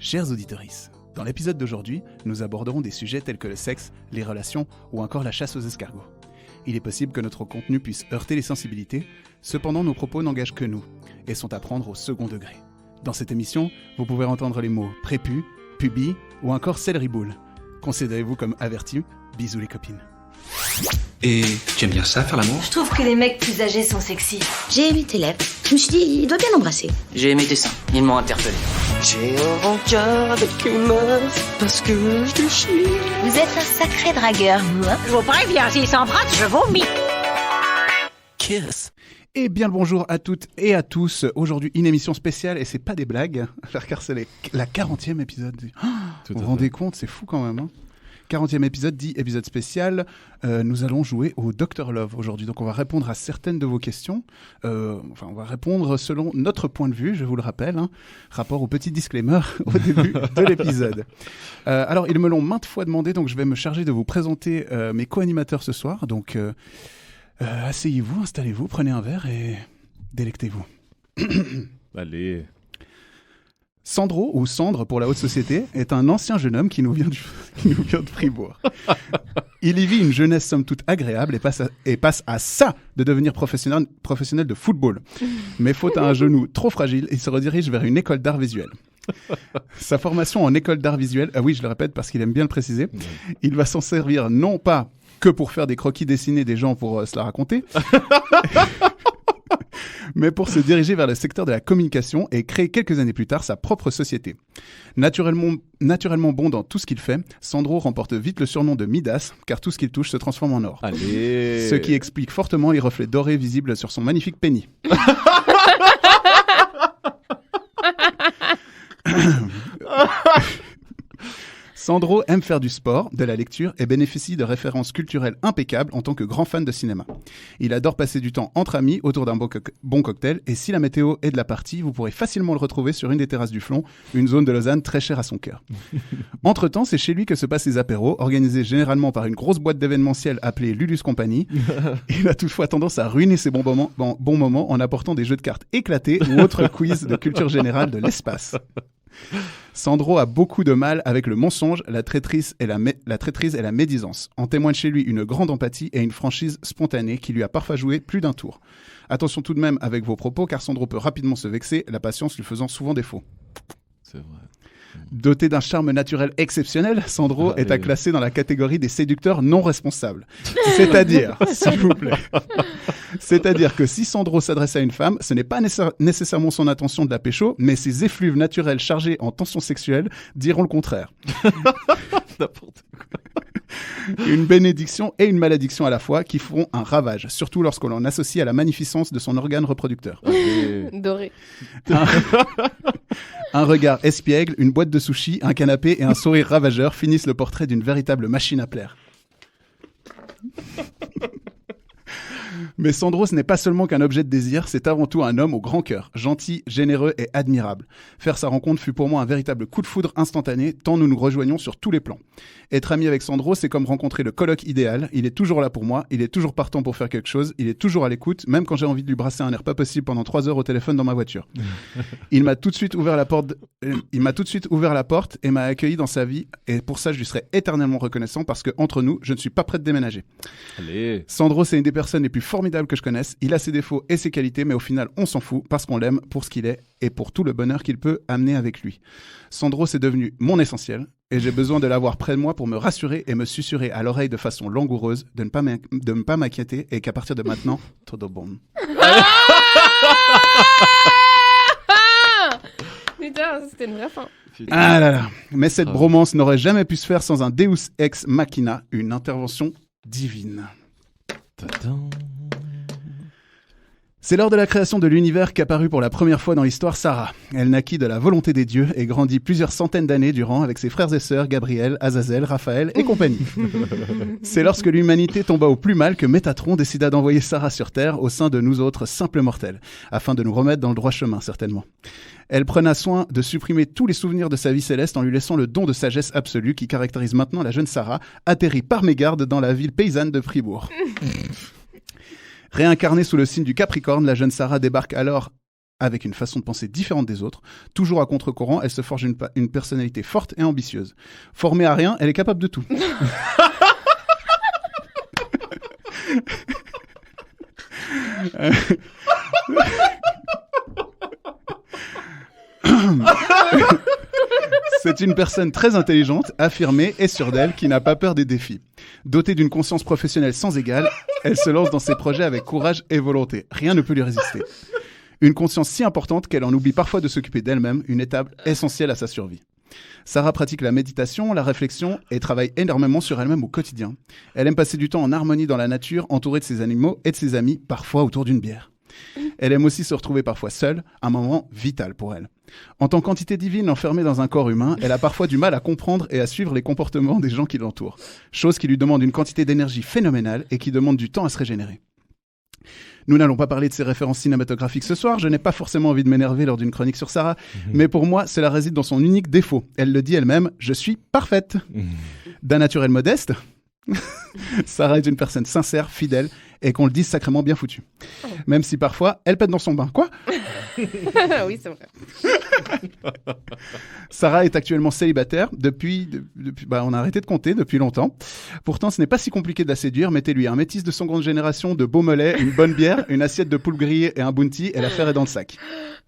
Chers auditeurs, dans l'épisode d'aujourd'hui, nous aborderons des sujets tels que le sexe, les relations ou encore la chasse aux escargots. Il est possible que notre contenu puisse heurter les sensibilités, cependant nos propos n'engagent que nous et sont à prendre au second degré. Dans cette émission, vous pouvez entendre les mots prépu, pubis ou encore céleri boule. Considérez-vous comme avertis, bisous les copines. Et tu aimes bien ça, faire l'amour? Je trouve que les mecs plus âgés sont sexy. J'ai aimé tes lèvres. Je me suis dit, il doit bien l'embrasser. J'ai aimé tes seins, ils m'ont interpellé. J'ai un rencard avec une meuf parce que je te chie. Vous êtes un sacré dragueur, vous, hein? Je vous préviens, s'ils s'embrassent, je vomis. Kiss. Et bien le bonjour à toutes et à tous. Aujourd'hui, une émission spéciale et c'est pas des blagues, car c'est la 40e épisode. Vous vous rendez compte, c'est fou quand même, hein. 40e épisode, dit épisode spécial. Nous allons jouer au Dr Love aujourd'hui. Donc on va répondre à certaines de vos questions. On va répondre selon notre point de vue, je vous le rappelle, hein, rapport au petit disclaimer au début de l'épisode. Alors ils me l'ont maintes fois demandé, donc je vais me charger de vous présenter mes co-animateurs ce soir. Donc asseyez-vous, installez-vous, prenez un verre et délectez-vous. Allez. Sandro, ou Sandre pour la haute société, est un ancien jeune homme qui nous vient de Fribourg. Il y vit une jeunesse somme toute agréable et passe à ça de devenir professionnel de football. Mais faute à un genou trop fragile, il se redirige vers une école d'art visuel. Sa formation en école d'art visuel, oui je le répète parce qu'il aime bien le préciser, il va s'en servir non pas que pour faire des croquis dessinés des gens pour se la raconter, mais pour se diriger vers le secteur de la communication et créer quelques années plus tard sa propre société. Naturellement bon dans tout ce qu'il fait, Sandro remporte vite le surnom de Midas, car tout ce qu'il touche se transforme en or. Allez. Ce qui explique fortement les reflets dorés visibles sur son magnifique pénis. Sandro aime faire du sport, de la lecture et bénéficie de références culturelles impeccables en tant que grand fan de cinéma. Il adore passer du temps entre amis autour d'un bon cocktail et si la météo est de la partie, vous pourrez facilement le retrouver sur une des terrasses du Flon, une zone de Lausanne très chère à son cœur. Entre-temps, c'est chez lui que se passent les apéros, organisés généralement par une grosse boîte d'événementiel appelée Lulus Company. Il a toutefois tendance à ruiner ses bons moments en apportant des jeux de cartes éclatés ou autres quiz de culture générale de l'espace. Sandro a beaucoup de mal avec le mensonge, la traîtrise et la médisance. En témoigne chez lui une grande empathie et une franchise spontanée qui lui a parfois joué plus d'un tour. Attention tout de même avec vos propos car Sandro peut rapidement se vexer, la patience lui faisant souvent défaut. C'est vrai. Doté d'un charme naturel exceptionnel, Sandro est à classer dans la catégorie des séducteurs non responsables. C'est-à-dire, s'il vous plaît, c'est-à-dire que si Sandro s'adresse à une femme, ce n'est pas nécessairement son intention de la pécho, mais ses effluves naturels chargés en tension sexuelle diront le contraire. N'importe quoi. Une bénédiction et une malédiction à la fois qui feront un ravage, surtout lorsqu'on l'en associe à la magnificence de son organe reproducteur. Doré. Un regard espiègle, une boîte de sushis, un canapé et un sourire ravageur finissent le portrait d'une véritable machine à plaire. Mais Sandro, ce n'est pas seulement qu'un objet de désir, c'est avant tout un homme au grand cœur, gentil, généreux et admirable. Faire sa rencontre fut pour moi un véritable coup de foudre instantané, tant nous nous rejoignons sur tous les plans. Être ami avec Sandro, c'est comme rencontrer le coloc idéal. Il est toujours là pour moi, il est toujours partant pour faire quelque chose, il est toujours à l'écoute, même quand j'ai envie de lui brasser un air pas possible pendant 3 heures au téléphone dans ma voiture. Il m'a tout de suite ouvert la porte et m'a accueilli dans sa vie, et pour ça je lui serai éternellement reconnaissant parce que entre nous, je ne suis pas prêt de déménager. Allez. Sandro, c'est une des personnes les plus formidables que je connaisse. Il a ses défauts et ses qualités, mais au final, on s'en fout parce qu'on l'aime pour ce qu'il est et pour tout le bonheur qu'il peut amener avec lui. Sandro, c'est devenu mon essentiel et j'ai besoin de l'avoir près de moi pour me rassurer et me susurrer à l'oreille de façon langoureuse, de ne pas m'inquiéter et qu'à partir de maintenant, tout est bon. Putain, c'était une vraie fin. Ah là là. Mais cette bromance n'aurait jamais pu se faire sans un Deus ex machina, une intervention divine. Tadam. C'est lors de la création de l'univers qu'apparut pour la première fois dans l'histoire Sarah. Elle naquit de la volonté des dieux et grandit plusieurs centaines d'années durant avec ses frères et sœurs Gabriel, Azazel, Raphaël et compagnie. C'est lorsque l'humanité tomba au plus mal que Métatron décida d'envoyer Sarah sur Terre au sein de nous autres simples mortels, afin de nous remettre dans le droit chemin certainement. Elle prena soin de supprimer tous les souvenirs de sa vie céleste en lui laissant le don de sagesse absolue qui caractérise maintenant la jeune Sarah, atterrie par mégarde dans la ville paysanne de Fribourg. Réincarnée sous le signe du Capricorne, la jeune Sarah débarque alors avec une façon de penser différente des autres. Toujours à contre-courant, elle se forge une personnalité forte et ambitieuse. Formée à rien, elle est capable de tout. C'est une personne très intelligente, affirmée et sûre d'elle, qui n'a pas peur des défis. Dotée d'une conscience professionnelle sans égale, elle se lance dans ses projets avec courage et volonté. Rien ne peut lui résister. Une conscience si importante qu'elle en oublie parfois de s'occuper d'elle-même, une étape essentielle à sa survie. Sarah pratique la méditation, la réflexion et travaille énormément sur elle-même au quotidien. Elle aime passer du temps en harmonie dans la nature, entourée de ses animaux et de ses amis, parfois autour d'une bière. Elle aime aussi se retrouver parfois seule, un moment vital pour elle. En tant qu'entité divine enfermée dans un corps humain, elle a parfois du mal à comprendre et à suivre les comportements des gens qui l'entourent. Chose qui lui demande une quantité d'énergie phénoménale et qui demande du temps à se régénérer. Nous n'allons pas parler de ses références cinématographiques ce soir, je n'ai pas forcément envie de m'énerver lors d'une chronique sur Sarah, mais pour moi, cela réside dans son unique défaut. Elle le dit elle-même, je suis parfaite. D'un naturel modeste, Sarah est une personne sincère, fidèle, et qu'on le dise sacrément bien foutue. Même si parfois, elle pète dans son bain. Quoi ? Oui, c'est vrai. Sarah est actuellement célibataire depuis on a arrêté de compter depuis longtemps. Pourtant, ce n'est pas si compliqué de la séduire. Mettez-lui un métis de seconde génération, de beaux mollets, une bonne bière, une assiette de poule grillée et un bounty, et l'affaire est dans le sac.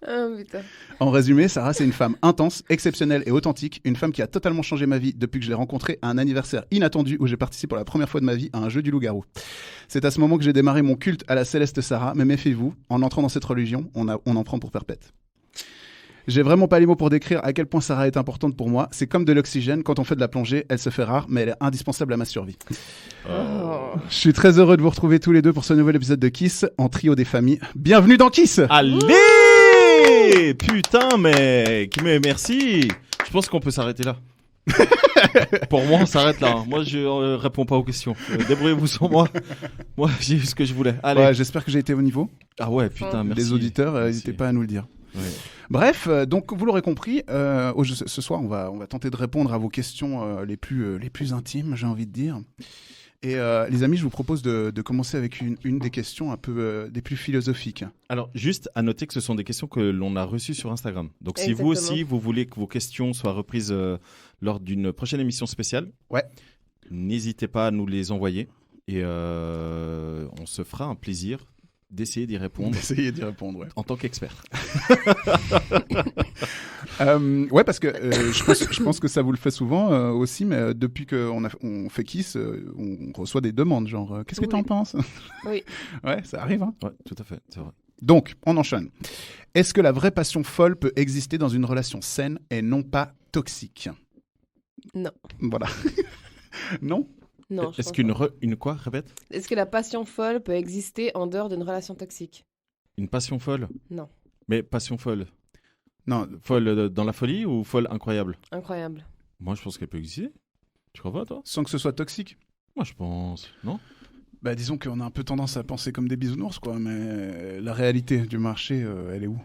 Oh, putain. En résumé, Sarah, c'est une femme intense, exceptionnelle et authentique. Une femme qui a totalement changé ma vie depuis que je l'ai rencontrée à un anniversaire inattendu où j'ai participé pour la première fois de ma vie à un jeu du loup-garou. C'est à ce moment que j'ai démarré mon culte à la céleste Sarah, mais méfiez-vous, en entrant dans cette religion, on en prend pour perpète. J'ai vraiment pas les mots pour décrire à quel point Sarah est importante pour moi. C'est comme de l'oxygène, quand on fait de la plongée, elle se fait rare, mais elle est indispensable à ma survie. Oh. Je suis très heureux de vous retrouver tous les deux pour ce nouvel épisode de Kiss, en trio des familles. Bienvenue dans Kiss! Allez! Putain, mec! Mais merci! Je pense qu'on peut s'arrêter là. Pour moi, on s'arrête là. Moi, je réponds pas aux questions. Débrouillez-vous sans moi. Moi, j'ai eu ce que je voulais. Allez. Ouais, j'espère que j'ai été au niveau. Ah ouais, putain, merci. Les auditeurs, Merci. n'hésitez pas à nous le dire. Ouais. Bref, donc vous l'aurez compris, ce soir, on va tenter de répondre à vos questions les plus intimes, j'ai envie de dire. Et les amis, je vous propose de commencer avec une des questions un peu des plus philosophiques. Alors, juste à noter que ce sont des questions que l'on a reçues sur Instagram. Donc, si Exactement. vous aussi, vous voulez que vos questions soient reprises lors d'une prochaine émission spéciale, Ouais. N'hésitez pas à nous les envoyer et on se fera un plaisir d'essayer d'y répondre Essayez d'y répondre, ouais. en tant qu'expert. Ouais, parce que je pense que ça vous le fait souvent aussi, mais depuis qu'on fait Kiss, on reçoit des demandes, genre qu'est-ce que Oui. t'en penses? Oui. Ouais, ça arrive, hein. Ouais, tout à fait, c'est vrai. Donc, on enchaîne. Est-ce que la vraie passion folle peut exister dans une relation saine et non pas toxique? Non. Voilà. Non? Non, je Est-ce pense qu'une pas. une quoi? Répète. Est-ce que la passion folle peut exister en dehors d'une relation toxique? Une passion folle? Non. Mais passion folle. Non, Folle dans la folie ou folle incroyable? Incroyable. Moi, je pense qu'elle peut exister. Tu crois pas, toi? sans que ce soit toxique. Moi, je pense. Non? Bah, disons qu'on a un peu tendance à penser comme des bisounours, quoi, mais la réalité du marché, elle est où?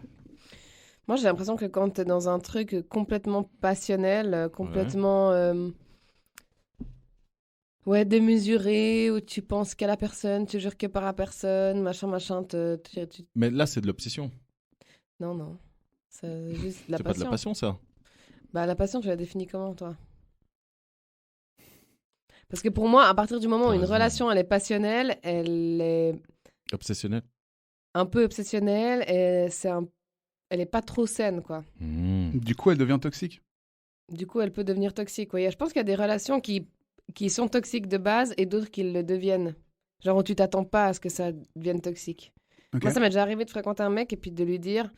Moi, j'ai l'impression que quand t'es dans un truc complètement passionnel, complètement démesuré, où tu penses qu'à la personne, tu jures que par la personne, machin, Mais là, c'est de l'obsession. Non. C'est juste de la C'est pas de la passion. passion, ça. Bah, la passion, tu la définis comment, toi? Parce que pour moi, à partir du moment où T'as une raison. relation, elle est passionnelle, elle est Obsessionnel. un peu obsessionnelle, et elle est pas trop saine, quoi. Du coup, elle devient toxique. Du coup, elle peut devenir toxique. Ouais. Je pense qu'il y a des relations qui sont toxiques de base et d'autres qui le deviennent. Genre où tu t'attends pas à ce que ça devienne toxique. Ok. Moi, ça m'est déjà arrivé de fréquenter un mec et puis de lui dire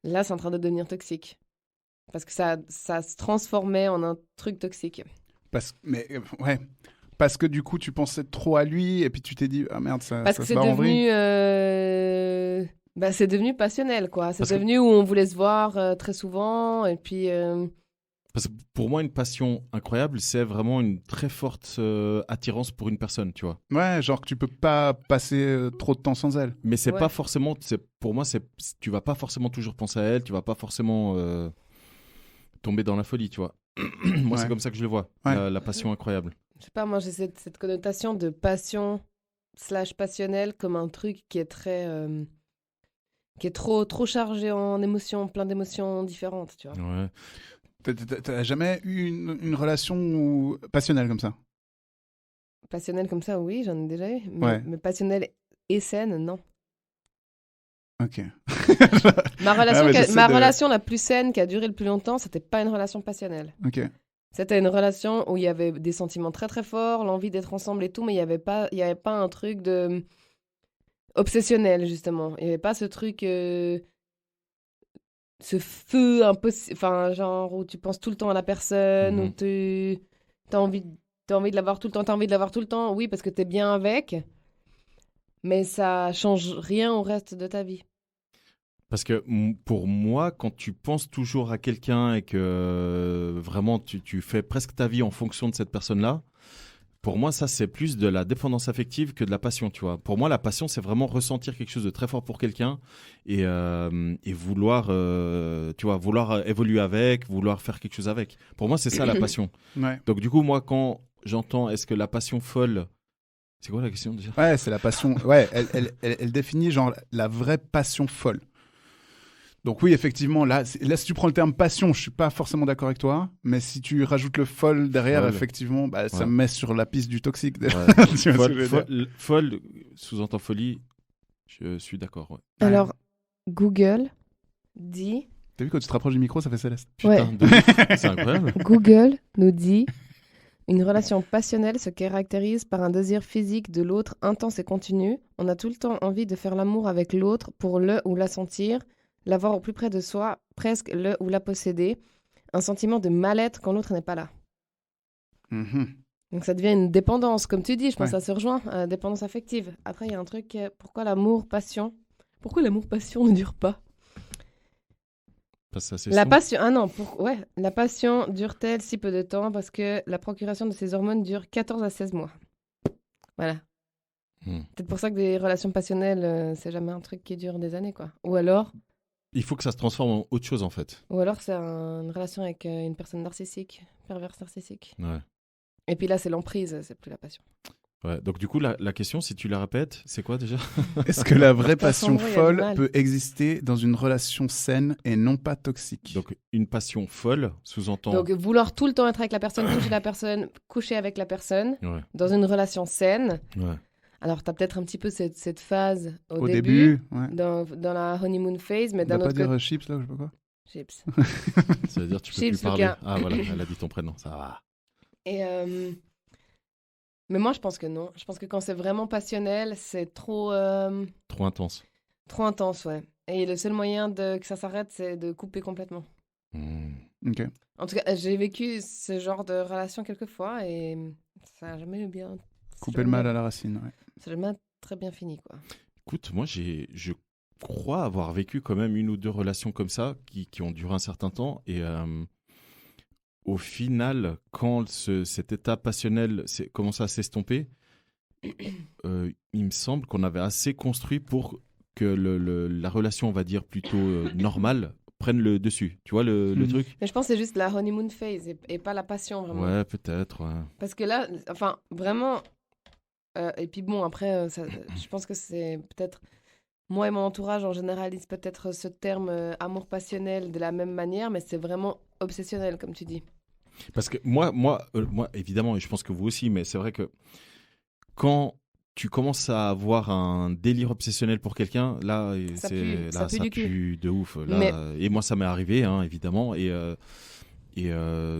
là, c'est en train de devenir toxique. Parce que ça se transformait en un truc toxique. Ouais. Parce que du coup, tu pensais trop à lui et puis tu t'es dit ah merde, ça Parce que se c'est barre en vrille. devenu. C'est devenu passionnel, quoi. C'est Parce que- devenu où on voulait se voir très souvent et puis. Parce que pour moi, une passion incroyable, c'est vraiment une très forte attirance pour une personne, tu vois. Ouais, genre que tu peux pas passer trop de temps sans elle. Mais c'est Ouais. pas forcément. Pour moi, tu vas pas forcément toujours penser à elle, tu vas pas forcément tomber dans la folie, tu vois. Moi, Ouais. c'est comme ça que je le vois. Ouais. La passion incroyable. Je sais pas, moi j'ai cette connotation de passion / passionnel comme un truc qui est très qui est trop chargée en émotions, plein d'émotions différentes, tu vois. Ouais. T'as jamais eu une relation passionnelle comme ça? Passionnelle comme ça, oui, j'en ai déjà eu. Ouais. Mais passionnelle et saine, non. Ok. Ma relation, Ah, mais j'essaie ma de- relation la plus saine qui a duré le plus longtemps, c'était pas une relation passionnelle. Ok. C'était une relation où il y avait des sentiments très très forts, l'envie d'être ensemble et tout, mais il y avait pas un truc de obsessionnel justement. Il y avait pas ce truc, ce feu un peu, enfin genre où tu penses tout le temps à la personne, où t'as envie de l'avoir tout le temps, t'as envie de l'avoir tout le temps. Oui, parce que t'es bien avec, mais ça change rien au reste de ta vie. Parce que pour moi, quand tu penses toujours à quelqu'un et que vraiment tu fais presque ta vie en fonction de cette personne-là, pour moi, ça, c'est plus de la dépendance affective que de la passion, tu vois. Pour moi, la passion, c'est vraiment ressentir quelque chose de très fort pour quelqu'un et vouloir, tu vois, vouloir évoluer avec, vouloir faire quelque chose avec. Pour moi, c'est ça la passion. Ouais. Donc, du coup, moi, quand j'entends est-ce que la passion folle... C'est quoi la question déjà? Ouais, c'est la passion. Ouais, elle définit genre la vraie passion folle. Donc oui, effectivement, là, si tu prends le terme passion, je suis pas forcément d'accord avec toi, mais si tu rajoutes le folle derrière, Folle. effectivement, bah, ça Ouais. me met sur la piste du toxique. déjà. Ouais. Tu vois ce que je veux dire Folle, sous-entend folie, je suis d'accord, ouais. Ouais. Alors, Google dit... T'as vu quand tu te rapproches du micro, ça fait Céleste. Putain, de ouf. C'est incroyable. Google nous dit une relation passionnelle se caractérise par un désir physique de l'autre intense et continu. On a tout le temps envie de faire l'amour avec l'autre pour le ou la sentir, l'avoir au plus près de soi, presque le ou la posséder. Un sentiment de mal-être quand l'autre n'est pas là. Mhm. Donc ça devient une dépendance, comme tu dis, je pense que Ouais. ça se rejoint, dépendance affective. Après, il y a un truc, pourquoi l'amour-passion ne dure pas? Parce que ça, c'est La son. passion, ah non, la passion dure-t-elle si peu de temps? Parce que la procuration de ces hormones dure 14 à 16 mois. Voilà. Peut-être pour ça que des relations passionnelles, c'est jamais un truc qui dure des années, quoi. Ou alors Il faut que ça se transforme en autre chose, en fait. c'est une relation avec une personne narcissique, perverse narcissique. Ouais. Et puis là, c'est l'emprise, c'est plus la passion. Ouais. Donc, du coup, la question, si tu la répètes, c'est quoi déjà? Est-ce que la vraie passion Sandro, il y a du folle mal. peut exister dans une relation saine et non pas toxique? Donc, une passion folle sous-entend. Donc vouloir tout le temps être avec la personne, toucher la personne, coucher avec la personne, Ouais. dans une relation saine. Ouais. Alors, tu as peut-être un petit peu cette phase Au début, ouais. dans la honeymoon phase, mais On va d'un pas autre dire côté... chips là ou je sais pas quoi? Chips. Ça veut dire que tu peux Chips, plus parler. Lucas. Ah, voilà, elle a dit ton prénom, ça va. Et mais moi, je pense que non. Je pense que quand c'est vraiment passionnel, c'est trop Trop intense. intense, ouais. Et le seul moyen que ça s'arrête, c'est de couper complètement. Ok. En tout cas, j'ai vécu ce genre de relation quelques fois et ça n'a jamais eu bien... Couper le mal à la racine, ouais. Ça n'a jamais très bien fini, quoi. Écoute, moi, je crois avoir vécu quand même une ou deux relations comme ça qui ont duré un certain temps. Et au final, quand cet état passionnel commence à s'estomper, il me semble qu'on avait assez construit pour que la relation, on va dire, plutôt normale, prenne le dessus. Tu vois le truc? Mais je pense que c'est juste la honeymoon phase et pas la passion, vraiment. Ouais, peut-être. Ouais. Parce que là, enfin, vraiment... et puis bon, après, je pense que c'est peut-être... Moi et mon entourage, en généralise peut-être ce terme amour passionnel de la même manière, mais c'est vraiment obsessionnel, comme tu dis. Parce que moi, évidemment, et je pense que vous aussi, mais c'est vrai que quand tu commences à avoir un délire obsessionnel pour quelqu'un, là, Ça ça pue du cul. pue de ouf. Là, Mais- et moi, ça m'est arrivé, hein, évidemment, et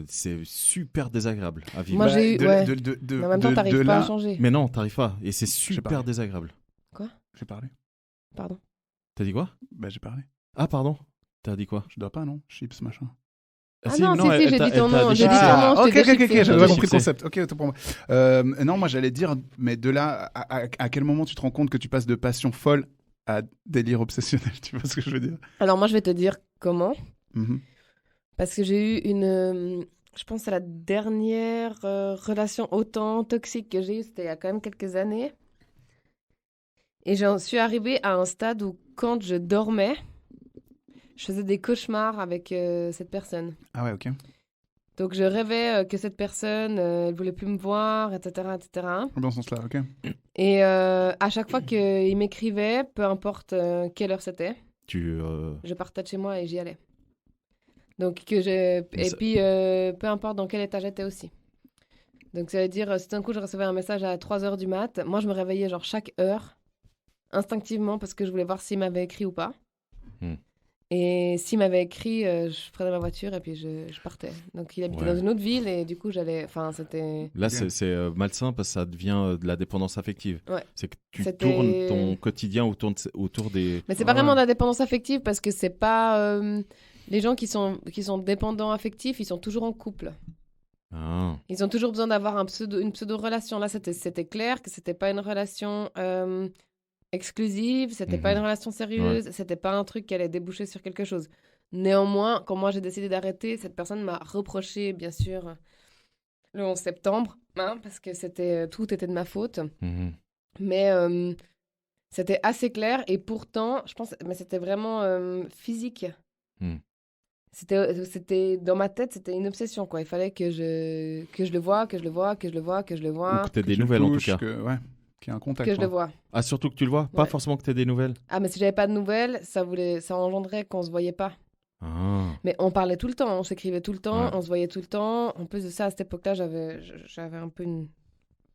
c'est super désagréable à vivre. Moi, j'ai eu... ouais. Mais en même temps, t'arrives pas à là, changer. Mais non, t'arrives pas, et c'est sais pas. super désagréable. j'ai parlé. Pardon. T'as dit quoi? Bah j'ai parlé. Ah, pardon. T'as dit quoi? Je dois pas, non? Chips, machin. Ah non, si, j'ai dit ton nom, j'ai dit ton nom, Ah, je ok, t'ai ok, ok, déchiffré. j'avais pas compris le Déchiffré. concept. Ok, autant pour moi. Non, moi j'allais dire, mais de là, à quel moment tu te rends compte que tu passes de passion folle à délire obsessionnel? Tu vois ce que je veux dire? Alors moi, je vais te dire comment. Mhm. Parce que j'ai eu une... je pense à la dernière relation autant toxique que j'ai eue, c'était il y a quand même quelques années. Et j'en suis arrivée à un stade où quand je dormais, je faisais des cauchemars avec cette personne. Ah ouais, ok. Donc je rêvais que cette personne, elle voulait plus me voir, etc., etc. Dans ce sens-là, ok. Et à chaque fois qu'il m'écrivait, peu importe quelle heure c'était, Je partais de chez moi et j'y allais. Donc, ça- puis, peu importe dans quel état j'étais aussi. Donc, ça veut dire, si d'un coup, je recevais un message à 3h du mat', moi, je me réveillais genre chaque heure, instinctivement, parce que je voulais voir s'il m'avait écrit ou pas. Hmm. Et s'il m'avait écrit, je prenais ma voiture et puis je partais. Donc, il habitait Ouais. dans une autre ville et du coup, j'allais... Enfin, c'était... Là, Ok. c'est malsain parce que ça devient de la dépendance affective. Ouais. C'est que tu C'était- tournes ton quotidien autour des... Mais c'est pas vraiment de la dépendance affective parce que c'est pas... les gens qui sont dépendants affectifs, ils sont toujours en couple. Ah. Ils ont toujours besoin d'avoir une pseudo-relation. Là, c'était clair que c'était pas une relation exclusive, c'était pas Mhm. une relation sérieuse, c'était pas un truc qui allait déboucher sur quelque chose. Néanmoins, quand moi j'ai décidé d'arrêter, cette personne m'a reproché, bien sûr, le 11 septembre, hein, parce que tout était de ma faute. Mhm. Mais c'était assez clair et pourtant, je pense, mais c'était vraiment physique. Hmm. C'était dans ma tête, c'était une obsession quoi. Il fallait que je le vois, que je le vois, que je le vois, que je le Ou vois, que t'aies Que des tu le nouvelles en tout touches, cas. qu'il y ait un contact. que je le quoi. vois. Ah, surtout que tu le vois. Pas Ouais. forcément que t'aies des nouvelles. Ah mais si j'avais pas de nouvelles, ça engendrait qu'on se voyait pas. Ah. Mais on parlait tout le temps, on s'écrivait tout le temps, Ouais. on se voyait tout le temps. En plus de ça, à cette époque-là, j'avais un peu une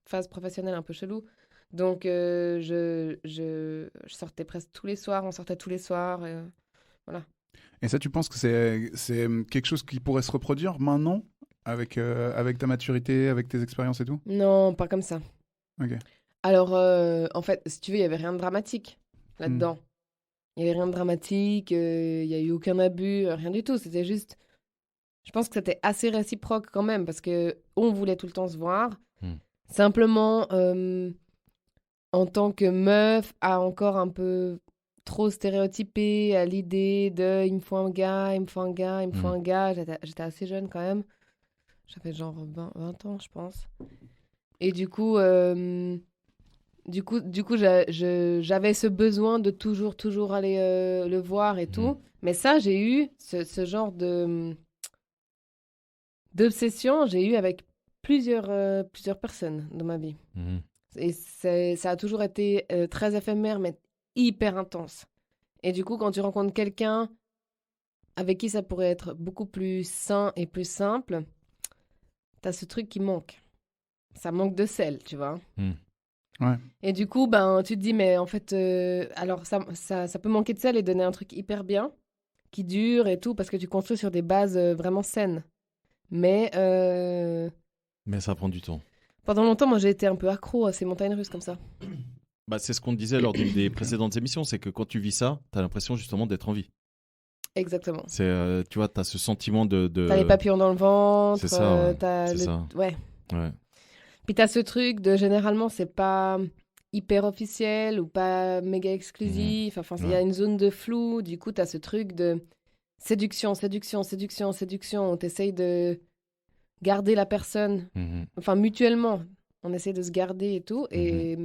phase professionnelle un peu chelou. Donc je sortais presque tous les soirs, on sortait tous les soirs. Et ça, tu penses que c'est quelque chose qui pourrait se reproduire maintenant avec ta maturité, avec tes expériences et tout? Non, pas comme ça. Ok. Alors, en fait, si tu veux, il n'y avait rien de dramatique là-dedans. Il n'y avait rien de dramatique, il n'y a eu aucun abus, rien du tout. C'était juste... Je pense que c'était assez réciproque quand même, parce que on voulait tout le temps se voir. Simplement, en tant que meuf, a encore un peu trop stéréotypé à l'idée de « il me faut un gars, il me faut un gars, il me faut un gars ». J'étais assez jeune quand même. J'avais genre 20 ans, je pense. Et du coup, j'avais ce besoin de toujours aller le voir et tout. Mais ça, j'ai eu ce genre d'obsession, j'ai eu avec plusieurs personnes dans ma vie. Mhm. Et ça a toujours été très éphémère, mais hyper intense. Et du coup, quand tu rencontres quelqu'un avec qui ça pourrait être beaucoup plus sain et plus simple, t'as ce truc qui manque. Ça manque de sel, tu vois. Ouais. Et du coup, ben, tu te dis, mais en fait, alors ça peut manquer de sel et donner un truc hyper bien, qui dure et tout, parce que tu construis sur des bases vraiment saines. Mais Mais ça prend du temps. pendant longtemps, moi, j'ai été un peu accro à ces montagnes russes comme ça. Bah, c'est ce qu'on disait lors d'une des précédentes émissions, c'est que quand tu vis ça, t'as l'impression justement d'être en vie. Exactement. C'est, tu vois, t'as ce sentiment de... T'as les papillons dans le ventre, c'est ça, ouais. t'as C'est ça. Ouais. Ouais. Puis t'as ce truc de, généralement, c'est pas hyper officiel ou pas méga exclusif. Enfin, il y a une zone de flou. Du coup, t'as ce truc de séduction, où t'essayes de garder la personne. Mhm. Enfin, mutuellement, on essaie de se garder et tout. Et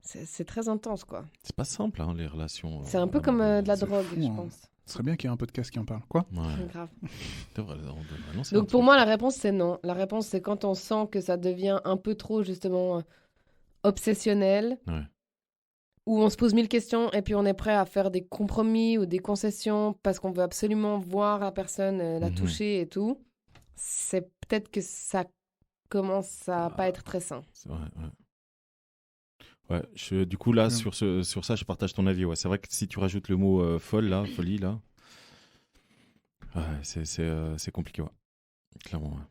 c'est très intense, quoi. C'est pas simple, hein, les relations. C'est un peu vraiment, comme de la c'est drogue, fou, je hein. pense. Ce serait bien qu'il y ait un podcast qui en parle. Quoi? Ouais. Grave. C'est vrai, on devrait lancer un Donc pour truc. moi, la réponse, c'est non. La réponse, c'est quand on sent que ça devient un peu trop, justement, obsessionnel, Ouais. où on se pose 1000 questions et puis on est prêt à faire des compromis ou des concessions parce qu'on veut absolument voir la personne, la toucher et tout. C'est peut-être que ça commence à pas être très sain. C'est vrai, ouais. Ouais, du coup, là, Ouais. sur ça, je partage ton avis. Ouais. C'est vrai que si tu rajoutes le mot folie, là, ouais, c'est compliqué, ouais. Clairement, ouais.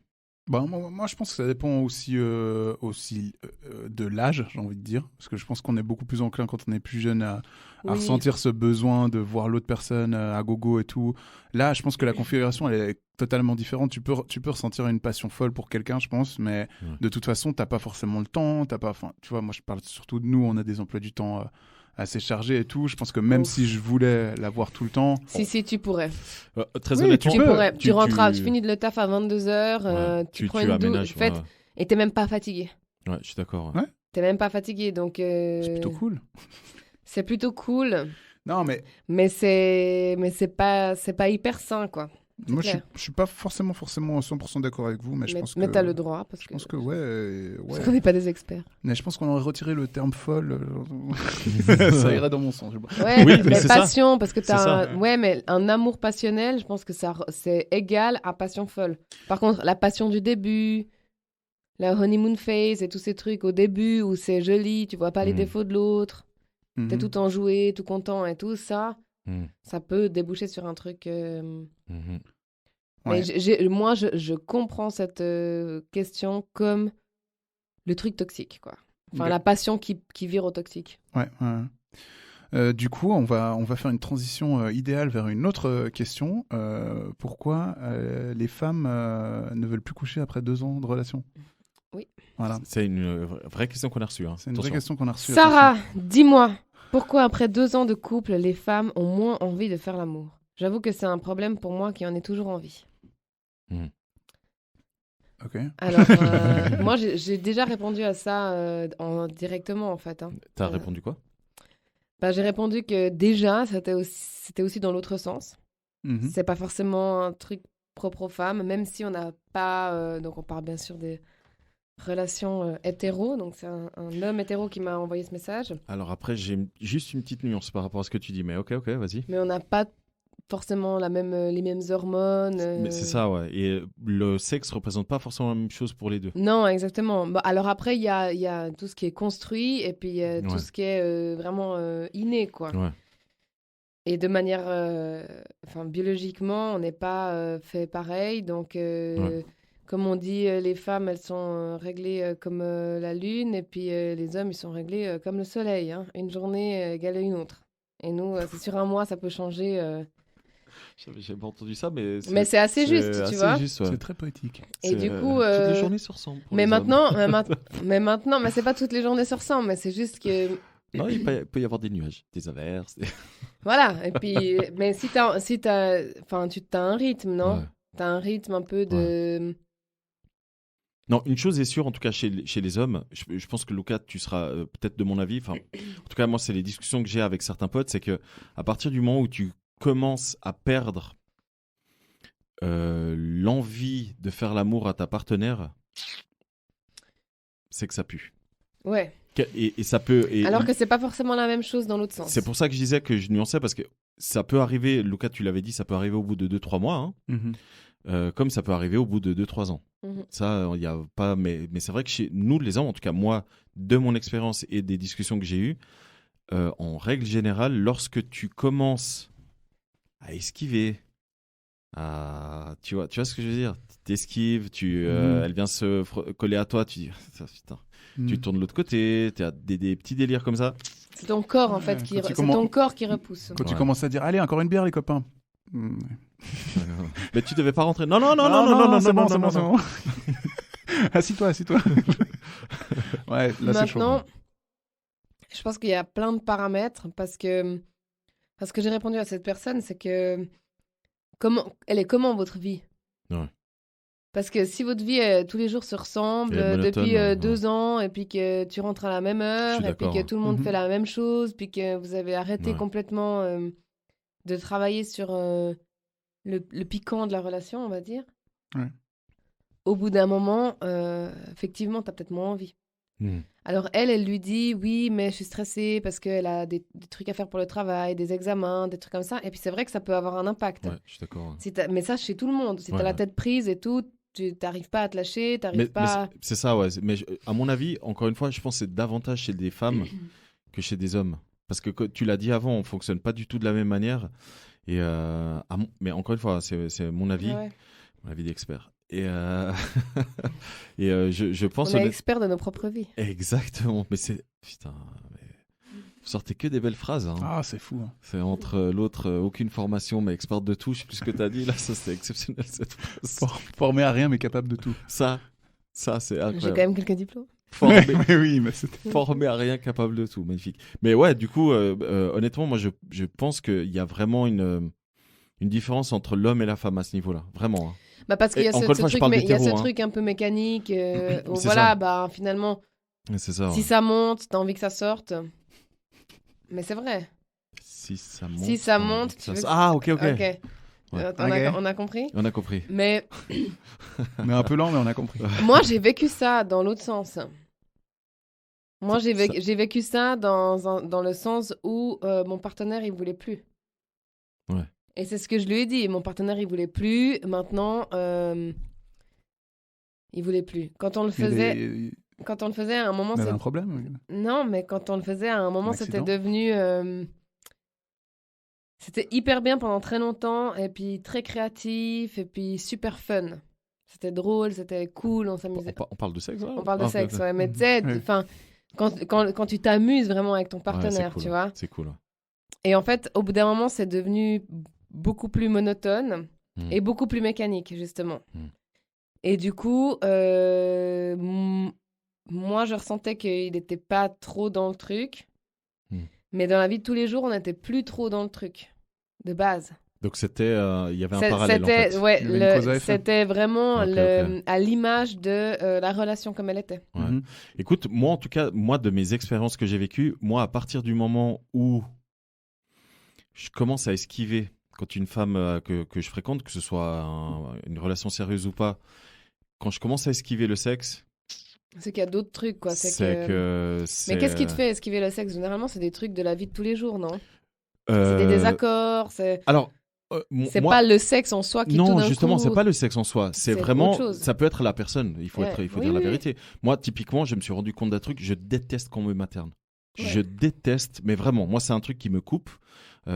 Bah, moi, je pense que ça dépend aussi de l'âge, j'ai envie de dire. Parce que je pense qu'on est beaucoup plus enclin quand on est plus jeune à Oui. ressentir ce besoin de voir l'autre personne à gogo et tout. Là, je pense que la configuration, elle est totalement différente. Tu peux ressentir une passion folle pour quelqu'un, je pense, mais de toute façon, t'as pas forcément le temps. Enfin, tu vois, moi, je parle surtout de nous. On a des emplois du temps assez chargés et tout. Je pense que même Ouf. si je voulais la voir tout le temps... Si, tu pourrais. Très Oui, honnêtement, Tu peux. pourrais. Tu rentres, tu finis le taf à 22h, ouais, tu prends une douche, aménages, en fait, et t'es même pas fatigué. ouais, je suis d'accord. Ouais. Ouais. T'es même pas fatigué, donc... C'est plutôt cool. C'est plutôt cool. Non, mais Mais c'est pas hyper sain, quoi. Moi, clair. je suis pas forcément 100% d'accord avec vous, mais je pense que... Mais t'as le droit, parce Je que... pense que, ouais. Parce qu'on n'est pas des experts. Mais je pense qu'on aurait retiré le terme folle. Ça irait dans mon sens. Ouais, Oui, mais mais c'est ça. passion, parce que C'est ça. Ouais, mais un amour passionnel, je pense que c'est égal à passion folle. Par contre, la passion du début, la honeymoon phase et tous ces trucs au début où c'est joli, tu vois pas les défauts de l'autre, t'es tout enjoué, tout content et tout ça, ça peut déboucher sur un truc... Ouais. Mais moi, je comprends cette question comme le truc toxique, quoi. Enfin, Ok. la passion qui vire au toxique. Ouais. Du coup, on va faire une transition idéale vers une autre question. Pourquoi les femmes ne veulent plus coucher après 2 ans de relation? Oui. Voilà. C'est une vraie question qu'on a reçue. Hein. C'est une vraie question qu'on a reçue. Sarah, dis-moi, pourquoi après 2 ans de couple, les femmes ont moins envie de faire l'amour? J'avoue que c'est un problème pour moi qui en ai toujours envie. Ok. Alors, moi, j'ai déjà répondu à ça directement, en fait. Hein. T'as répondu quoi? J'ai répondu que déjà, c'était aussi dans l'autre sens. Mhm. C'est pas forcément un truc propre aux femmes, même si on n'a pas... donc, on parle bien sûr des relations hétéro. Donc, c'est un homme hétéro qui m'a envoyé ce message. Alors après, j'ai juste une petite nuance par rapport à ce que tu dis, mais ok, vas-y. Mais on n'a pas forcément les mêmes hormones. Mais c'est ça, ouais. Et le sexe représente pas forcément la même chose pour les deux. Non, exactement. Alors après, il y a tout ce qui est construit et puis tout ce qui est vraiment inné, quoi. Ouais. Et de manière... biologiquement, on n'est pas fait pareil. Donc, comme on dit, les femmes, elles sont réglées comme la lune et puis les hommes, ils sont réglés comme le soleil. Hein. Une journée égale à une autre. Et nous, c'est sur un mois, ça peut changer... J'ai pas entendu ça, mais c'est assez juste, tu vois. Juste, ouais. C'est très poétique. Et du coup... Toutes les journées se ressemblent. pour Mais les hommes. maintenant, mais c'est pas toutes les journées se ressemblent, mais c'est juste que... Non, il peut y avoir des nuages, des averses. Voilà, et puis... mais si t'as un rythme, non? Ouais. T'as un rythme un peu de... Non, une chose est sûre, en tout cas chez les hommes, je pense que Lucas, tu seras peut-être de mon avis. Enfin, en tout cas, moi, c'est les discussions que j'ai avec certains potes, c'est que à partir du moment où tu commences à perdre l'envie de faire l'amour à ta partenaire, c'est que ça pue. Ouais. Et ça peut. Alors que c'est pas forcément la même chose dans l'autre sens. C'est pour ça que je disais que je nuançais, parce que ça peut arriver, Lucas, tu l'avais dit, ça peut arriver au bout de 2-3 mois. Hein. Mhm. Comme ça peut arriver au bout de 2-3 ans. Ça, il y a pas. Mais c'est vrai que chez nous, les hommes, en tout cas moi, de mon expérience et des discussions que j'ai eues, en règle générale, lorsque tu commences à esquiver, tu vois ce que je veux dire? T'esquives, elle vient se coller à toi, tu dis, putain, tu tournes de l'autre côté, tu as des petits délires comme ça. C'est ton corps, en fait, c'est ton corps qui repousse. Quand tu commences à dire, allez, encore une bière, les copains. Mais tu devais pas rentrer. Non, c'est bon. Assis-toi. Ouais, là, c'est chaud. Maintenant, je pense qu'il y a plein de paramètres parce que j'ai répondu à cette personne, c'est que elle est comment votre vie? Ouais. Parce que si votre vie tous les jours se ressemble monotone, depuis 2 ans et puis que tu rentres à la même heure et puis que tout le monde fait la même chose puis que vous avez arrêté complètement de travailler sur le piquant de la relation, on va dire. Ouais. Au bout d'un moment, effectivement, t'as peut-être moins envie. Alors elle lui dit oui, mais je suis stressée parce qu'elle a des trucs à faire pour le travail, des examens, des trucs comme ça. Et puis c'est vrai que ça peut avoir un impact. Ouais, je suis d'accord. Mais ça, chez tout le monde. Si t'as la tête prise et tout, tu n'arrives pas à te lâcher, Mais pas... c'est ça, ouais. Mais à mon avis, encore une fois, je pense que c'est davantage chez des femmes que chez des hommes. Parce que tu l'as dit avant, on ne fonctionne pas du tout de la même manière. Et mais encore une fois, c'est mon avis, mon avis d'expert. Et je pense... On est expert de nos propres vies. Exactement. Mais c'est... Putain, mais... Vous sortez que des belles phrases. Hein. Ah, c'est fou. Hein. C'est entre l'autre, aucune formation, mais expert de tout. Je sais plus ce que tu as dit. Là, ça, c'était exceptionnel, cette phrase. Formé à rien, mais capable de tout. Ça c'est incroyable. J'ai quand même quelques diplômes. Mais oui, mais c'était... Formé à rien, capable de tout. Magnifique. Mais ouais, du coup, honnêtement, moi, je pense qu'il y a vraiment une différence entre l'homme et la femme à ce niveau-là. Vraiment. Hein. Bah parce qu'il y a ce truc un peu mécanique. Où voilà, finalement, c'est ça, si ça monte, t'as envie que ça sorte. Mais c'est vrai. Si ça monte. Si ça monte, Ah, ok. Ouais. On a compris. On a compris. Mais Mais un peu lent, mais on a compris. moi, j'ai vécu ça dans l'autre sens. Moi, j'ai vécu ça dans le sens où mon partenaire, il voulait plus. Ouais. Et c'est ce que je lui ai dit. Mon partenaire, il voulait plus. Maintenant, il voulait plus. Quand on le faisait, à un moment, Il y avait un problème. non, mais quand on le faisait, à un moment, Un c'était accident devenu... C'était hyper bien pendant très longtemps, et puis très créatif, et puis super fun. C'était drôle, c'était cool, on s'amusait. On parle de sexe, là? On parle de Ah, sexe, ok. ouais. Mais tu sais, Ouais. enfin, quand tu t'amuses vraiment avec ton Ouais, partenaire, c'est cool, tu vois. C'est cool. Et en fait, au bout d'un moment, c'est devenu beaucoup plus monotone et beaucoup plus mécanique, justement. Et du coup, moi, je ressentais qu'il n'était pas trop dans le truc. Mais dans la vie de tous les jours, on n'était plus trop dans le truc, de base. Donc c'était, il y avait un parallèle en fait. Ouais, Il y avait une cause à effet. c'était vraiment Ok. à l'image de la relation comme elle était. Ouais. Mhm. Écoute, moi en tout cas, moi de mes expériences que j'ai vécues, moi à partir du moment où je commence à esquiver, quand une femme que je fréquente, que ce soit une relation sérieuse ou pas, quand je commence à esquiver le sexe, C'est qu'il y a d'autres trucs, quoi. c'est que Mais qu'est-ce qui te fait esquiver le sexe? Généralement, c'est des trucs de la vie de tous les jours, non? C'est euh, des désaccords, Alors, c'est moi, pas le sexe en soi qui tout non, d'un justement, coup... c'est pas le sexe en soi. C'est c'est vraiment, autre chose. ça peut être la personne. Il faut Ouais. être, il faut Oui, dire la oui, vérité. Moi, typiquement, je me suis rendu compte d'un truc. Je déteste qu'on me materne. Ouais. Je déteste, mais vraiment. Moi, c'est un truc qui me coupe. C'est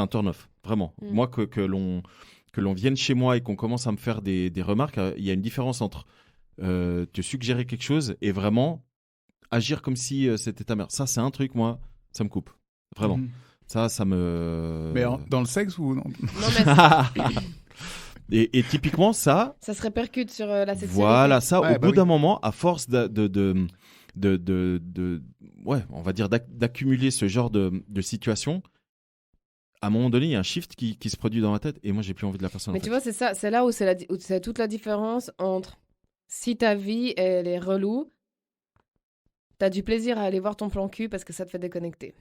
un turn-off, vraiment. Mm. Moi, que l'on vienne chez moi et qu'on commence à me faire des remarques, il y a une différence entre te suggérer quelque chose et vraiment agir comme si c'était ta mère. Ça, c'est un truc, moi, ça me coupe. Vraiment. Mhm. Ça me. Mais dans le sexe ou non? Non, mais et typiquement, ça, ça se répercute sur la sexualité. voilà, ça, Ouais, au bah bout oui. d'un moment, à force ouais, on va dire d'accumuler ce genre de situation, à un moment donné, il y a un shift qui se produit dans ma tête et moi, j'ai plus envie de la personne. Mais en tu fait. vois, c'est ça, c'est là où c'est toute la différence entre si ta vie, elle est relou, t'as du plaisir à aller voir ton plan cul parce que ça te fait déconnecter.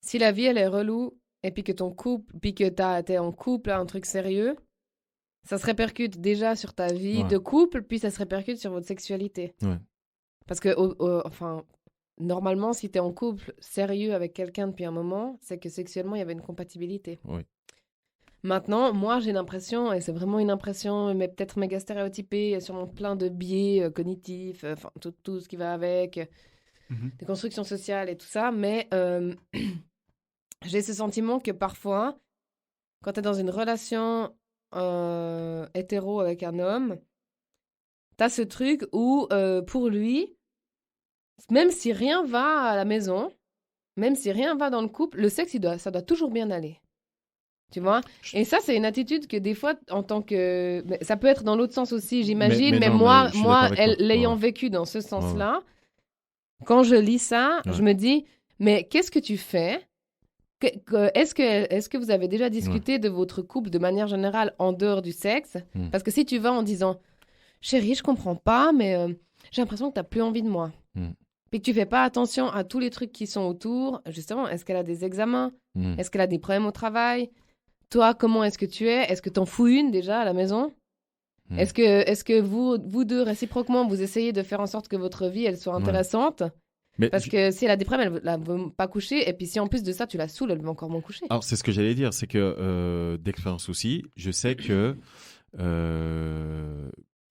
Si la vie, elle est relou, et puis que ton couple, puis que t'es en couple, un truc sérieux, ça se répercute déjà sur ta vie Ouais. de couple, puis ça se répercute sur votre sexualité. Ouais. Parce que, enfin, normalement, si t'es en couple sérieux avec quelqu'un depuis un moment, c'est que sexuellement, il y avait une compatibilité. Oui. Maintenant, moi, j'ai l'impression, et c'est vraiment une impression, mais peut-être méga stéréotypée, il y a sûrement plein de biais cognitifs, enfin, tout ce qui va avec, Mhm. des constructions sociales et tout ça, mais j'ai ce sentiment que parfois, quand tu es dans une relation hétéro avec un homme, tu as ce truc où, pour lui, même si rien va à la maison, même si rien va dans le couple, le sexe, ça doit toujours bien aller. Tu vois? Et ça, c'est une attitude que des fois, en tant que... mais ça peut être dans l'autre sens aussi, j'imagine, mais non, moi, mais je suis d'accord avec toi. l'ayant Ouais. vécu dans ce sens-là, quand je lis ça, Ouais. je me dis, mais qu'est-ce que tu fais? Est-ce que vous avez déjà discuté de votre couple de manière générale en dehors du sexe? Parce que si tu vas en disant, chérie, je comprends pas, mais j'ai l'impression que tu n'as plus envie de moi. Puis que tu fais pas attention à tous les trucs qui sont autour, justement, est-ce qu'elle a des examens? Est-ce qu'elle a des problèmes au travail? Toi, comment est-ce que tu es? Est-ce que t'en fous une déjà à la maison? Est-ce que vous deux, réciproquement, vous essayez de faire en sorte que votre vie, elle soit intéressante? Mais Parce que si elle a des problèmes, elle ne veut pas coucher. Et puis si en plus de ça, tu la saoules, elle veut encore moins coucher. Alors, c'est ce que j'allais dire, c'est que d'expérience aussi, je sais que,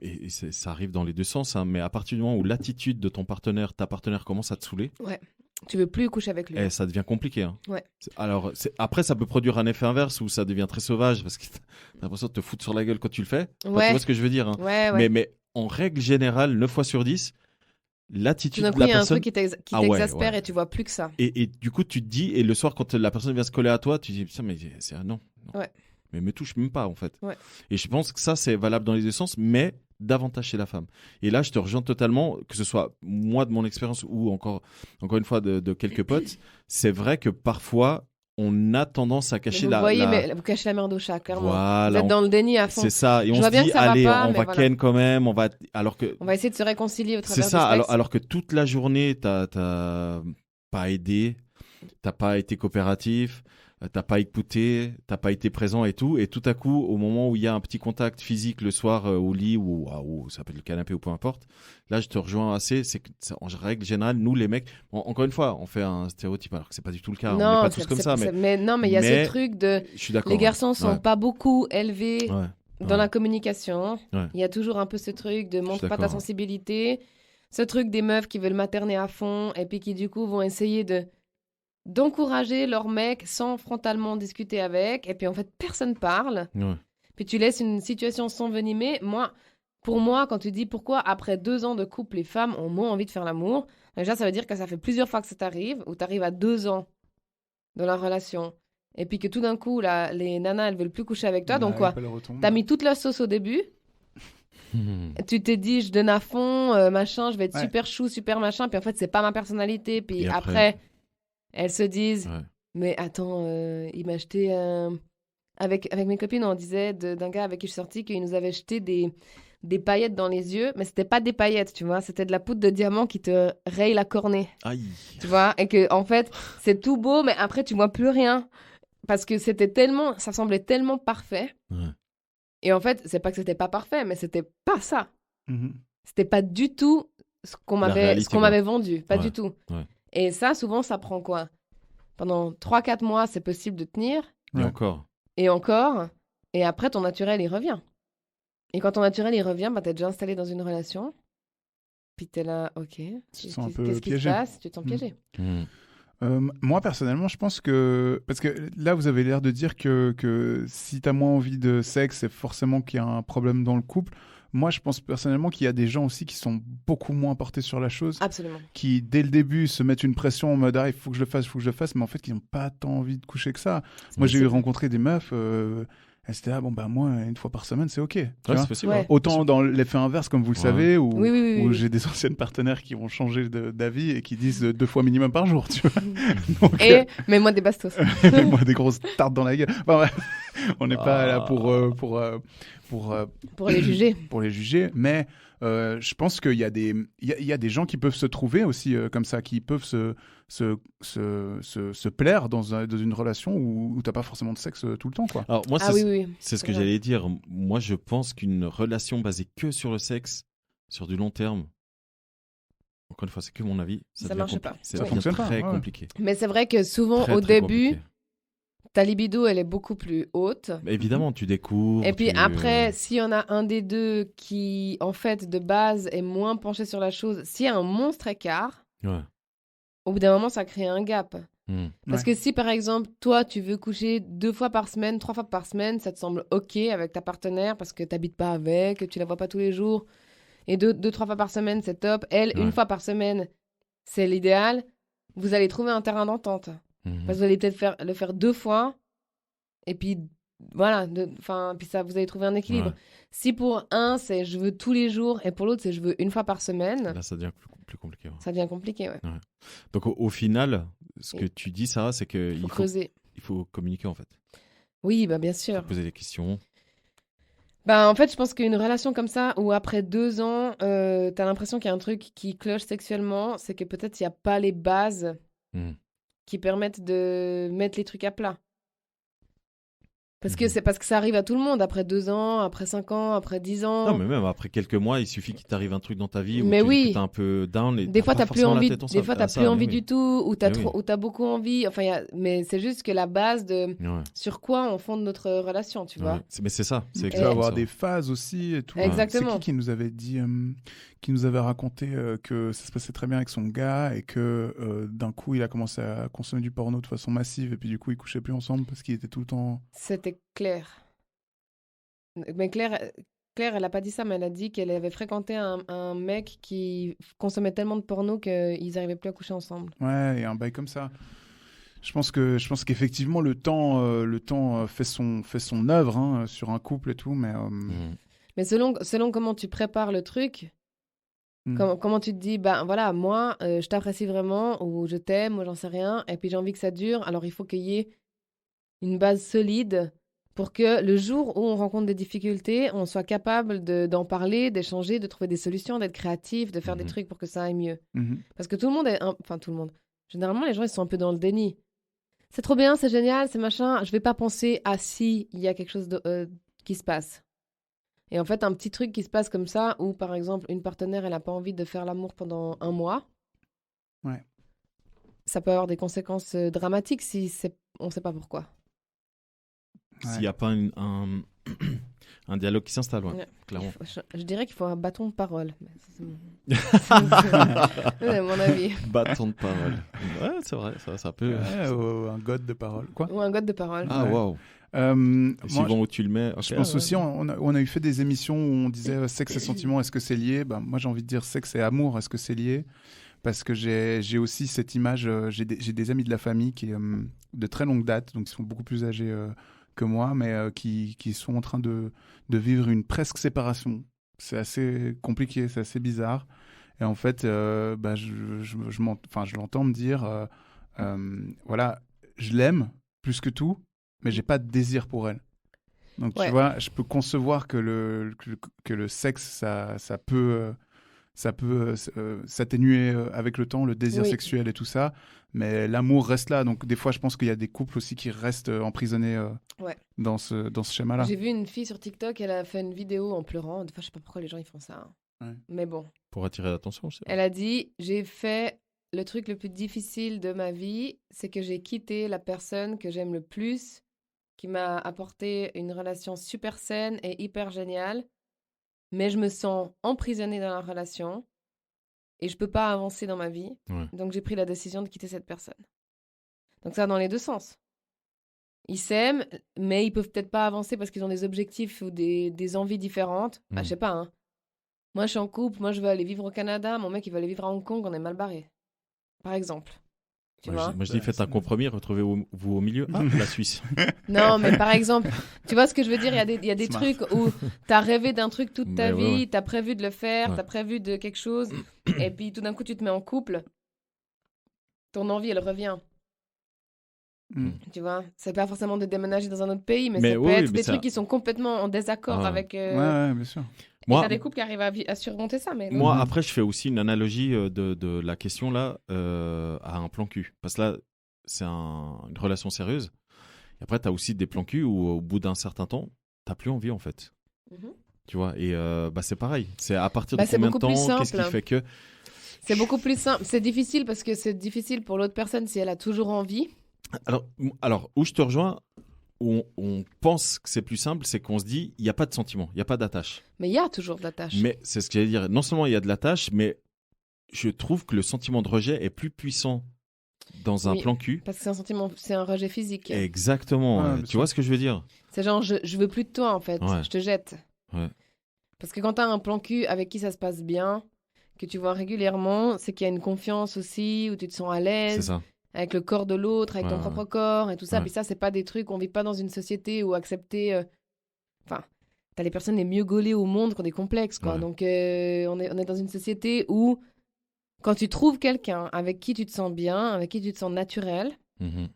et ça arrive dans les deux sens, hein, mais à partir du moment où l'attitude de ton partenaire, ta partenaire commence à te saouler, Ouais. Tu veux plus coucher avec lui. ça devient compliqué. Hein. Ouais. Alors, après, ça peut produire un effet inverse où ça devient très sauvage parce que t'as l'impression de te foutre sur la gueule quand tu le fais. Enfin, Ouais. tu vois ce que je veux dire, hein. Ouais. Mais en règle générale, 9 fois sur 10, Tout l'attitude d'un de coup, la il y a un personne... truc qui Ah ouais, t'exaspère ouais. et tu vois plus que ça. Et du coup, tu te dis, et le soir, quand la personne vient se coller à toi, tu te dis, putain, mais c'est un non. Ouais. Mais me touche même pas, en fait. Ouais. Et je pense que ça, c'est valable dans les deux sens, mais davantage chez la femme. Et là, je te rejoins totalement, que ce soit moi de mon expérience ou encore une fois de quelques potes, c'est vrai que parfois, on a tendance à cacher Mais vous voyez, mais vous cachez la merde au chat, clairement. Voilà, Vous êtes dans le déni à fond. c'est ça. Et Je on vois se bien dit, que ça va allez, pas, on mais va voilà. ken quand même, alors que On va essayer de se réconcilier au travers c'est ça, du sexe. alors que toute la journée, t'as pas aidé, t'as pas été coopératif, t'as pas écouté, t'as pas été présent et tout. Et tout à coup, au moment où il y a un petit contact physique le soir au lit ou ça peut être le canapé ou peu importe, là, je te rejoins assez. C'est que, en règle générale, nous, les mecs, encore une fois, on fait un stéréotype alors que c'est pas du tout le cas. On n'est pas tous comme ça. Mais il y a ce truc de. Je suis d'accord. Les garçons sont pas beaucoup élevés dans la communication. Ouais. Il y a toujours un peu ce truc de montre pas ta d'accord, sensibilité. Ce truc des meufs qui veulent materner à fond et puis qui, du coup, vont essayer d'encourager leur mec sans frontalement discuter avec. Et puis, en fait, personne parle. Ouais. Puis tu laisses une situation s'envenimer. Pour moi, quand tu dis pourquoi après 2 ans de couple, les femmes ont moins envie de faire l'amour, déjà, ça veut dire que ça fait plusieurs fois que ça t'arrive, ou t'arrives à 2 ans dans la relation. Et puis que tout d'un coup, les nanas, elles veulent plus coucher avec toi. Donc quoi, t'as mis toute la sauce au début. Tu t'es dit, je donne à fond, machin, je vais être super chou, super machin. Puis en fait, c'est pas ma personnalité. Puis Et après, elles se disent, Ouais. mais attends, il m'a acheté... Avec mes copines, on disait d'un gars avec qui je suis sortie qu'il nous avait jeté des paillettes dans les yeux. Mais c'était pas des paillettes, tu vois. C'était de la poudre de diamant qui te raye la cornée. Aïe. Tu vois. Et que, en fait, c'est tout beau, mais après, tu vois plus rien. Parce que ça semblait tellement parfait. Ouais. Et en fait, c'est pas que c'était pas parfait, mais c'était pas ça. Mhm. C'était pas du tout ce qu'on réalité, m'avait vendu. Pas Ouais, du tout. ouais. Et ça, souvent, ça prend quoi? Pendant 3-4 mois, c'est possible de tenir. Et Ouais. encore. Et encore. Et après, ton naturel, il revient. Et quand ton naturel, il revient, bah, t'es déjà installé dans une relation. Puis t'es là, ok. te sens un peu Qu'est-ce qui se piégé. passe? Tu te sens piégé. Mmh. Moi, personnellement, je pense que... Parce que là, vous avez l'air de dire que si tu as moins envie de sexe, c'est forcément qu'il y a un problème dans le couple. Moi, je pense personnellement qu'il y a des gens aussi qui sont beaucoup moins portés sur la chose, Absolument. qui, dès le début, se mettent une pression en mode « Ah, il faut que je le fasse, il faut que je le fasse », mais en fait, qui n'ont pas tant envie de coucher que ça. Moi, j'ai rencontré des meufs... elles étaient là, bon, bah, moi, une fois par semaine, c'est OK. Tu Ouais, vois. c'est possible. Ouais. Ouais. Autant dans l'effet inverse, comme vous le Ouais. savez, où, Oui. où j'ai des anciennes partenaires qui vont changer d'avis et qui disent 2 fois minimum par jour, tu vois. Donc, Et mets-moi des bastos. moi, des grosses tartes dans la gueule. Enfin, bref, on n'est pas là pour Pour les juger. pour les juger, mais je pense qu'il y a des gens qui peuvent se trouver aussi comme ça, qui peuvent se plaire dans une relation où t'as pas forcément de sexe tout le temps, quoi. Alors, moi, Ah oui. c'est ce C'est que vrai. j'allais dire. Moi, je pense qu'une relation basée que sur le sexe, sur du long terme, encore une fois, c'est que mon avis, Ça devient marche pas. Ça Ça devient fonctionne pas, très ouais. compliqué. Mais c'est vrai que souvent, Très, au très début, compliqué. ta libido, elle est beaucoup plus haute. Mais évidemment, tu découvres. Et puis tu- après, s'il y en a un des deux qui, en fait, de base, est moins penché sur la chose, s'il y a un monstre écart, Ouais. au bout d'un moment, ça crée un gap. Hmm. Parce que si, par exemple, toi, tu veux coucher 2 fois par semaine, 3 fois par semaine, ça te semble OK avec ta partenaire parce que tu n'habites pas avec, que tu la vois pas tous les jours, et 2-3 fois par semaine, c'est top. Elle, Ouais. 1 fois par semaine, c'est l'idéal. Vous allez trouver un terrain d'entente. Mhm. Parce que vous allez peut-être le faire 2 fois, et puis voilà, puis ça, vous allez trouver un équilibre. Ouais. Si pour un, c'est je veux tous les jours, et pour l'autre, c'est je veux 1 fois par semaine, Là, ça devient plus compliqué. Ouais. ça devient compliqué, ouais. Donc, au final, ce Et- que tu dis, Sarah, c'est Il qu'il faut faut, creuser. il faut communiquer, en fait. Oui, bah bien Il sûr. faut poser des questions. Bah, en fait, je pense qu'une relation comme ça, où après 2 ans, t'as l'impression qu'il y a un truc qui cloche sexuellement, c'est que peut-être il n'y a pas les bases Hmm. qui permettent de mettre les trucs à plat. Parce que Mhm. c'est parce que ça arrive à tout le monde, après 2 ans, après 5 ans, après 10 ans. Non, mais même après quelques mois, il suffit qu'il t'arrive un truc dans ta vie où Mais oui. t'es un peu down. Et Des fois, pas t'as plus forcément la envie, tête des fois, à t'as ça, plus mais envie oui. du tout, ou Mais oui. ou t'as beaucoup envie. Enfin, mais c'est juste que la base de Ouais. sur quoi on fonde notre relation, tu vois. Ouais. Mais c'est ça. C'est Tu exactement vas avoir ça. des phases aussi et tout. Exactement. C'est qui nous avait dit, qui nous avait raconté que ça se passait très bien avec son gars et que d'un coup il a commencé à consommer du porno de façon massive et puis du coup ils couchaient plus ensemble parce qu'il était tout le temps. C'était Claire. Mais Claire, elle a pas dit ça, mais elle a dit qu'elle avait fréquenté un mec qui consommait tellement de porno qu'ils n'arrivaient plus à coucher ensemble. Ouais, et un bail comme ça. Je pense qu'effectivement le temps fait son œuvre hein, sur un couple et tout, mais Hmm. Mais selon comment tu prépares le truc, comment tu te dis, bah voilà, moi, je t'apprécie vraiment, ou je t'aime, ou j'en sais rien, et puis j'ai envie que ça dure, alors il faut qu'il y ait une base solide pour que le jour où on rencontre des difficultés, on soit capable d'en parler, d'échanger, de trouver des solutions, d'être créatif, de faire des Mhm. trucs pour que ça aille mieux. Mhm. Parce que tout le monde est... Enfin, tout le monde. Généralement, les gens, ils sont un peu dans le déni. c'est trop bien, c'est génial, c'est machin. Je vais pas penser à si il y a quelque chose qui se passe. Et en fait, un petit truc qui se passe comme ça, où par exemple, une partenaire, elle a pas envie de faire l'amour pendant 1 mois. Ouais. Ça peut avoir des conséquences dramatiques si on sait pas pourquoi. S'il n'y a pas un dialogue qui s'installe, ouais, clairement. Je dirais qu'il faut un bâton de parole. Mais ça, c'est mon avis. Bâton de parole. Ouais, c'est vrai, ça peut. Ouais, ou un god de parole. Quoi? Ou un god de parole. Ah, Ouais. waouh. Moi, Suivant où tu le mets. je pense aussi, on a eu fait des émissions où on disait sexe et sentiment, est-ce que c'est lié? Moi, j'ai envie de dire sexe et amour, est-ce que c'est lié? Parce que j'ai aussi cette image, j'ai des amis de la famille qui de très longue date, donc ils sont beaucoup plus âgés que moi, mais qui sont en train de vivre une presque séparation. C'est assez compliqué, c'est assez bizarre. Et en fait, je l'entends me dire, voilà, je l'aime plus que tout, mais j'ai pas de désir pour elle. Donc Ouais. tu vois, je peux concevoir que le sexe, ça peut s'atténuer avec le temps, le désir Oui. sexuel et tout ça, mais l'amour reste là. Donc des fois, je pense qu'il y a des couples aussi qui restent emprisonnés Ouais. dans ce schéma-là. J'ai vu une fille sur TikTok, elle a fait une vidéo en pleurant. Des fois, je sais pas pourquoi les gens ils font ça. Ouais. Mais bon, Pour attirer l'attention, je sais pas. elle a dit, j'ai fait le truc le plus difficile de ma vie, c'est que j'ai quitté la personne que j'aime le plus, qui m'a apporté une relation super saine et hyper géniale, mais je me sens emprisonnée dans la relation et je peux pas avancer dans ma vie. Ouais. Donc j'ai pris la décision de quitter cette personne. Donc ça va dans les deux sens. Ils s'aiment, mais ils peuvent peut-être pas avancer parce qu'ils ont des objectifs ou des envies différentes. Mm. Je sais pas, hein. Moi, je suis en couple, moi, je veux aller vivre au Canada, mon mec, il veut aller vivre à Hong Kong, on est mal barrés. Par exemple. Tu vois? Moi, je dis, faites un compromis, retrouvez-vous au milieu. Ah, la Suisse. Non, mais par exemple, tu vois ce que je veux dire? Il y a des Smart. trucs où t'as rêvé d'un truc toute ta Mais ouais, vie, ouais. t'as prévu de le faire, Ouais. t'as prévu de quelque chose, et puis tout d'un coup, tu te mets en couple. Ton envie, elle revient. Mm. Tu vois? C'est pas forcément de déménager dans un autre pays, mais Mais ça oui, peut être mais des ça- trucs qui sont complètement en désaccord Ah. avec. Ouais, bien sûr. Et Moi, t'as des couples qui arrivent à surmonter ça, mais. Moi, après, je fais aussi une analogie de la question là à un plan cul. Parce que là, c'est une relation sérieuse. Et après, tu as aussi des plans cul où, au bout d'un certain temps, tu plus envie en fait. Mhm. Tu vois, et c'est pareil. C'est à partir Bah, de c'est combien de beaucoup plus temps? Qu'est-ce qui simple. fait que. C'est beaucoup plus simple. C'est difficile parce que c'est difficile pour l'autre personne si elle a toujours envie. Alors, où je te rejoins, où on pense que c'est plus simple, c'est qu'on se dit, il n'y a pas de sentiment, il n'y a pas d'attache. Mais il y a toujours de l'attache. Mais c'est ce que j'allais dire. Non seulement il y a de l'attache, mais je trouve que le sentiment de rejet est plus puissant dans un Oui. plan cul. Parce que c'est un sentiment, c'est un rejet physique. Exactement. Ouais, ouais. bien Tu sûr. vois ce que je veux dire? C'est genre, je veux plus de toi en fait. Ouais. Je te jette. Ouais. Parce que quand t'as un plan cul avec qui ça se passe bien, que tu vois régulièrement, c'est qu'il y a une confiance aussi, où tu te sens à C'est l'aise ça. avec le corps de l'autre, avec ton Ouais, propre corps et tout ça. Ouais. Puis ça, c'est pas des trucs, on vit pas dans une société où accepter. Enfin, t'as les personnes les mieux gaulées au monde qui ont des complexes, quoi. Ouais. Donc, on est dans une société où, quand tu trouves quelqu'un avec qui tu te sens bien, avec qui tu te sens naturel, Mhm.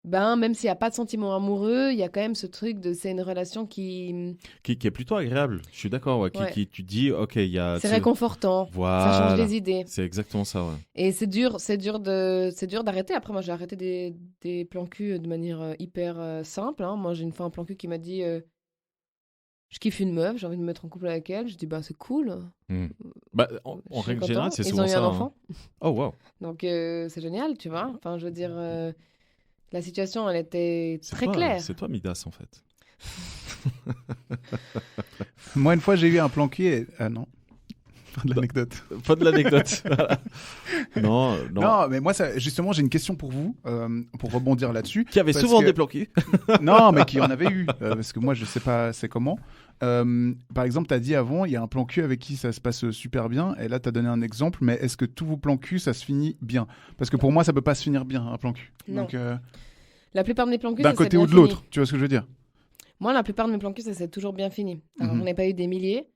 ben, même s'il n'y a pas de sentiment amoureux, il y a quand même ce truc de c'est une relation qui. Qui est plutôt agréable. Je suis d'accord. Ouais. Ouais. Tu dis, ok, il y a. C'est réconfortant. Ça Voilà. change les idées. C'est exactement ça. Ouais. Et c'est dur d'arrêter. Après, moi, j'ai arrêté des plans cul de manière hyper simple, hein. Moi, j'ai une fois un plan cul qui m'a dit je kiffe une meuf, j'ai envie de me mettre en couple avec elle. Je dis bah c'est cool. Bah, Je en suis règle content. générale, c'est Ils souvent ont eu ça. un hein. enfant. Oh, wow. Donc c'est génial, tu vois. Enfin, je veux dire, la situation, elle était C'est très toi, claire. C'est toi, Midas, en fait. Moi, une fois, j'ai eu un plan cul et... non. Fin de l'anecdote. Pas de l'anecdote. non. Non, mais moi, justement, j'ai une question pour vous, pour rebondir là-dessus. Qui avait Parce souvent que- des plans cul. Non, mais qui en avait eu, parce que moi, je sais pas c'est comment. Par exemple, tu as dit avant, il y a un plan cul avec qui ça se passe super bien, et là, tu as donné un exemple, mais est-ce que tous vos plans cul, ça se finit bien? Parce que pour moi, ça peut pas se finir bien, un plan cul. Non. Donc, La plupart de mes plans cul, d'un ça s'est côté bien ou de fini. l'autre, tu vois ce que je veux dire? Moi, la plupart de mes plans cul, ça s'est toujours bien fini. Alors, Mhm. j'en ai pas eu des milliers.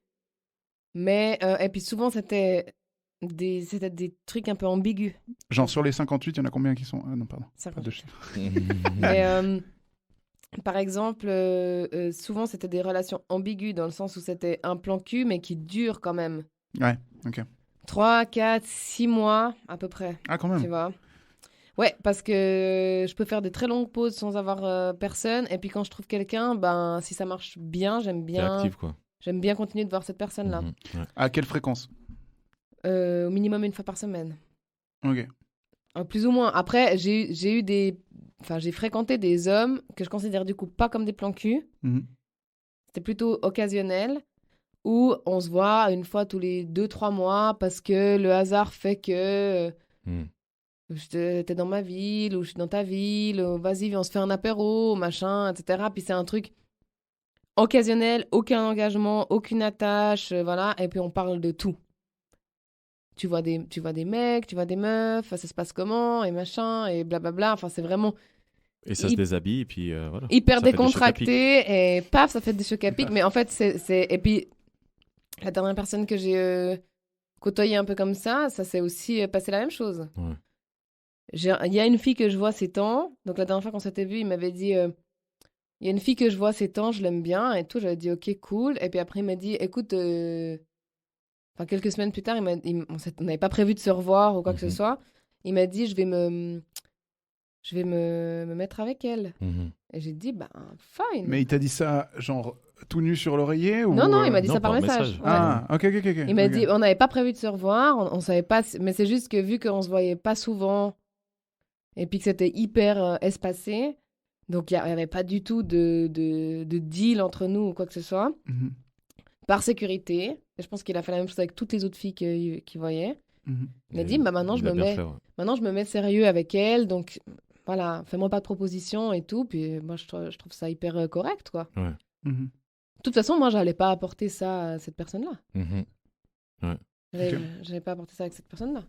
Mais, et puis souvent, c'était des trucs un peu ambigus. Genre, sur les 58, il y en a combien qui sont... Ah non, pardon, pas 50. de chiffres. Mais, par exemple, souvent, c'était des relations ambiguës dans le sens où c'était un plan cul, mais qui dure quand même. Ouais, ok. 3, 4, 6 mois à peu près, Ah, quand tu même. vois. Ouais, parce que je peux faire des très longues pauses sans avoir personne. Et puis quand je trouve quelqu'un, ben, si ça marche bien, T'es active, quoi. j'aime bien continuer de voir cette personne-là. Ouais. À quelle fréquence? Au minimum 1 fois par semaine. Ok. Plus ou moins. Après, j'ai fréquenté des hommes que je considère du coup pas comme des plans cul. Mhm. C'était plutôt occasionnel, où on se voit 1 fois tous les 2-3 mois parce que le hasard fait que t'es dans ma ville ou je suis dans ta ville, ou vas-y, on se fait un apéro, machin, etc. Puis c'est un truc occasionnel, aucun engagement, aucune attache, voilà, et puis on parle de tout. Tu vois des mecs, tu vois des meufs, ça se passe comment, et machin, et blablabla. Enfin, c'est vraiment Et ça se déshabille, et puis voilà. hyper Ça fait des chocs à pic. décontracté, et paf, ça fait des chocs à pic. Mais en fait, Et puis, la dernière personne que j'ai côtoyée un peu comme ça s'est aussi passé la même chose. Ouais. Il y a une fille que je vois ces temps. Donc, la dernière fois qu'on s'était vu, il m'avait dit il y a une fille que je vois ces temps, je l'aime bien, et tout. J'avais dit, ok, cool. Et puis après, il m'a dit, écoute, enfin, quelques semaines plus tard, on n'avait pas prévu de se revoir ou quoi que ce soit. Il m'a dit, je vais me mettre avec elle. Et j'ai dit, ben, fine. Mais il t'a dit ça, genre, tout nu sur l'oreiller ou... Non, il m'a dit Non, ça par par message. message. Ouais. Ah, ok. Il m'a dit, on n'avait pas prévu de se revoir, on savait pas, mais c'est juste que vu qu'on se voyait pas souvent, et puis que c'était hyper espacé, donc il y avait pas du tout de deal entre nous ou quoi que ce soit. Mhm. Par sécurité, et je pense qu'il a fait la même chose avec toutes les autres filles qu'il voyait. Mhm. Il a dit, bah maintenant je me mets sérieux avec elle, donc voilà, fais-moi pas de propositions et tout, puis moi je trouve ça hyper correct, quoi. Ouais. Mhm. De toute façon, moi j'allais pas apporter ça à cette personne-là. Ouais. J'allais pas apporter ça avec cette personne-là.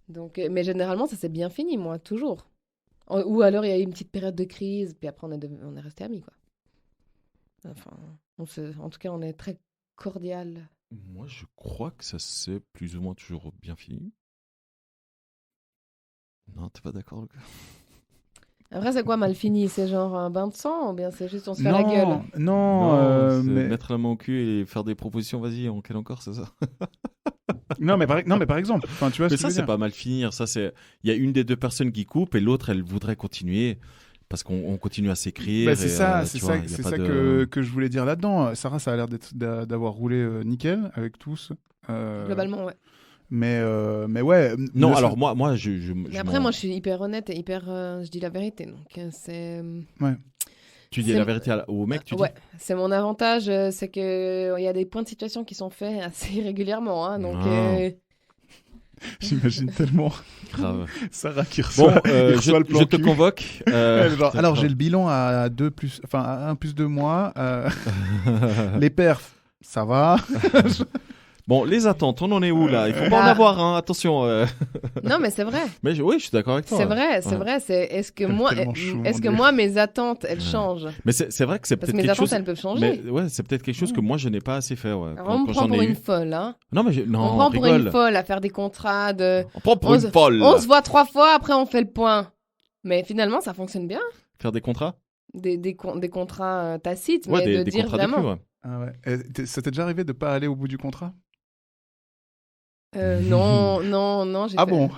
Donc, mais généralement, ça s'est bien fini, moi, toujours. Ou alors, il y a eu une petite période de crise, puis après, on est restés amis, quoi. Enfin, en tout cas, on est très cordial. Moi, je crois que ça s'est plus ou moins toujours bien fini. Non, t'es pas d'accord, Lucas? Après, c'est quoi mal fini? C'est genre un bain de sang ou bien c'est juste on se fait la gueule? Non, c'est mais... mettre la main au cul et faire des propositions, vas-y, en quel encore, c'est ça? non, mais par exemple, enfin, tu vois Mais ce que ça, je veux c'est dire. pas mal finir. Ça, c'est... Il y a une des deux personnes qui coupe et l'autre, elle voudrait continuer parce qu'on continue à s'écrire. Bah, c'est et, ça, tu c'est vois, ça, il y a c'est pas ça de- que je voulais dire là-dedans. Sarah, ça a l'air d'avoir roulé nickel avec tous. Globalement, ouais. Mais ouais. Non, ne- alors moi, Mais après, moi, je suis hyper honnête et hyper. Je dis la vérité. Donc, c'est. Tu dis c'est- la vérité au mec, tu dis? Ouais, c'est mon avantage. C'est qu'il y a des points de situation qui sont faits assez régulièrement. Hein, donc. Ah. J'imagine tellement Grave. Sarah qui Bon, reçoit, il reçoit le plan je te cul. convoque. Elle, genre, peut-être alors pas. j'ai le bilan à 1 plus 2 mois. Les perfs, ça va. Bon, les attentes, on en est où là? Il faut pas en Ah. avoir, hein, attention. Non, mais c'est vrai. Mais oui, je suis d'accord avec toi. C'est vrai, c'est Ouais. vrai. Est-ce que Tellement chou, est-ce mon que Dieu. moi, mes attentes, elles changent? Mais c'est vrai que c'est Parce peut-être que mes quelque attentes, chose. elles peuvent changer. Mais ouais, c'est peut-être quelque chose que moi je n'ai pas assez fait. Ouais. Alors, on me Quand prend j'en pour ai une eu. folle, hein. Non, mais non, On me prend pour rigole. une folle à faire des contrats de. On prend pour On une se- folle. On se voit 3 fois, après on fait le point. Mais finalement, ça fonctionne bien. Faire des contrats? Des contrats tacites, Ouais, mais de des dire contrats vraiment. de cul, ouais. Ah ouais. Ça t'est déjà arrivé de pas aller au bout du contrat? Non, j'ai Ah fait- bon?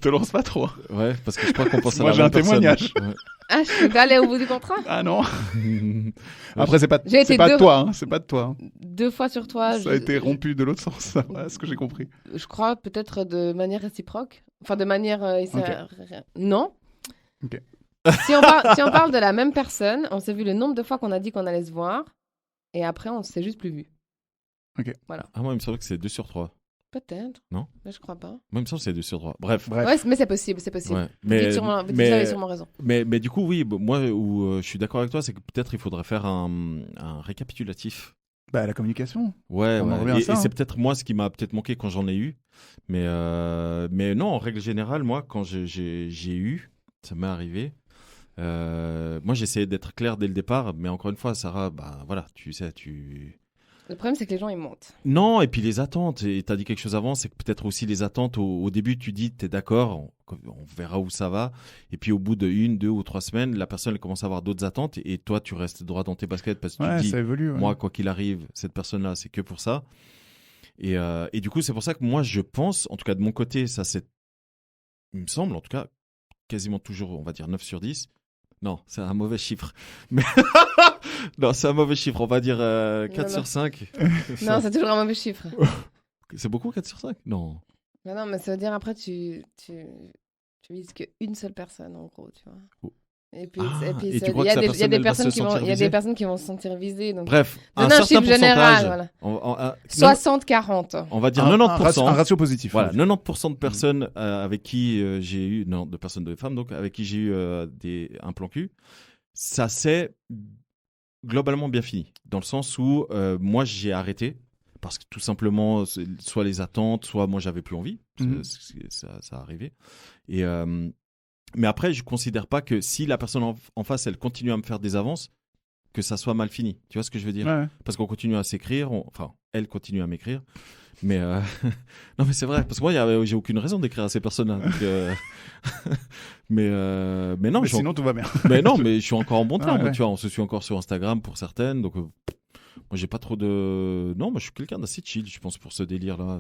Te lance pas trop. Ouais, parce que je crois qu'on pense à Moi, la j'ai même un témoignage. personne. Ah, je peux pas aller au bout du contrat? Ah non. Ouais. Après, c'est pas J'ai été c'est pas de deux- toi, hein. C'est pas de toi. hein. 2 fois sur 3. Ça a été rompu de l'autre sens, ça, voilà ce que j'ai compris. Je crois peut-être de manière réciproque. Enfin, de manière. Ok. Non. Ok. Si on parle de la même personne, on s'est vu le nombre de fois qu'on a dit qu'on allait se voir, et après, on s'est juste plus vu. Ah, moi, il me semble que c'est 2 sur 3. Peut-être. Non. Mais je crois pas. Moi, il me semble que c'est 2 sur 3. Bref. Ouais, mais c'est possible, c'est possible. Ouais. Vous avez sûrement raison. Mais du coup, oui, moi, où je suis d'accord avec toi, c'est que peut-être il faudrait faire un récapitulatif. Bah, la communication. Ouais, On en ouais. revient à Et ça, c'est hein. peut-être moi ce qui m'a peut-être manqué quand j'en ai eu. Mais non, en règle générale, moi, quand j'ai eu, ça m'est arrivé. Moi, j'essayais d'être clair dès le départ. Mais encore une fois, Sarah, bah voilà, tu sais, Le problème, c'est que les gens, ils montent. Non, et puis les attentes. Et tu as dit quelque chose avant, c'est que peut-être aussi les attentes. Au début, tu dis, tu es d'accord, on verra où ça va. Et puis au bout de 1, 2 ou 3 semaines, la personne elle commence à avoir d'autres attentes. Et toi, tu restes droit dans tes baskets parce que tu Ouais, te dis, ça évolue. Ouais. moi, quoi qu'il arrive, cette personne-là, c'est que pour ça. Et du coup, c'est pour ça que moi, je pense, en tout cas de mon côté, ça s'est il me semble, en tout cas, quasiment toujours, on va dire 9 sur 10. Non, c'est un mauvais chiffre. Mais non, c'est un mauvais chiffre. On va dire 4 Non. sur 5. Non, c'est toujours un mauvais chiffre. C'est beaucoup 4 sur 5 ? Non. Mais non, mais ça veut dire après, tu vises qu'une seule personne, en gros, tu vois. Oh. Et puis, Ah, et ça- tu crois il y a que des- sa il y a personne, des elle va personnes se qui vont, sentir il y a visée des personnes qui vont se sentir visées. Donc, Bref, donne un un certain chiffre général, pourcentage. voilà. Non, 60-40. on va dire Un 90%. ratio positif. Voilà, on va dire. 90% de personnes avec qui j'ai eu, non, de personnes de femmes, donc avec qui j'ai eu un plan cul, ça s'est globalement bien fini. Dans le sens où moi j'ai arrêté parce que tout simplement, soit les attentes, soit moi j'avais plus envie. Mhm. Ça arrivait. Et, mais après, je considère pas que si la personne en face, elle continue à me faire des avances, que ça soit mal fini. Tu vois ce que je veux dire ? Ouais. Parce qu'on continue à s'écrire, enfin, elle continue à m'écrire. Mais non, mais c'est vrai, parce que moi, j'ai aucune raison d'écrire à ces personnes-là. Donc, mais non, Mais sinon, tout va bien. mais non, mais je suis encore en bon terme. Ouais. Tu vois, on se suit encore sur Instagram pour certaines. Donc, moi, j'ai pas trop de. Non, moi, je suis quelqu'un d'assez chill, je pense, pour ce délire-là.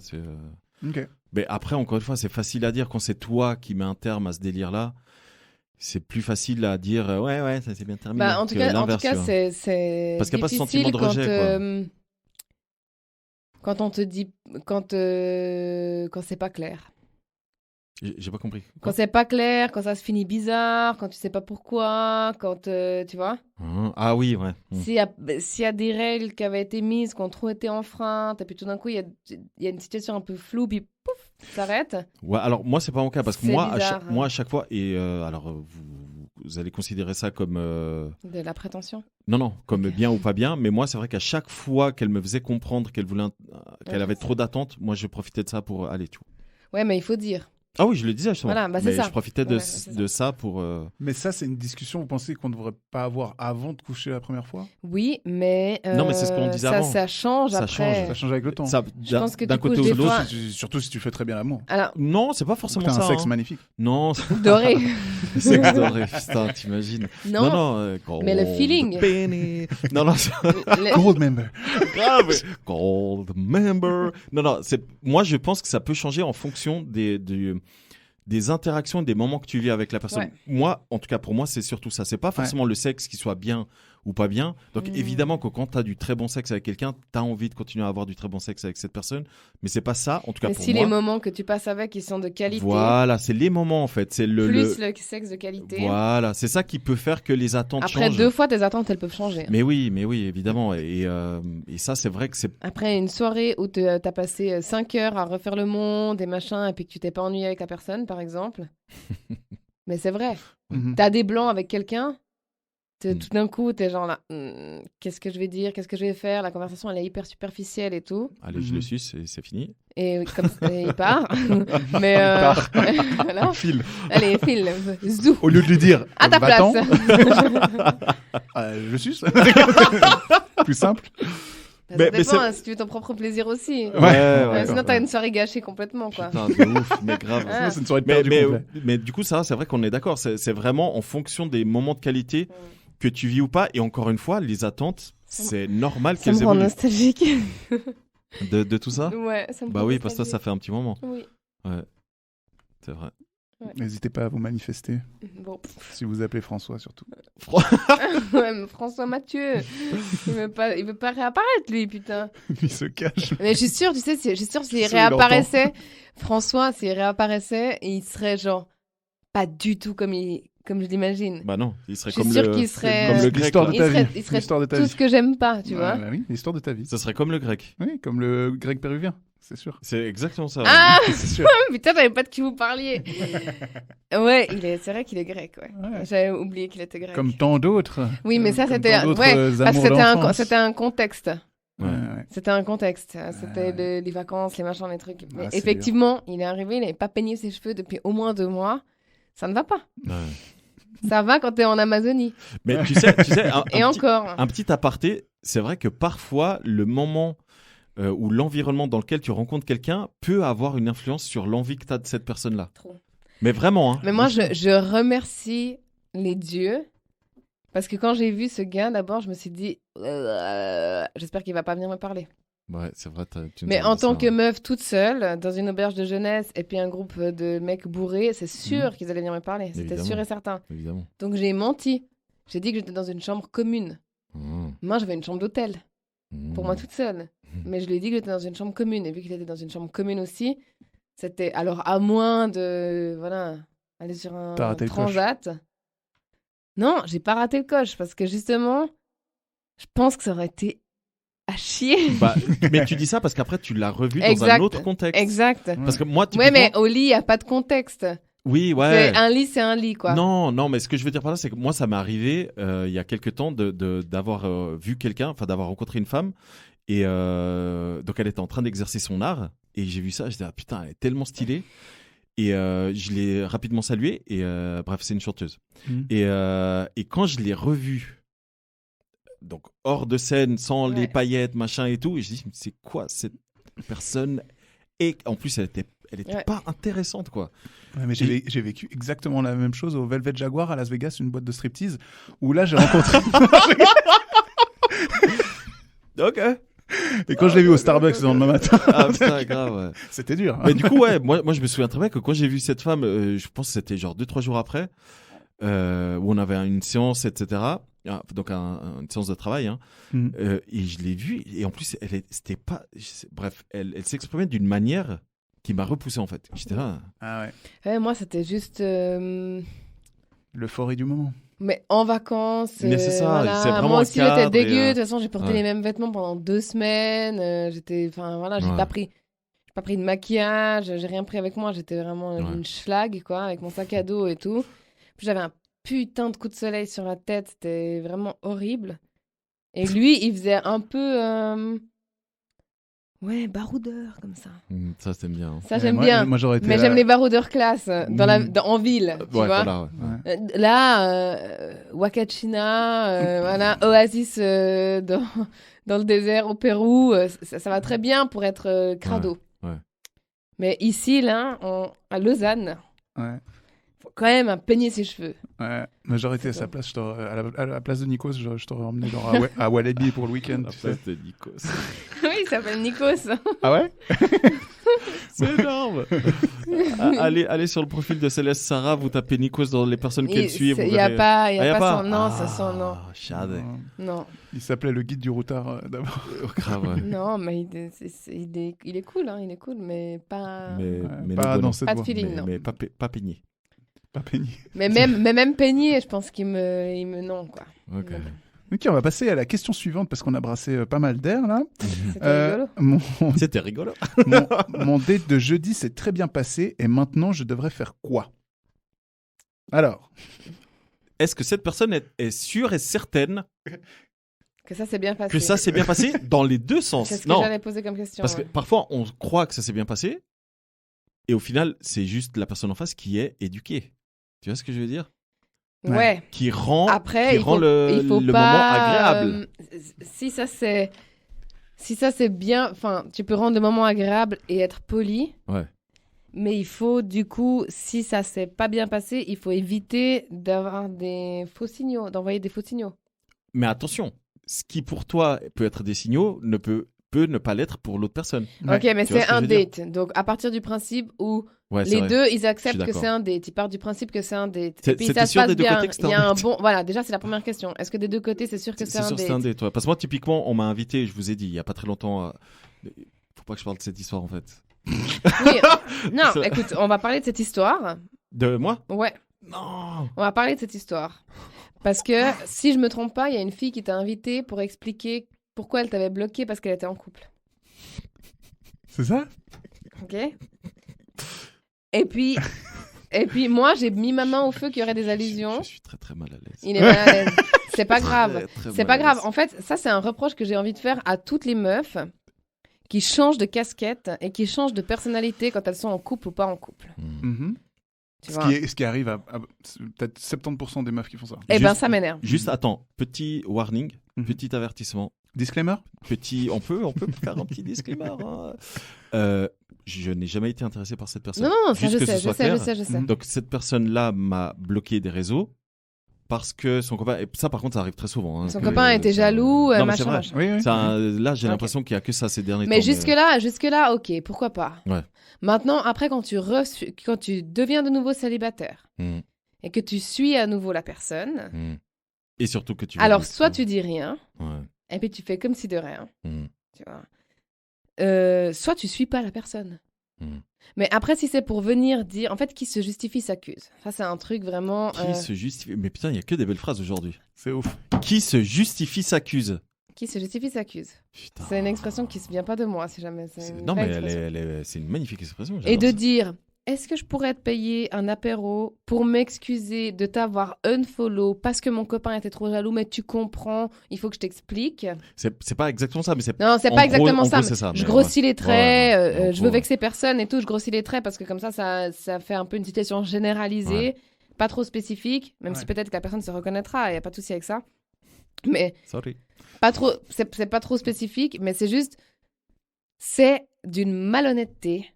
Ok. Mais après, encore une fois, c'est facile à dire quand c'est toi qui mets un terme à ce délire-là. C'est plus facile à dire ouais, ça s'est bien terminé. Bah, en tout que cas, l'inverse, tu vois. c'est Parce qu'il y a pas ce difficile sentiment de rejet, quand on te dit quand c'est pas clair. J'ai pas compris. Quand c'est pas clair, quand ça se finit bizarre, quand tu sais pas pourquoi, quand tu vois. Ah oui, ouais. S'il y a des règles qui avaient été mises, qui ont trop été enfreintes, et puis tout d'un coup, il y a une situation un peu floue, puis pouf, ça s'arrête. Ouais, alors moi, c'est pas mon cas, parce que C'est moi, bizarre, moi, à chaque fois, et alors, vous allez considérer ça comme. De la prétention. Non, comme Ok. bien ou pas bien, mais moi, c'est vrai qu'à chaque fois qu'elle me faisait comprendre qu'elle Ouais, avait c'est trop d'attentes, moi, je profitais de ça pour aller, tu vois. Ouais, mais il faut dire. Ah oui, je le disais justement. Voilà, bah, c'est mais ça. je profitais Ouais, c'est de ça pour. Mais ça, c'est une discussion, vous pensez qu'on ne devrait pas avoir avant de coucher la première fois ? Oui, mais. Non, mais c'est ce qu'on disait ça, avant. ça change Ça après. change. Ça change avec le temps. Ça, Je pense que d'un tu couches côté ou des de l'autre. fois- Surtout si tu fais très bien l'amour. Alors, Non, c'est pas forcément T'as ça. un sexe hein. magnifique. Non, doré. sexe doré, putain, t'imagines. Non, mais le gold feeling. penny. Non, c'est Gold member. grave. Gold member. Non, moi, je pense que ça peut changer en fonction des interactions et des moments que tu vis avec la personne. Ouais. Moi, en tout cas, pour moi, c'est surtout ça. C'est pas forcément le sexe qui soit bien ou pas bien. Donc, évidemment que quand tu as du très bon sexe avec quelqu'un, tu as envie de continuer à avoir du très bon sexe avec cette personne. Mais c'est pas ça, en tout cas mais pour si moi. les moments que tu passes avec, ils sont de qualité, Voilà, c'est les moments, en fait. C'est plus le sexe de qualité. Voilà, c'est ça qui peut faire que les attentes Après changent. 2 fois, tes attentes, elles peuvent changer. Mais oui, évidemment. Et ça, c'est vrai que c'est. Après une soirée où t'as passé 5 heures à refaire le monde et machin, et puis que tu t'es pas ennuyé avec la personne, par exemple. Mais c'est vrai. Mhm. T'as des blancs avec quelqu'un, Mm. tout d'un coup, t'es genre là, qu'est-ce que je vais dire, qu'est-ce que je vais faire, la conversation, elle est hyper superficielle et tout. Allez, je le suis, c'est fini. Et comme et il part. Mais voilà. File. Allez, file. Zou. Au lieu de lui dire À ta va-t'en, place. je suce. Plus simple. Ça Mais dépend, c'est- hein, si tu veux ton propre plaisir aussi. Ouais, Sinon, t'as une soirée gâchée complètement, quoi. Putain, de ouf, mais grave. Ah. Sinon, c'est une soirée de Mais, perdu mais, complet. mais du coup, ça, c'est vrai qu'on est d'accord. C'est vraiment en fonction des moments de qualité que tu vis ou pas. Et encore une fois, les attentes, c'est normal Ça qu'elles me rend évoluent. nostalgique. De tout ça Ouais, ça me Bah rend oui, parce que toi, ça nostalgique. fait un petit moment. Oui. C'est vrai. N'hésitez pas à vous manifester. Bon. Si vous appelez François, surtout. Ouais, mais François Mathieu, il veut pas réapparaître, lui, putain. Il se cache. Mais je suis sûre, tu sais, je suis sûre s'il Sûr, il réapparaissait, François, s'il réapparaissait, il serait genre pas du tout comme je l'imagine. Bah non, il serait Je suis comme sûre le. qu'il serait- Comme le grec. L'histoire là. de ta vie. Il serait L'histoire de ta tout vie. ce que j'aime pas, tu vois. Bah oui, l'histoire de ta vie. Ce serait comme le grec. Oui, comme le grec péruvien, c'est sûr. C'est exactement ça. Ah C'est sûr. putain, j'avais pas de qui vous parliez. Ouais, c'est vrai qu'il est grec, ouais. Ouais. J'avais oublié qu'il était grec. Comme tant d'autres. Oui, mais ça Comme c'était tant d'autres, ouais, parce amours que d'enfance. c'était un contexte. Ouais, ouais. C'était un contexte. C'était les vacances, les machins, les trucs. Mais c'est effectivement, il est arrivé, il n'avait pas peigné ses cheveux depuis au moins 2 mois. Ça ne va pas. Ouais. Ça va quand t'es en Amazonie. Mais tu sais, Et encore. un petit aparté, c'est vrai que parfois, le moment ou l'environnement dans lequel tu rencontres quelqu'un peut avoir une influence sur l'envie que tu as de cette personne-là. Trop. Mais vraiment, hein. Mais moi, je remercie les dieux. Parce que quand j'ai vu ce gars, d'abord, je me suis dit, j'espère qu'il va pas venir me parler. Ouais, c'est vrai. Tu nous Mais as en dit tant ça, que hein. meuf toute seule, dans une auberge de jeunesse, et puis un groupe de mecs bourrés, c'est sûr qu'ils allaient venir me parler. C'était Évidemment. sûr et certain. Évidemment. Donc j'ai menti. J'ai dit que j'étais dans une chambre commune. Moi, j'avais une chambre d'hôtel, pour moi toute seule. Mais je lui ai dit que j'étais dans une chambre commune. Et vu qu'il était dans une chambre commune aussi, c'était alors à moins de aller sur un T'as raté le transat. Non, j'ai pas raté le coche parce que justement, je pense que ça aurait été à chier. Bah, mais tu dis ça parce qu'après, tu l'as revu dans Exact. un autre contexte. Exact. Parce que moi, Ouais, mais typiquement- au lit, il n'y a pas de contexte. Oui, ouais. C'est un lit, quoi. Non, mais ce que je veux dire par là, c'est que moi, ça m'est arrivé il y a quelques temps d'avoir vu quelqu'un, enfin d'avoir rencontré une femme, et donc elle était en train d'exercer son art, et j'ai vu ça, je disais, ah putain, elle est tellement stylée, et je l'ai rapidement saluée, et bref, c'est une chanteuse. Et quand je l'ai revue, donc hors de scène, sans les paillettes, machin et tout, et je dis, c'est quoi cette personne? Et en plus, elle était pas intéressante, quoi. Ouais, mais j'ai vécu exactement la même chose au Velvet Jaguar à Las Vegas, une boîte de striptease, où là j'ai rencontré. Ok. Et quand je l'ai vu au Starbucks le lendemain matin, Ah putain, grave, ouais. c'était dur. Hein. Mais du coup, ouais, moi je me souviens très bien que quand j'ai vu cette femme, je pense que c'était genre 2-3 jours après, où on avait une séance, etc. Donc une séance de travail, hein. Et je l'ai vue, et en plus, c'était pas. Bref, elle s'exprimait d'une manière qui m'a repoussé en fait. J'étais là. Ah ouais. Ouais, moi, c'était juste. L'euphorie du moment. Mais en vacances. Mais c'est ça, c'est vraiment moi un aussi, j'étais cadre et, dégueu. De toute façon, j'ai porté ouais. les mêmes vêtements pendant 2 semaines. J'ai Ouais. pas pris de maquillage. J'ai rien pris avec moi. J'étais vraiment une schlag, quoi, avec mon sac à dos et tout. Puis j'avais un putain de coup de soleil sur la tête. C'était vraiment horrible. Et lui, il faisait un peu. Ouais, baroudeur, comme ça. Ça, c'était bien. Ça, j'aime bien. Moi, j'aurais été Mais là- j'aime les baroudeurs classe en ville, tu Ouais, vois. voilà, ouais. Là, Wakachina, voilà, Oasis dans le désert au Pérou, ça va très bien pour être crado. Ouais. Mais ici, là, à Lausanne, Ouais. faut quand même peigner ses cheveux. Ouais. Mais j'aurais été à sa place, à la place de Nikos, je t'aurais emmené à Walibi pour le week-end. La tu sais. place de Nikos. Oui, il s'appelle Nikos. Ah ouais? C'est énorme. Allez sur le profil de Céleste Sarah, vous tapez Nikos dans les personnes qu'elle suit. Il n'y a pas, y a pas son nom, ça son nom. Chade. Non. Il s'appelait le guide du routard d'abord. Grave, ouais. Non, mais il est cool, hein, il est cool, mais pas. Mais pas non, dans cette Pas de voie. feeling, non. mais pas peigné. Pas peigné. Mais même peigné, je pense qu'il me non, quoi. Ok. Ok, on va passer à la question suivante parce qu'on a brassé pas mal d'air là. C'était rigolo. C'était rigolo. Mon date de jeudi s'est très bien passé et maintenant je devrais faire quoi? Alors, Est-ce que cette personne est sûre et certaine Que ça s'est bien passé. que ça s'est bien passé dans les deux sens? C'est ce que Non, j'allais poser comme question. parce que ouais. parfois on croit que ça s'est bien passé et au final c'est juste la personne en face qui est éduquée. Tu vois ce que je veux dire? Ouais. Qui rend, Après, qui il rend faut le moment pas, agréable. Si ça c'est bien, enfin, tu peux rendre le moment agréable et être poli. Ouais. Mais il faut du coup, si ça s'est pas bien passé, il faut éviter d'avoir des faux signaux, d'envoyer des faux signaux. Mais attention, ce qui pour toi peut être des signaux ne peut ne pas l'être pour l'autre personne. Ouais. Ok, mais Tu vois c'est ce que un je veux dire date. Donc à partir du principe où Ouais, c'est les vrai. deux, ils Je acceptent suis que d'accord. c'est un date. Ils partent du principe que c'est un date. C'est- Et puis c'était ça se sûr passe des deux bien. côtés que c'était Il y un a un date. bon. Voilà, déjà c'est la première question. Est-ce que des deux côtés c'est sûr que c'est C'est un sûr que date? c'est un date, ouais. Parce que moi, typiquement, on m'a invité, je vous ai dit, il y a pas très longtemps. Faut pas que je parle de cette histoire, en fait. Oui. Non, C'est- écoute, on va parler de cette histoire. De moi? Ouais, Non! on va parler de cette histoire. Parce que si je me trompe pas, il y a une fille qui t'a invité pour expliquer pourquoi elle t'avait bloqué parce qu'elle était en couple. c'est ça? Ok? Et puis moi, j'ai mis ma main au feu qu'il y aurait des allusions. Je suis très très mal à l'aise. Il est mal à l'aise. C'est pas grave. Très, très C'est mal pas à grave. l'aise. En fait, ça, c'est un reproche que j'ai envie de faire à toutes les meufs qui changent de casquette et qui changent de personnalité quand elles sont en couple ou pas en couple. Mhm. Tu Ce vois? qui arrive à peut-être 70% des meufs qui font ça. Eh ben, Juste- ça m'énerve. Juste, attends, petit warning, Mhm. petit avertissement. Disclaimer? On peut faire un petit disclaimer. Hein. Je n'ai jamais été intéressé par cette personne. Non, ça Juste je que sais, ce je soit sais, clair. je sais, je sais. Mhm. Donc cette personne-là m'a bloqué des réseaux parce que son copain. Et ça, par contre, ça arrive très souvent. Son copain était jaloux, Non, mais c'est machin, vrai. machin. Oui, oui. Là, j'ai Ok. l'impression qu'il y a que ça ces derniers temps. Mais jusque-là, ok, pourquoi pas. Ouais. Maintenant, après, quand tu deviens de nouveau célibataire Mm. et que tu suis à nouveau la personne, Mm. Et surtout que tu. alors soit tu dis rien, Ouais. et puis tu fais comme si de rien, Mm. tu vois. Soit tu suis pas la personne. Mm. Mais après, si c'est pour venir dire, en fait, qui se justifie s'accuse. Ça, c'est un truc vraiment. Qui se justifie. Mais putain, il y a que des belles phrases aujourd'hui. C'est ouf. Qui se justifie s'accuse. Qui se justifie s'accuse. Putain. C'est une expression qui se vient pas de moi, si jamais. C'est une Non, mais vraie expression. c'est une magnifique expression. Et j'adore de ça. dire, est-ce que je pourrais te payer un apéro pour m'excuser de t'avoir unfollow parce que mon copain était trop jaloux, mais tu comprends, il faut que je t'explique. C'est pas exactement ça, mais c'est. Non, c'est En pas gros- exactement en ça. gros, c'est ça, Je mais grossis les traits, Ouais, en je veux gros, vexer personne et tout, je grossis les traits parce que comme ça fait un peu une situation généralisée, Ouais. pas trop spécifique, même si Ouais. peut-être que la personne se reconnaîtra, il n'y a pas de souci avec ça. Mais Sorry. pas trop, c'est pas trop spécifique, mais c'est juste, c'est d'une malhonnêteté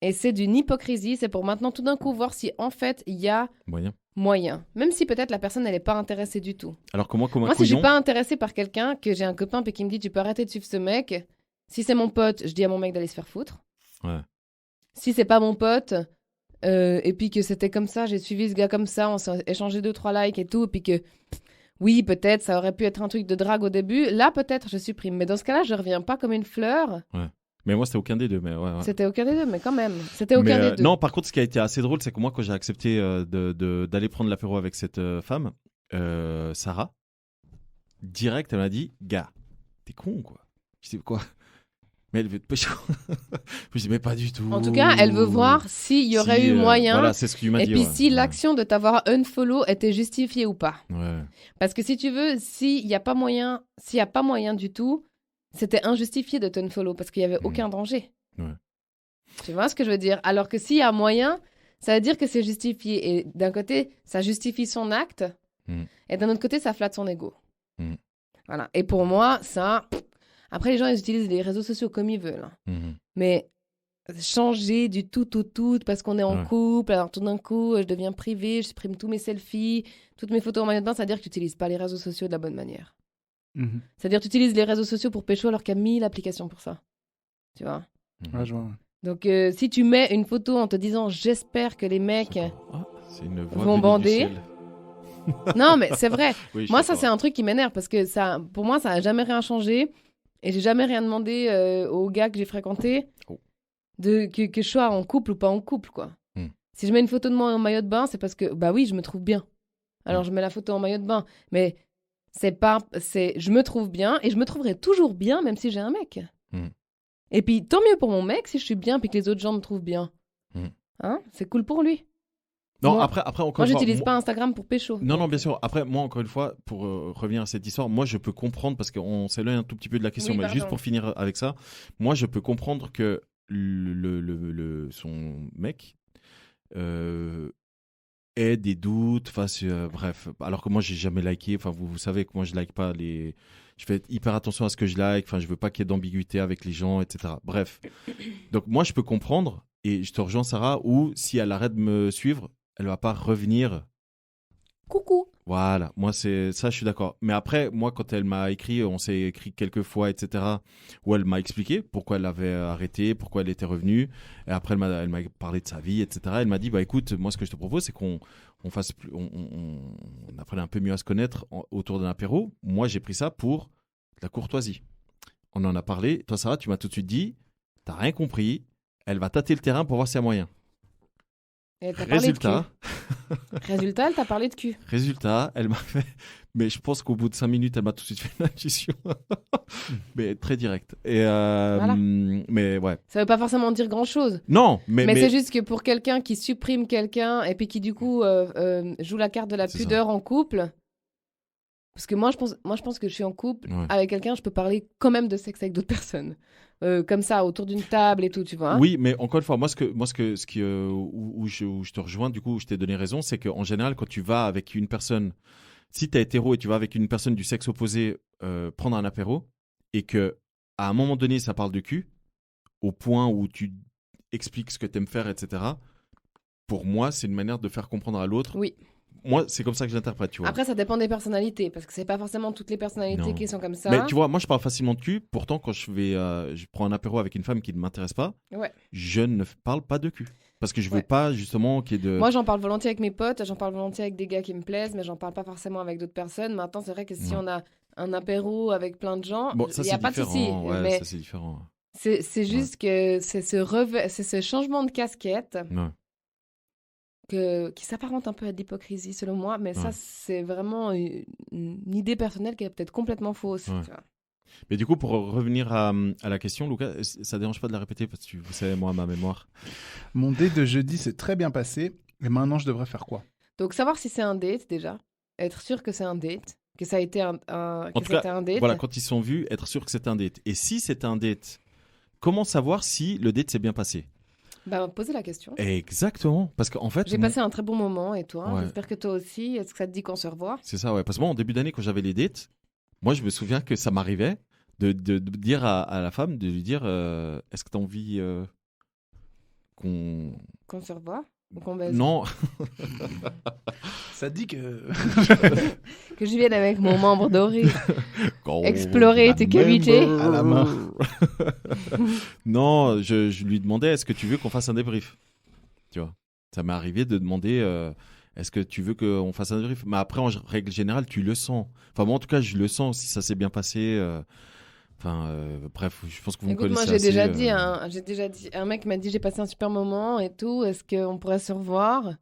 et c'est d'une hypocrisie. C'est pour maintenant tout d'un coup voir si en fait il y a Moyen. moyen, même si peut-être la personne elle n'est pas intéressée du tout. Alors que moi, comme un Moi, si je couillon. suis pas intéressée par quelqu'un, que j'ai un copain puis qui me dit tu peux arrêter de suivre ce mec, si c'est mon pote, je dis à mon mec d'aller se faire foutre. Ouais. Si c'est pas mon pote, et puis que c'était comme ça, j'ai suivi ce gars comme ça, on s'est échangé 2-3 likes et tout, et puis que oui, peut-être ça aurait pu être un truc de drague au début, là peut-être je supprime. Mais dans ce cas-là, je reviens pas comme une fleur. Mais moi, c'était aucun des deux. Mais ouais. C'était aucun des deux, mais quand même, c'était aucun Mais, des deux. Non, par contre, ce qui a été assez drôle, c'est que moi, quand j'ai accepté d'aller prendre l'apéro avec cette femme, Sarah, direct, elle m'a dit, gars, t'es con, quoi. Je dis, quoi? Mais elle veut te pécho. Je dis, mais pas du tout. En tout cas, elle veut voir s'il y aurait Si, eu moyen. Voilà, c'est ce que tu m'as Et dit. puis ouais. si l'action de t'avoir unfollow était justifiée ou pas. Ouais. Parce que si tu veux, s'il n'y a pas moyen du tout, c'était injustifié de t'unfollow parce qu'il n'y avait aucun danger. Ouais. Tu vois ce que je veux dire? Alors que s'il y a moyen, ça veut dire que c'est justifié. Et d'un côté, ça justifie son acte. Et d'un autre côté, ça flatte son ego. Voilà. Et pour moi, ça... Après, les gens, ils utilisent les réseaux sociaux comme ils veulent. Mais changer du tout parce qu'on est en couple, alors tout d'un coup, je deviens privée, je supprime tous mes selfies, toutes mes photos en maillot de bain, c'est-à-dire que tu n'utilises pas les réseaux sociaux de la bonne manière. C'est-à-dire que tu utilises les réseaux sociaux pour pécho alors qu'il y a 1000 applications pour ça. Tu vois? Ouais, je vois. Donc, si tu mets une photo en te disant « J'espère que les mecs C'est une voix vont venue bander. du ciel. » Non, mais c'est vrai. Oui, je Moi, sais ça, pas. c'est un truc qui m'énerve parce que ça, pour moi, ça n'a jamais rien changé. Et j'ai jamais rien demandé aux gars que j'ai fréquentés que je sois en couple ou pas en couple, quoi. Si je mets une photo de moi en maillot de bain, c'est parce que, bah oui, je me trouve bien. Alors, je mets la photo en maillot de bain. Mais je me trouve bien et je me trouverai toujours bien, même si j'ai un mec. Et puis, tant mieux pour mon mec si je suis bien puis que les autres gens me trouvent bien. Hein? C'est cool pour lui. Non, Moi- après encore Moi, une fois, j'utilise pas Instagram pour pécho. Non, non, bien sûr. Après, moi, encore une fois, pour revenir à cette histoire, moi, je peux comprendre, parce qu'on s'éloigne un tout petit peu de la question, Oui, mais pardon. juste pour finir avec ça, moi, je peux comprendre que son mec ait des doutes, bref. Alors que moi, j'ai jamais liké. Enfin, vous savez que moi, je like pas les. Je fais hyper attention à ce que je like. Enfin, je veux pas qu'il y ait d'ambiguïté avec les gens, etc. Bref. Donc, moi, je peux comprendre, et je te rejoins, Sarah, où si elle arrête de me suivre, elle va pas revenir. Coucou. Voilà, moi c'est ça, je suis d'accord. Mais après, moi, quand elle m'a écrit, on s'est écrit quelques fois, etc., où elle m'a expliqué pourquoi elle avait arrêté, pourquoi elle était revenue. Et après, elle m'a parlé de sa vie, etc. Elle m'a dit, bah écoute, moi, ce que je te propose, c'est qu'on fasse plus, on apprenne un peu mieux à se connaître autour d'un apéro. Moi, j'ai pris ça pour de la courtoisie. On en a parlé. Toi, Sarah, tu m'as tout de suite dit, t'as rien compris. Elle va tâter le terrain pour voir s'il y a moyen. Et elle t'a parlé de Résultat. cul. Résultat, elle t'a parlé de cul. Résultat, elle m'a fait. Mais je pense qu'au bout de 5 minutes, elle m'a tout de suite fait une intuition. Mais très direct. Et Voilà. Mais ouais. Ça veut pas forcément dire grand-chose. Non, mais. Mais c'est juste que pour quelqu'un qui supprime quelqu'un et puis qui du coup joue la carte de la C'est pudeur en couple, parce que moi je pense que je suis en couple Ouais. avec quelqu'un, je peux parler quand même de sexe avec d'autres personnes, comme ça autour d'une table et tout, tu vois. Hein. Oui, mais encore une fois, où je te rejoins, du coup, où je t'ai donné raison, c'est qu'en général, quand tu vas avec une personne, si tu es hétéro et tu vas avec une personne du sexe opposé prendre un apéro, et que à un moment donné, ça parle de cul, au point où tu expliques ce que tu aimes faire, etc., pour moi, c'est une manière de faire comprendre à l'autre. Oui. moi, c'est comme ça que j'interprète, tu vois. Après, ça dépend des personnalités, parce que c'est pas forcément toutes les personnalités Non. qui sont comme ça. Mais tu vois, moi, je parle facilement de cul. Pourtant, quand je prends un apéro avec une femme qui ne m'intéresse pas, Ouais. je ne parle pas de cul. Parce que je veux Ouais. pas, justement, qu'il y ait de... Moi, j'en parle volontiers avec mes potes, j'en parle volontiers avec des gars qui me plaisent, mais j'en parle pas forcément avec d'autres personnes. Maintenant, c'est vrai que si Non. on a un apéro avec plein de gens, Bon, ça, il n'y a c'est pas de souci. différent. Ouais, Mais ça, c'est différent. c'est juste que c'est ce changement de casquette Ouais. qui s'apparente un peu à de l'hypocrisie, selon moi. Mais ça, Ouais. c'est vraiment une idée personnelle qui est peut-être complètement fausse. Ouais. Tu vois. Mais du coup, pour revenir à la question, Lucas, ça dérange pas de la répéter parce que vous savez, moi, ma mémoire. Mon date de jeudi s'est très bien passé. Et maintenant, je devrais faire quoi? Donc, savoir si c'est un date, déjà. Être sûr que c'est un date. Que ça a été un En tout cas, un date. voilà, quand ils sont vus, être sûr que c'est un date. Et si c'est un date, comment savoir si le date s'est bien passé? Bah, poser la question. Exactement. Parce qu'en fait, J'ai passé un très bon moment, et toi? Ouais. J'espère que toi aussi. Est-ce que ça te dit qu'on se revoit? c'est ça, ouais. Parce que moi, en début d'année, quand j'avais les dates, moi, je me souviens que ça m'arrivait de dire à la femme, de lui dire est-ce que tu as envie qu'on. Qu'on se revoit? Ou qu'on baise? Non, Ça dit que. Que je vienne avec mon membre doré. qu'on Explorer tes cavités. À la main. Non, je lui demandais est-ce que tu veux qu'on fasse un débrief? Tu vois, ça m'est arrivé de demander est-ce que tu veux qu'on fasse un débrief? Mais après, en règle générale, tu le sens. Enfin, moi, en tout cas, je le sens si ça s'est bien passé. Bref, je pense que vous me Écoute, connaissez moi, assez. j'ai déjà dit, un mec m'a dit, j'ai passé un super moment et tout, est-ce qu'on pourrait se revoir?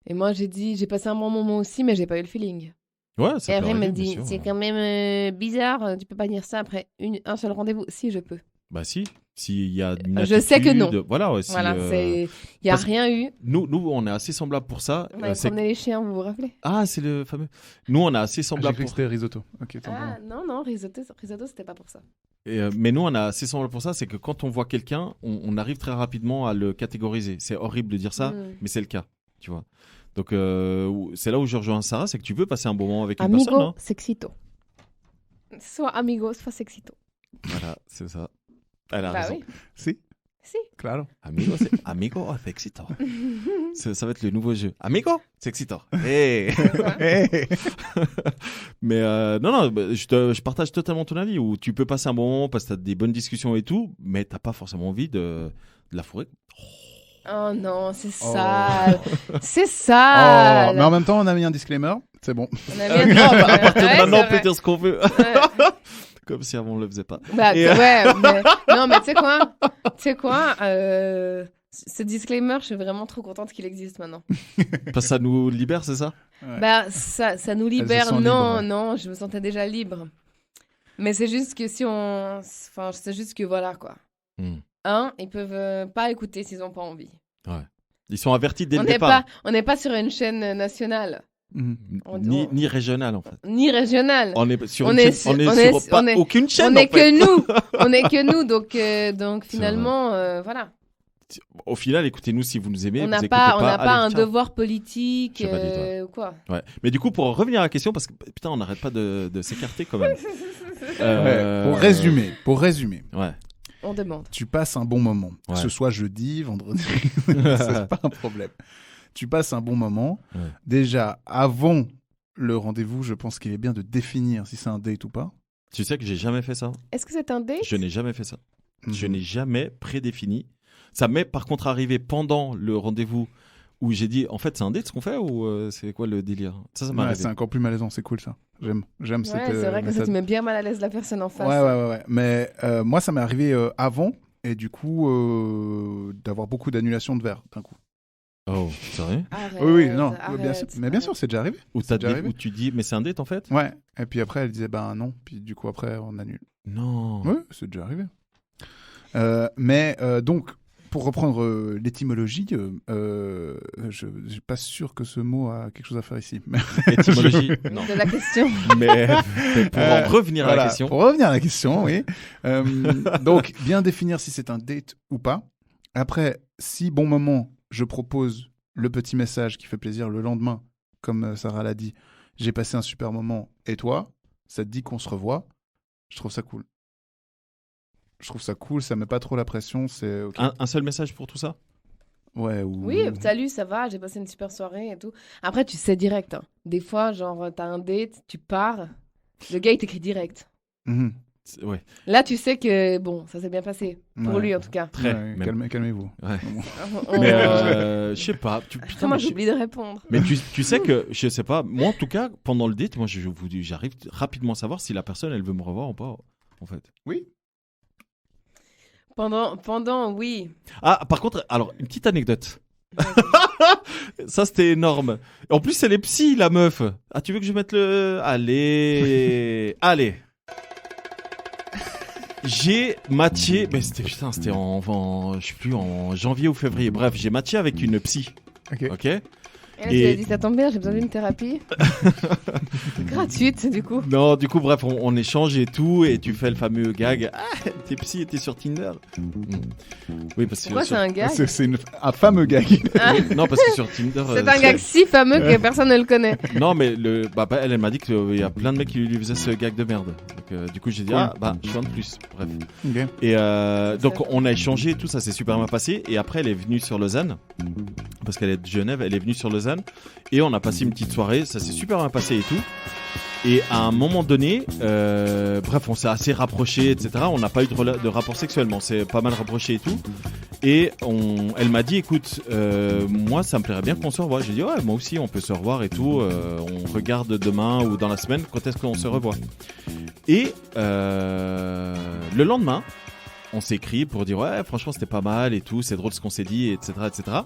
Et moi, j'ai dit, j'ai passé un bon moment aussi, mais j'ai pas eu le feeling. Ouais, ça Et peut après, il m'a arriver, bien dit, sûr. c'est quand même bizarre, tu peux pas dire ça après un seul rendez-vous. Si, je peux. Bah si, s'il y a une Je sais que non. attitude, voilà, ouais, si, Voilà, il y a parce- rien eu. nous, on est assez semblables pour ça. On avait c'est- promené les chiens, vous vous rappelez? Ah, c'est le fameux. Nous, on est assez J'ai semblables cru que pour. c'était risotto. Ok, tant Ah, non, risotto, c'était pas pour ça. Mais nous, on a assez semblables pour ça, c'est que quand on voit quelqu'un, on arrive très rapidement à le catégoriser. C'est horrible de dire ça, Mm. mais c'est le cas, tu vois. Donc, c'est là où je rejoins Sarah, c'est que tu veux passer un bon moment avec une Amigo, personne. Hein. sexito. Soit amigo, soit sexito. Voilà, c'est ça. Elle a Bah raison. oui. Si, Si. claro. Amigo, amigo, sexito. Ça va être le nouveau jeu. Amigo, sexito. Hey. Hey. Mais non, bah, je partage totalement ton avis où tu peux passer un bon moment parce que tu as des bonnes discussions et tout, mais t'as pas forcément envie de la fourrer. Oh non, c'est Oh. sale. C'est Oh, sale. mais en même temps, on a mis un disclaimer. C'est bon. On a bien dit. À partir de Ouais, maintenant, on c'est peut vrai. dire ce qu'on veut. Ouais. Comme si avant on le faisait pas. Bah, Et- ouais, mais... Non, mais tu sais quoi? Ce disclaimer, je suis vraiment trop contente qu'il existe maintenant. Parce que ça nous libère, c'est ça? Ouais. Bah, ça nous se libère. sent Non, libre, ouais. non, je me sentais déjà libre. Mais c'est juste que si on... Enfin, c'est juste que voilà, quoi. Ils peuvent pas écouter s'ils ont pas envie. Ils sont avertis dès On le n'est départ. on n'est pas sur une chaîne nationale, Mhm. Ni régional en fait. ni régionale. On est sur On une est chaîne- sur- on on est est- sur pas on est- aucune chaîne On en n'est fait. que nous. On n'est que nous. Donc finalement, voilà. Au final, écoutez-nous si vous nous aimez. On vous n'a écoutez pas, on n'a allez, pas un ciao. devoir politique Je valide, ou quoi. Ouais. Mais du coup, pour revenir à la question, parce que putain, on n'arrête pas de s'écarter quand même. Ouais, pour résumer, Ouais. On demande. tu passes un bon moment. Ouais. Que ce soit jeudi, vendredi, c'est pas un problème. Tu passes un bon moment. Ouais. Déjà, avant le rendez-vous, je pense qu'il est bien de définir si c'est un date ou pas. Tu sais que j'ai jamais fait ça. Est-ce que c'est un date? Je n'ai jamais fait ça. Je Mhm. n'ai jamais prédéfini. Ça m'est par contre arrivé pendant le rendez-vous où j'ai dit en fait c'est un date ce qu'on fait ou c'est quoi le délire? Ça m'est Ouais, arrivé. c'est encore plus malaisant, c'est cool ça. J'aime cette Ouais, c'est vrai que ça méthode. te met bien mal à l'aise la personne en face. Ouais. Mais moi, ça m'est arrivé avant et du coup, d'avoir beaucoup d'annulations de verre d'un coup. Oh, sérieux? Arrête, Oui, non, arrête, bien sûr. Mais bien sûr, c'est déjà arrivé. Où, C'est déjà arrivé. où tu dis mais c'est un date en fait? Ouais. Et puis après, elle disait ben non. Puis du coup, après, on annule. Non. Oui, c'est déjà arrivé. Mais donc, pour reprendre l'étymologie, je suis pas sûr que ce mot a quelque chose à faire ici. Mais, Étymologie? Non. De la question. Mais pour en revenir à voilà, la question. Pour revenir à la question, oui. Donc, bien définir si c'est un date ou pas. Après, si bon moment, je propose le petit message qui fait plaisir le lendemain, comme Sarah l'a dit, j'ai passé un super moment, et toi, ça te dit qu'on se revoit, je trouve ça cool. Je trouve ça cool, ça met pas trop la pression, c'est ok. Un seul message pour tout ça? Ouais, ou... Oui, salut, ça va, j'ai passé une super soirée et tout. Après, tu sais direct. Hein. Des fois, genre, t'as un date, tu pars, le gars, il t'écrit direct. Mhm. Ouais. Là, tu sais que, bon, ça s'est bien passé. Pour Ouais. lui, en tout cas. Très. Ouais, même. calmez-vous. Ouais. On- Mais je sais pas. Putain, Moi, mais j'oublie de répondre. Mais tu sais que, je sais pas, moi en tout cas, pendant le date, moi j'arrive rapidement à savoir si la personne elle veut me revoir ou pas, en fait. Oui. Pendant, oui. Ah, par contre, alors, une petite anecdote. Ça c'était énorme. En plus, elle est psy, la meuf. Ah, tu veux que je mette le. Allez. Allez. J'ai matché. Mais c'était je sais plus, en janvier ou février. Bref, j'ai matché avec une psy. Ok. Et là, tu as dit, ça tombe bien, j'ai besoin d'une thérapie. Gratuite, du coup. Non, du coup, bref, on échange et tout, et tu fais le fameux gag. Ah, t'es psy et t'es sur Tinder. Oui, parce que. Pourquoi c'est un gag? C'est un fameux gag. Ah, Non, parce que sur Tinder. c'est un gag si fameux que personne ne le connaît. Non, mais elle m'a dit qu'il y a plein de mecs qui lui faisaient ce gag de merde. Donc, du coup, j'ai dit, je suis un de plus. Bref. Ok. Et donc, on a échangé et tout, ça s'est super bien passé. Et après, elle est venue sur Lausanne. Parce qu'elle est de Genève, elle est venue sur Lausanne. Et on a passé une petite soirée, ça s'est super bien passé et tout. Et à un moment donné, bref, on s'est assez rapprochés, etc. On n'a pas eu de rapport sexuel, mais on s'est pas mal rapprochés et tout. Et elle m'a dit, écoute, moi, ça me plairait bien qu'on se revoie. J'ai dit, ouais, moi aussi, on peut se revoir et tout. On regarde demain ou dans la semaine, quand est-ce qu'on se revoit. Et le lendemain, on s'est écrit pour dire, ouais, franchement, c'était pas mal et tout. C'est drôle ce qu'on s'est dit, etc., etc.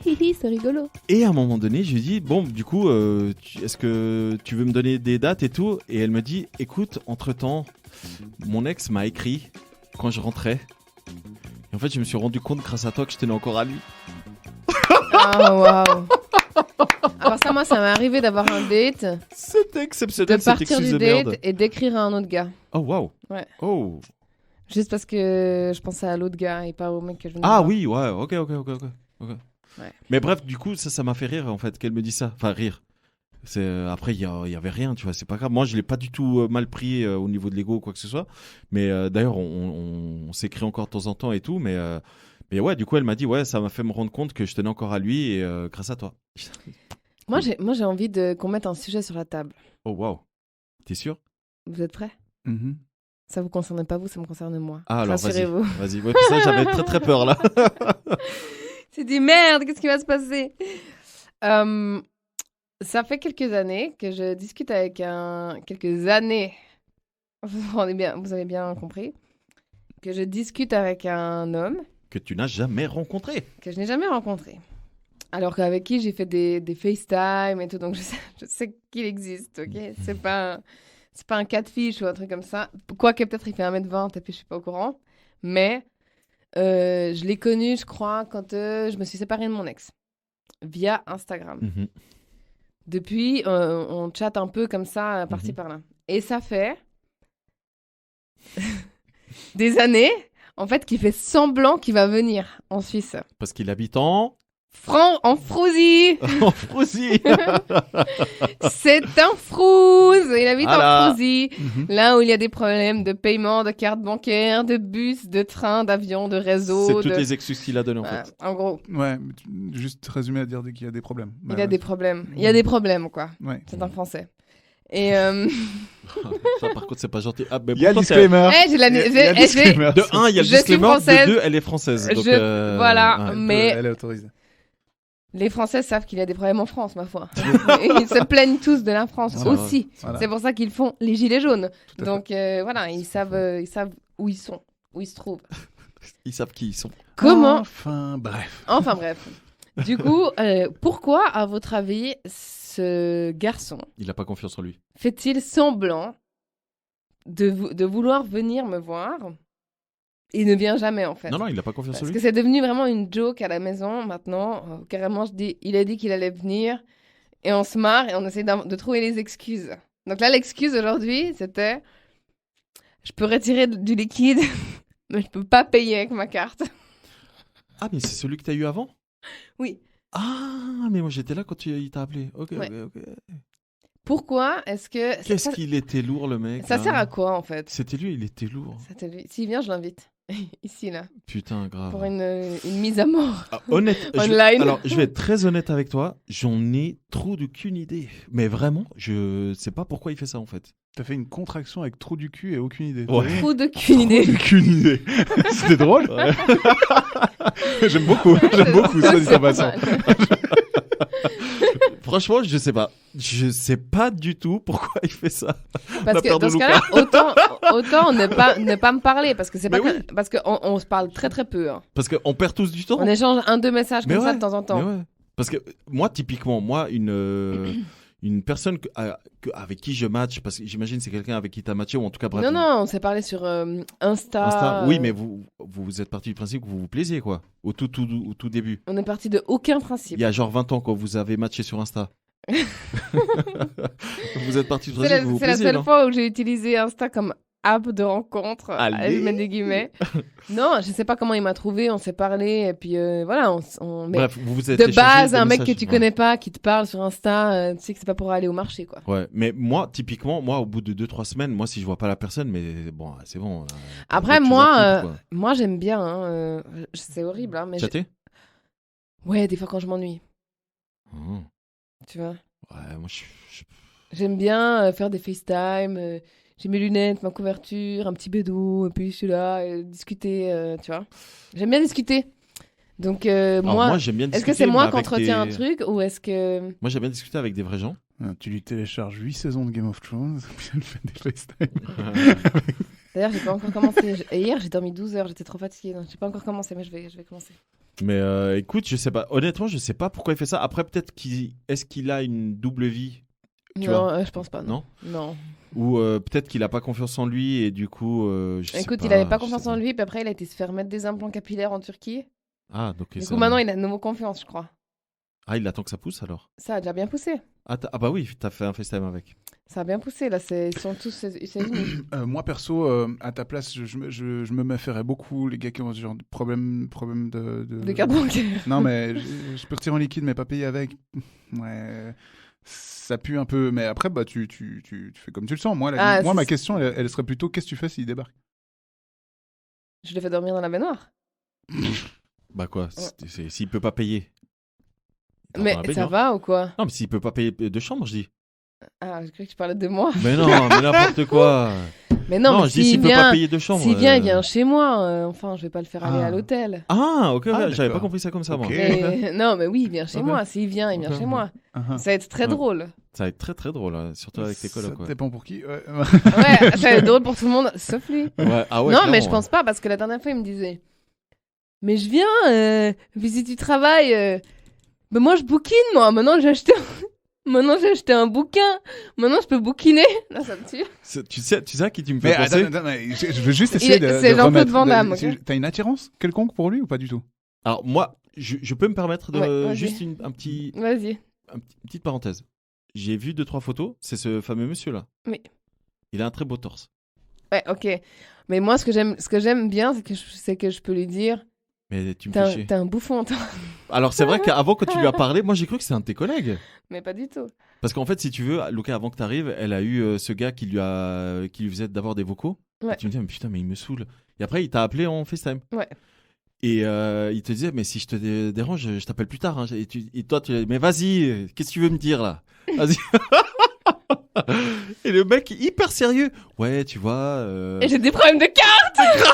Hihi, c'est rigolo. Et à un moment donné, je lui dis, bon, du coup, est-ce que tu veux me donner des dates et tout? Et elle me dit, écoute, entre-temps, mon ex m'a écrit quand je rentrais. Et en fait, je me suis rendu compte grâce à toi que je tenais encore à lui. Ah, waouh. Alors ça, moi, ça m'est arrivé d'avoir un date, C'était exceptionnel, de cette partir excuse du de merde. date et d'écrire à un autre gars. Oh, waouh. Ouais. Oh. Juste parce que je pensais à l'autre gars et pas au mec que je venais Ah de voir. oui, ouais, ok. Ouais. Mais bref, du coup, ça m'a fait rire, en fait, qu'elle me dise ça. Enfin, rire. Après, il y avait rien, tu vois, c'est pas grave. Moi, je l'ai pas du tout mal pris au niveau de l'ego ou quoi que ce soit. Mais d'ailleurs, on s'écrit encore de temps en temps et tout. Mais ouais, du coup, elle m'a dit, ouais, ça m'a fait me rendre compte que je tenais encore à lui et grâce à toi. Moi, j'ai envie qu'on mette un sujet sur la table. Oh, waouh. T'es sûr? Vous êtes prêts? Mhm. Ça vous concerne pas vous, ça me concerne moi. Ah, alors, vas-y. Rassurez-vous. Vas-y. Ouais, puis ça, j'avais très, très peur, là. C'est dit merde, qu'est-ce qui va se passer? Ça fait quelques années que je discute avec quelques années. Vous avez bien compris. Que je discute avec un homme Que tu n'as jamais rencontré. que je n'ai jamais rencontré. Alors qu'avec qui j'ai fait des FaceTime et tout, donc je sais qu'il existe, ok? C'est pas un catfish ou un truc comme ça. Quoique peut-être il fait 1m20 et puis je suis pas au courant. Mais je l'ai connu, je crois, quand je me suis séparée de mon ex. Via Instagram. Mhm. Depuis, on chatte un peu comme ça, par-ci, par-là. Et ça fait des années, en fait, qu'il fait semblant qu'il va venir en Suisse. Parce qu'il habite en Frouzy. en Frouzy. C'est un frouze. Il habite Voilà. en Frouzy. Là où il y a des problèmes de paiement, de carte bancaire, de bus, de train, d'avion, de réseau. C'est toutes les excuses qu'il a données, en Voilà, fait. en gros, Ouais, juste résumé à dire qu'il y a des problèmes. il a des problèmes. Il y a des problèmes, quoi. Ouais. C'est un Français. Et Ça, par contre, c'est pas gentil. Ah, mais Il y a le pourtant, c'est- disclaimer. j'ai la- Il y a le j'ai- j'ai- disclaimer. De 1, il y a le Je suis disclaimer. française. De 2, elle est française. Donc, Voilà, ouais. mais Elle est autorisée. les Français savent qu'il y a des problèmes en France, ma foi. Et ils se plaignent tous de la France Voilà. aussi. Voilà. C'est pour ça qu'ils font les gilets jaunes. Tout à fait. Donc voilà, ils savent où ils sont, où ils se trouvent. Ils savent qui ils sont. Comment Enfin, bref. Enfin bref. Du coup, pourquoi, à votre avis, ce garçon Il a pas confiance en lui. fait-il semblant de vouloir venir me voir? Il ne vient jamais, en fait. Non, il a pas confiance en Parce lui. que c'est devenu vraiment une joke à la maison maintenant. Carrément, il a dit qu'il allait venir et on se marre et on essaie de trouver les excuses. Donc là, l'excuse aujourd'hui, c'était je peux retirer du liquide, mais je peux pas payer avec ma carte. Ah, mais c'est celui que t'as eu avant? Oui. Ah, mais moi j'étais là quand il t'a appelé. Ok, Ouais. ok. Pourquoi est-ce que Qu'est-ce ça, qu'il était lourd, le mec. ça là. sert à quoi en fait? C'était lui, il était lourd. S'il vient, je l'invite. Ici, là. Putain, grave. Pour une mise à mort. Honnête, Online. alors je vais être très honnête avec toi, j'en ai trop d'aucune idée. Mais vraiment, je sais pas pourquoi il fait ça en fait. T'as fait une contraction avec trou du cul et aucune idée. Ouais. Trop de qu'une idée. Aucune idée. C'était drôle. Ouais. J'aime beaucoup ça dit en passant. Franchement, je sais pas. Je sais pas du tout pourquoi il fait ça. Parce que dans ce cas-là, autant ne pas me parler parce que c'est pas Mais parce qu'on se parle très très peu. Hein. Parce qu'on perd tous du temps. On échange 1-2 messages Mais comme ça ouais, de temps en temps. Mais ouais. Parce que moi, typiquement, une personne avec qui je match, parce que j'imagine c'est quelqu'un avec qui t'as matché, ou en tout cas bref. Non, on s'est parlé sur Insta. Oui, mais vous êtes parti du principe que vous vous plaisiez, quoi. Au tout début. On est parti de aucun principe. Il y a genre 20 ans, quand vous avez matché sur Insta. Vous êtes parti du principe que vous vous C'est la plaisiez, seule non? fois où j'ai utilisé Insta comme app de rencontre. Allez. Je mets des guillemets. Non, je sais pas comment il m'a trouvé, on s'est parlé, et puis voilà. Mais Bref, vous êtes de échangé base, des un mec que messages. tu connais pas, qui te parle sur Insta, tu sais que c'est pas pour aller au marché, quoi. Ouais, mais moi, typiquement, au bout de 2-3 semaines, moi, si je vois pas la personne, mais bon, c'est bon. Après, d'autres choses moi, à foutre, quoi. moi j'aime bien. Hein, c'est horrible, hein, mais Chatter? ouais, des fois quand je m'ennuie, Mmh. tu vois. Ouais, moi, J'aime bien faire des FaceTime. J'ai mes lunettes, ma couverture, un petit bédo, et puis je suis là, discuter, tu vois. J'aime bien discuter. Donc, Alors, moi, j'aime bien est-ce discuter. que c'est moi mais qui avec entretiens un des- truc ou est-ce que. Moi, j'aime bien discuter avec des vrais gens. Tu lui télécharges 8 saisons de Game of Thrones, puis elle fait des FaceTime. D'ailleurs, j'ai pas encore commencé. Et hier, j'ai dormi 12 heures, j'étais trop fatiguée. Donc, j'ai pas encore commencé, mais je vais commencer. Mais écoute, je sais pas. Honnêtement, je sais pas pourquoi il fait ça. Après, peut-être est-ce qu'il a une double vie Tu non, vois. je pense pas. Non. Non. ou peut-être qu'il a pas confiance en lui et du coup. Je sais Écoute, pas, il avait pas je confiance sais en lui, puis après, il a été se faire mettre des implants capillaires en Turquie. Ah, donc Du ça- coup, maintenant, il a de nouveau confiance, je crois. Ah, il attend que ça pousse alors. Ça a déjà bien poussé. Ah, bah oui, t'as fait un FaceTime avec. Ça a bien poussé, là. Ils sont tous unis. Moi perso, à ta place, je me méfierais beaucoup les gars qui ont ce genre de problème De carte bancaire. Non mais je peux retirer en liquide mais pas payer avec. Ouais, ça pue un peu. Mais après bah tu fais comme tu le sens. Moi ma question elle serait plutôt qu'est-ce que tu fais s'il débarque? Je le fais dormir dans la baignoire. Bah quoi, s'il peut pas payer. Il dort Mais dans la ça baignoire. va ou quoi? Non, mais s'il peut pas payer de chambre, je dis. Ah, je croyais que tu parlais de moi. Mais non, mais n'importe quoi. Mais non, mais je dis s'il peut pas payer de chambre. S'il vient, il vient chez moi. Enfin, je vais pas le faire aller Ah. à l'hôtel. Ah, ok, Ah, ouais, j'avais pas d'accord. compris ça comme ça, moi. Ok. Mais, non, mais oui, il vient chez Ok. moi. S'il vient, il vient Ok. chez moi. Uh-huh. Ça va être très Ouais. drôle. Ça va être très très drôle, hein, surtout avec tes colocs. Ça Ouais. dépend pour qui. Ouais. Ouais, ça va être drôle pour tout le monde, sauf lui. Ouais, ah ouais, non, mais clairement, je pense pas, parce que la dernière fois, il me disait mais je viens, visite du travail. Mais moi, je bouquine, moi. Maintenant, j'ai acheté un bouquin. Maintenant, je peux bouquiner. Là, ça me tue. Tu sais à qui tu me Mais fais penser attends, mais je veux juste essayer de. c'est de Jean-Claude remettre- Van Damme, de- ok. T'as une attirance quelconque pour lui ou pas du tout? Alors moi, je peux me permettre de Ouais, vas-y. juste une Vas-y. petite parenthèse. J'ai vu 2-3 photos, c'est ce fameux monsieur là. Oui. Il a un très beau torse. Ouais, ok. Mais moi, ce que j'aime bien, c'est que je peux lui dire Mais tu me fais chier. t'es un bouffon, toi. Alors c'est vrai qu'avant quand tu lui as parlé, moi j'ai cru que c'était un de tes collègues. Mais pas du tout. Parce qu'en fait, si tu veux, Luca, avant que tu arrives, elle a eu ce gars qui lui faisait d'avoir des vocaux. Ouais. Et tu me dis, mais putain, mais il me saoule. Et après, il t'a appelé en FaceTime. Ouais. Et il te disait, mais si je te dérange, je t'appelle plus tard. Hein. Et toi, tu dis, mais vas-y, qu'est-ce que tu veux me dire là? Vas-y. Et le mec, hyper sérieux. Ouais, tu vois. Et j'ai des problèmes de carte.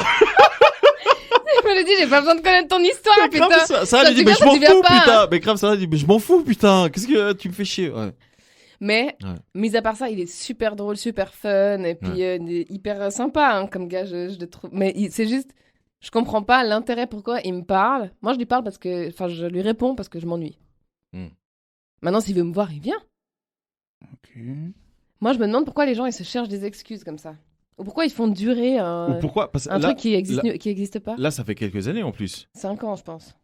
Je me l'ai dit, j'ai pas besoin de connaître ton histoire, Mais grave, putain. ça, il dit, tu mais viens, je m'en tu viens fous, pas. putain. Mais grave, ça, il dit, mais je m'en fous, putain. Qu'est-ce que tu me fais chier? Ouais. Mais, Ouais. mis à part ça, il est super drôle, super fun, et puis il est hyper sympa hein, comme gars, je le trouve. Mais c'est juste, je comprends pas l'intérêt pourquoi il me parle. Moi, je lui parle parce que, enfin, je lui réponds parce que je m'ennuie. Maintenant, s'il veut me voir, il vient. Ok. Moi, je me demande pourquoi les gens ils se cherchent des excuses comme ça. Ou pourquoi ils font durer Ou pourquoi? Parce que un là, truc qui existe pas. là, ça fait quelques années en plus. 5 ans, je pense.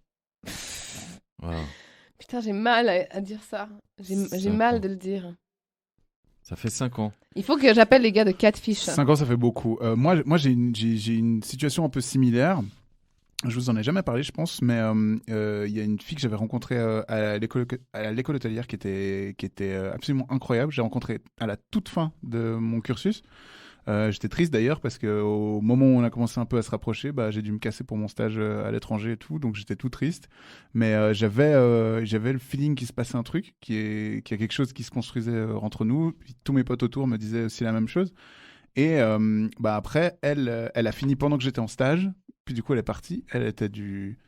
Voilà. Putain, j'ai mal à dire ça. J'ai 5 mal ans. de le dire. Ça fait 5 ans. Il faut que j'appelle les gars de Catfish. 5 ans, ça fait beaucoup. Moi j'ai une situation un peu similaire. Je vous en ai jamais parlé, je pense, mais il y a une fille que j'avais rencontrée à l'école hôtelière qui était absolument incroyable. J'ai rencontré à la toute fin de mon cursus. J'étais triste d'ailleurs parce qu'au moment où on a commencé un peu à se rapprocher, j'ai dû me casser pour mon stage à l'étranger et tout, donc j'étais tout triste. Mais j'avais le feeling qu'il se passait un truc, qu'il y a quelque chose qui se construisait entre nous. Puis tous mes potes autour me disaient aussi la même chose. Et après, elle a fini pendant que j'étais en stage. Puis du coup, elle est partie. Elle était du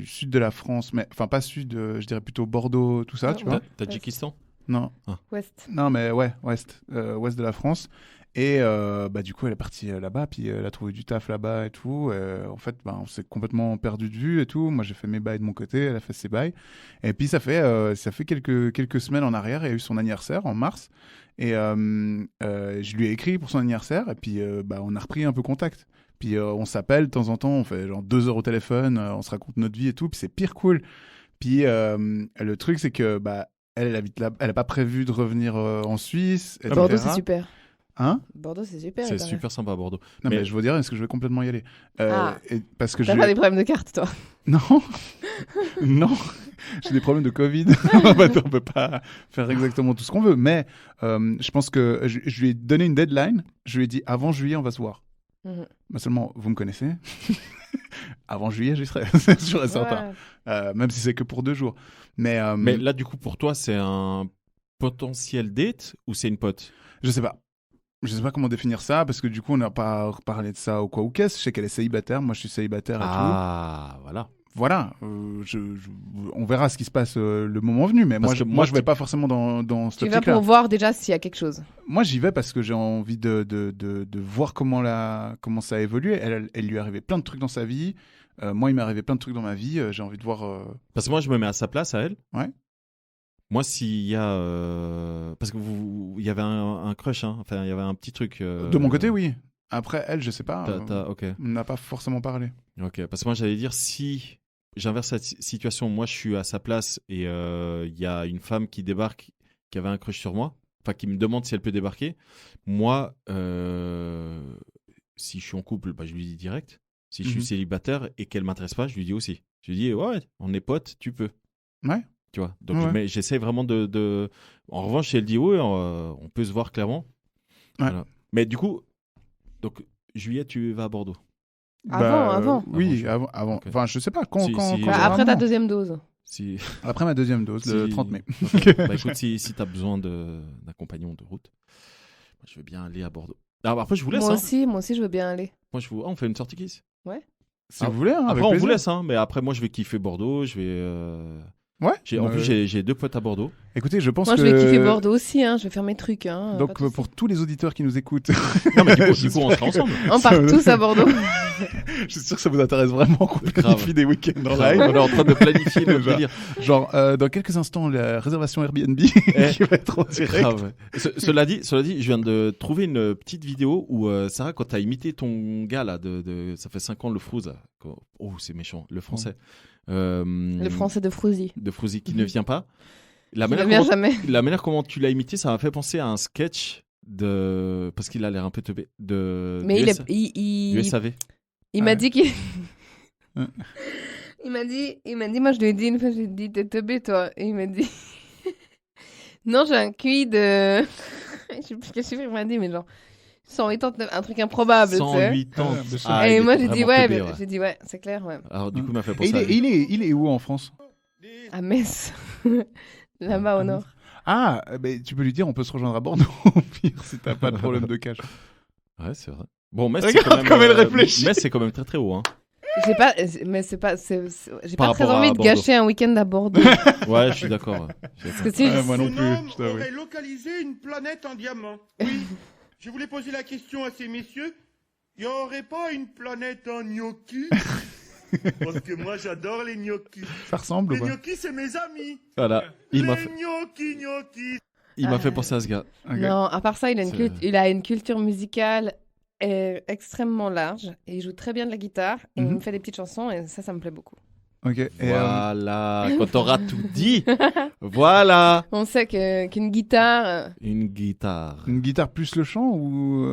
sud de la France, mais enfin pas sud, je dirais plutôt Bordeaux, tout ça, tu vois. Tadjikistan? Non. Ouest. Non, mais ouais, ouest de la France. Et du coup, elle est partie là-bas, puis elle a trouvé du taf là-bas et tout. En fait, on s'est complètement perdu de vue et tout. Moi, j'ai fait mes bails de mon côté, elle a fait ses bails. Et puis, ça fait quelques semaines en arrière, il y a eu son anniversaire en mars. Et je lui ai écrit pour son anniversaire, et puis on a repris un peu contact. Puis on s'appelle de temps en temps, on fait genre 2 heures au téléphone, on se raconte notre vie et tout, puis c'est pire cool. Puis le truc, c'est que elle habite là, elle n'a pas prévu de revenir en Suisse, etc. Bordeaux, c'est super. Hein? Bordeaux, c'est super. C'est super sympa à Bordeaux. Non, mais je vous dirais, est-ce que je vais complètement y aller? Parce que t'as pas des problèmes de carte, toi? Non, non, j'ai des problèmes de Covid. On peut pas faire exactement tout ce qu'on veut. Mais je pense que je lui ai donné une deadline. Je lui ai dit, avant juillet, on va se voir. Seulement, vous me connaissez. Avant juillet, j'y serai, c'est sûr et certain. Même si c'est que pour 2 jours. Mais là, du coup, pour toi, c'est un potentiel date ou c'est une pote? Je sais pas. Je sais pas comment définir ça, parce que du coup, on n'a pas reparlé de ça ou quoi ou qu'est-ce. Je sais qu'elle est célibataire, moi je suis célibataire et tout. Ah, voilà. On verra ce qui se passe le moment venu, mais moi je vais pas forcément dans cette optique-là. Tu vas pour voir déjà s'il y a quelque chose. Moi j'y vais parce que j'ai envie de voir comment ça a évolué. Elle lui est arrivé plein de trucs dans sa vie. Moi il m'est arrivé plein de trucs dans ma vie. J'ai envie de voir... Parce que moi je me mets à sa place, à elle. Ouais. Moi, s'il y a... parce que il y avait un crush, hein. Enfin, il y avait un petit truc... De mon côté, oui. Après, elle, je sais pas. Ok. On n'a pas forcément parlé. Ok, parce que moi, j'allais dire, si j'inverse cette situation, moi, je suis à sa place et il y a une femme qui débarque, qui avait un crush sur moi, enfin, qui me demande si elle peut débarquer. Moi, si je suis en couple, je lui dis direct. Si je suis célibataire et qu'elle m'intéresse pas, je lui dis aussi. Je lui dis, ouais, on est potes, tu peux. Ouais. Tu vois, donc j'essaie vraiment de... En revanche, si elle dit oui, on peut se voir clairement. Ouais. Voilà. Mais du coup, donc juillet, tu vas à Bordeaux? Avant. Oui, avant. Okay. Enfin, je sais pas quand. Après ta deuxième dose. Après ma deuxième dose, le 30 mai. Okay. Écoute, si tu as besoin d'un compagnon de route, je veux bien aller à Bordeaux. Alors, après, je vous laisse. Moi aussi, je veux bien aller. On fait une sortie kiss. Ouais. Si vous voulez. Après, on vous laisse, mais après, moi, je vais kiffer Bordeaux. Je vais. Ouais. En plus, j'ai 2 potes à Bordeaux. Écoutez, je pense que... Moi, je vais kiffer Bordeaux aussi, je vais faire mes trucs. Donc, pour tous les auditeurs qui nous écoutent... Non, mais du coup, on sera ensemble. On part tous à Bordeaux. Je suis sûr que ça vous intéresse vraiment qu'on planifie des week-ends en live. On est en train de planifier le délire. Genre, dans quelques instants, la réservation Airbnb qui va être en direct. Grave. Cela dit, je viens de trouver une petite vidéo où, Sarah, quand t'as imité ton gars, là, ça fait 5 ans, le Frouz. Oh, c'est méchant, le français. Le français de Frouzy. De Frouzy qui ne vient pas. La manière comment tu l'as imité, ça m'a fait penser à un sketch parce qu'il a l'air un peu teubé. Mais du SAV. Il m'a dit qu'il... il m'a dit, moi je lui ai dit une fois, je lui ai dit, t'es teubé toi. Et il m'a dit, non, j'ai un QI de... je sais plus quel chiffre il m'a dit, mais genre... 189, un truc improbable. 180. Et moi, j'ai dit, ouais, c'est clair, ouais. Alors, du coup, il m'a fait penser à... Il est où en France? À Metz. Là-bas au nord. Ah, tu peux lui dire, on peut se rejoindre à Bordeaux, au pire, si t'as pas de problème de cash. Ouais, c'est vrai. Bon, Metz, c'est quand même... comme elle réfléchit. Metz, c'est quand même très très haut, j'ai pas très envie de gâcher un week-end à Bordeaux. Ouais, je suis d'accord. Parce que moi non plus. On aurait localisé une planète en diamant. Oui. Je voulais poser la question à ces messieurs. Il n'y aurait pas une planète en gnocchi? Parce que moi, j'adore les gnocchis. Ça ressemble ou pas? Les gnocchis, c'est mes amis. Voilà. Gnocchis. Il m'a fait penser à ce gars. Okay. Non, à part ça, il a une culture musicale extrêmement large. Et il joue très bien de la guitare. Et il me fait des petites chansons. Et ça me plaît beaucoup. Ok. Voilà, quand t'auras tout dit, voilà. On sait qu'une guitare... Une guitare plus le chant ou...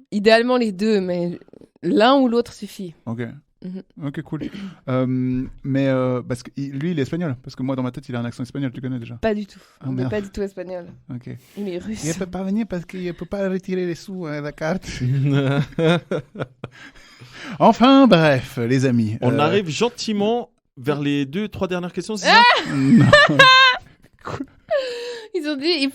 idéalement les deux, mais l'un ou l'autre suffit. Ok. Ok, cool. Mais parce que lui, il est espagnol. Parce que moi, dans ma tête, il a un accent espagnol. Tu connais déjà. Pas du tout. Ah, Il n'est merde. pas du tout espagnol. Ok. Il est russe. Il peut pas venir parce qu'il ne peut pas retirer les sous à la carte. Enfin, bref, les amis. On arrive gentiment vers les 2-3 dernières questions, c'est ça? Non. Ils ont dit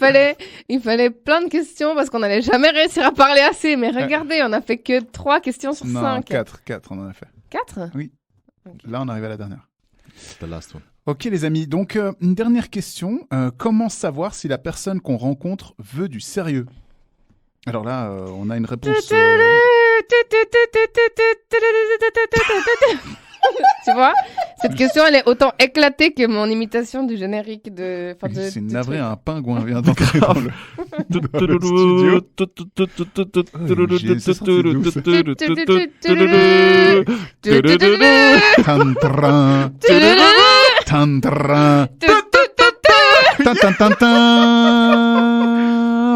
il fallait plein de questions parce qu'on n'allait jamais réussir à parler assez. Mais regardez, on a fait que 3 questions sur 5. Non, 4, on en a fait. 4 Oui. Là, on arrive à la dernière. The last one. Ok, les amis. Donc, une dernière question. Comment savoir si la personne qu'on rencontre veut du sérieux? Alors là, on a une réponse. Tu vois, cette question, elle est autant éclatée que mon imitation du générique de. C'est navré, un pingouin vient d'entrer dans le studio. Tantran. Tantran.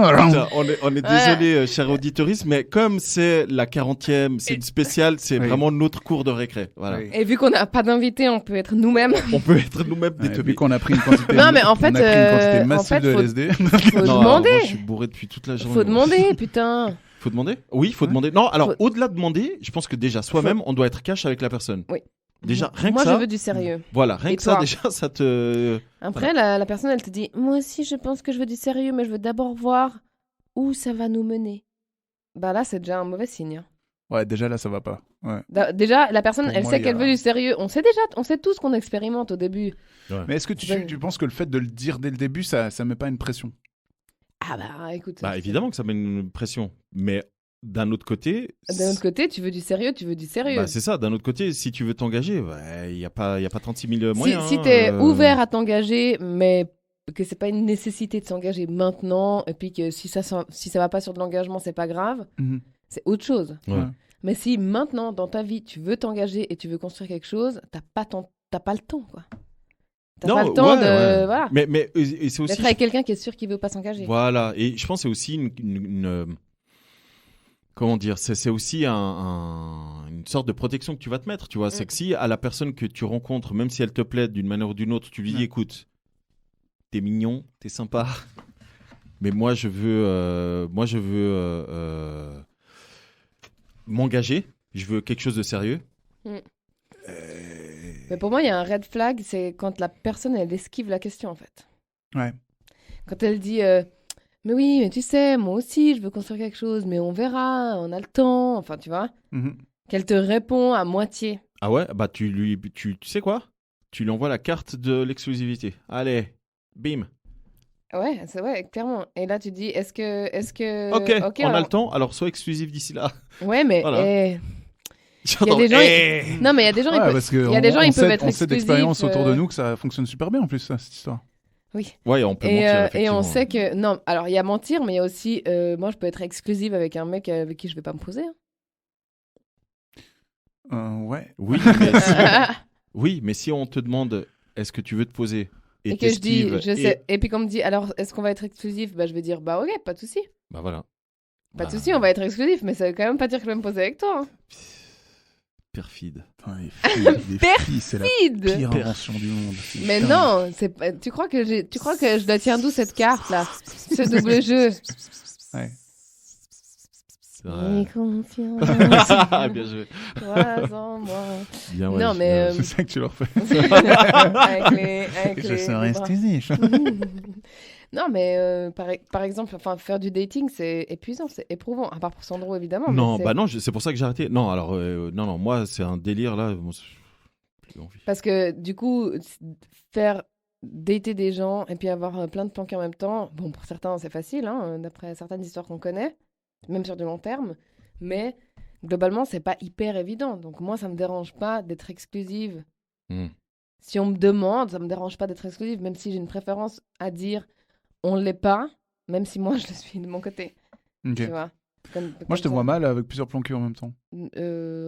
Putain, on est désolé, cher auditoriste, mais comme c'est la 40e, c'est une spéciale, c'est vraiment notre cours de récré. Voilà. Oui. Et vu qu'on n'a pas d'invité, on peut être nous-mêmes. On peut être nous-mêmes des Vu teubés. qu'on a pris une quantité, Non, mais en fait, on a pris une quantité en massive fait, de faut- LSD. Faut Non, demander. moi, je suis bourré depuis toute la journée. Faut demander, putain. Faut demander? Oui, il faut demander. Non, alors, Faut- au-delà de demander, je pense que déjà, soi-même, on doit être cash avec la personne. Oui. Déjà, rien Moi, que ça. je veux du sérieux. Voilà, rien Et que ça, toi déjà, ça te. Après, la personne, elle te dit moi aussi, je pense que je veux du sérieux, mais je veux d'abord voir où ça va nous mener. Bah là, c'est déjà un mauvais signe. Hein. Ouais, déjà là, ça va pas. Ouais. Déjà, la personne, Pour elle moi, sait il y qu'elle a- veut du sérieux. On sait tous qu'on expérimente au début. Mais est-ce que Ouais. tu penses que le fait de le dire dès le début, ça met pas une pression? Ah bah, écoute. Bah, évidemment que ça met une pression. Mais d'un autre côté. D'un autre côté, tu veux du sérieux, tu veux du sérieux. Bah, c'est ça, d'un autre côté, si tu veux t'engager, il n'y a pas 36 000 moyens. Si t'es ouvert à t'engager, mais que c'est pas une nécessité de s'engager maintenant, et puis que si ça va pas sur de l'engagement, c'est pas grave, c'est autre chose. Ouais. Mais si maintenant, dans ta vie, tu veux t'engager et tu veux construire quelque chose, t'as pas le temps, quoi. T'as pas le temps de... Voilà. Mais et c'est aussi. D'être avec quelqu'un qui est sûr qu'il veut pas s'engager. Voilà, et je pense que c'est aussi une comment dire, c'est aussi une sorte de protection que tu vas te mettre, tu vois. C'est que si à la personne que tu rencontres, même si elle te plaît d'une manière ou d'une autre, tu lui dis écoute, t'es mignon, t'es sympa, mais moi je veux m'engager, je veux quelque chose de sérieux. Mais pour moi, il y a un red flag, c'est quand la personne, elle esquive la question, en fait. Ouais. Quand elle dit mais oui, mais tu sais, moi aussi, je veux construire quelque chose, mais on verra, on a le temps. Enfin, tu vois, qu'elle te répond à moitié. Ah ouais, bah tu sais quoi? Tu lui envoies la carte de l'exclusivité. Allez, bim. Ouais, c'est vrai, clairement. Et là, tu dis, est-ce que... Ok, on a alors- le temps, alors sois exclusif d'ici là. Ouais, mais... Voilà. il y a J'entends, des gens... eh. Non, mais il y a des gens, Ouais, ils peuvent... parce que il y a des gens, ils peuvent être on sait d'expérience exclusifs, autour de nous que ça fonctionne super bien en plus, ça, cette histoire. Oui. Ouais, on peut Et, mentir, et effectivement. on sait que... Non, alors, il y a mentir, mais il y a aussi... moi, je peux être exclusive avec un mec avec qui je vais pas me poser. Hein. Ouais. Oui, oui, mais si on te demande est-ce que tu veux te poser Et que je dis, t'esquives je sais. Et puis qu'on me dit, alors, est-ce qu'on va être exclusif? Bah, je vais dire, bah, ok, pas de souci. Bah voilà. Pas de souci, on va être exclusif, mais ça veut quand même pas dire que je vais me poser avec toi. Hein. Perfide. Putain, les filles, c'est la Perfide. pire invention du monde. Mais Putain. non, c'est pas... tu crois que je la tiens d'où cette carte là, ce double jeu? Ouais. C'est vrai. Aie confiance. Bien joué. Crois en moi. Bien, ouais, Non, mais C'est ça que tu leur fais. avec Je les serai bras. exclusif. Non, mais par exemple, enfin, faire du dating, c'est épuisant, c'est éprouvant. À part pour Sandro, évidemment. mais Non, c'est- bah non, c'est pour ça que j'ai arrêté. Non, alors, non, moi, c'est un délire là. Bon, plus envie. Parce que du coup, faire dater des gens et puis avoir plein de planqués en même temps, bon, pour certains, c'est facile, hein, d'après certaines histoires qu'on connaît, même sur du long terme. Mais globalement, c'est pas hyper évident. Donc moi, ça me dérange pas d'être exclusive. Hmm. Si on me demande, ça me dérange pas d'être exclusive, même si j'ai une préférence à dire on l'est pas, même si moi je le suis de mon côté. Ok. Tu vois. Moi, je te vois mal avec plusieurs plans cul en même temps.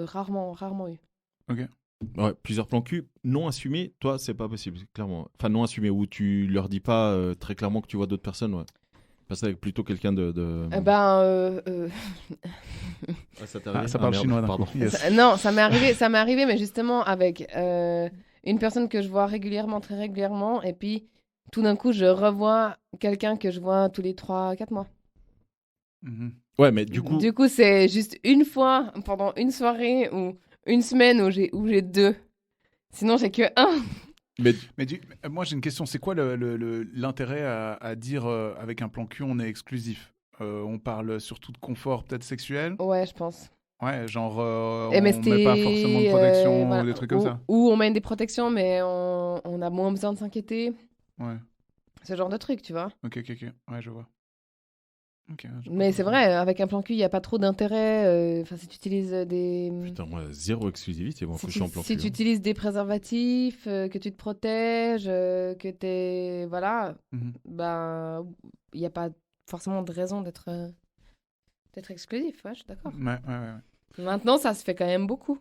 Rarement eu. Ouais, plusieurs plans cul non assumés, toi, c'est pas possible, clairement. Enfin, non assumés, où tu leur dis pas très clairement que tu vois d'autres personnes, ouais. Passer avec plutôt quelqu'un de... Ah, ça t'est arrivé ça parle merde, chinois d'un pardon. coup. Yes. Non, ça m'est arrivé, mais justement avec une personne que je vois régulièrement, très régulièrement, et puis tout d'un coup, je revois quelqu'un que je vois tous les 3-4 mois. Mhm. Ouais, mais du coup... Du coup, c'est juste une fois pendant une soirée ou une semaine où j'ai 2. Sinon, j'ai que 1. Mais Moi, j'ai une question. C'est quoi l'intérêt à dire avec un plan cul, on est exclusif? On parle surtout de confort, peut-être sexuel. Ouais, je pense. Ouais, genre on MST, met pas forcément de protection voilà. ou des trucs comme ça. Ou on met des protections, mais on a moins besoin de s'inquiéter. Ouais. Ce genre de truc, tu vois. Ok. Ouais, je vois. Ok, je Mais comprends. c'est vrai, avec un plan cul, il n'y a pas trop d'intérêt. Enfin, si tu utilises des... Putain, moi, zéro exclusivité, moi, Si quand je tu, suis en plan si cul, tu hein. utilises des préservatifs, que tu te protèges, que t'es... Voilà, Mhm. ben, il n'y a pas forcément de raison d'être exclusif, ouais, je suis d'accord. Ouais. Maintenant, ça se fait quand même beaucoup.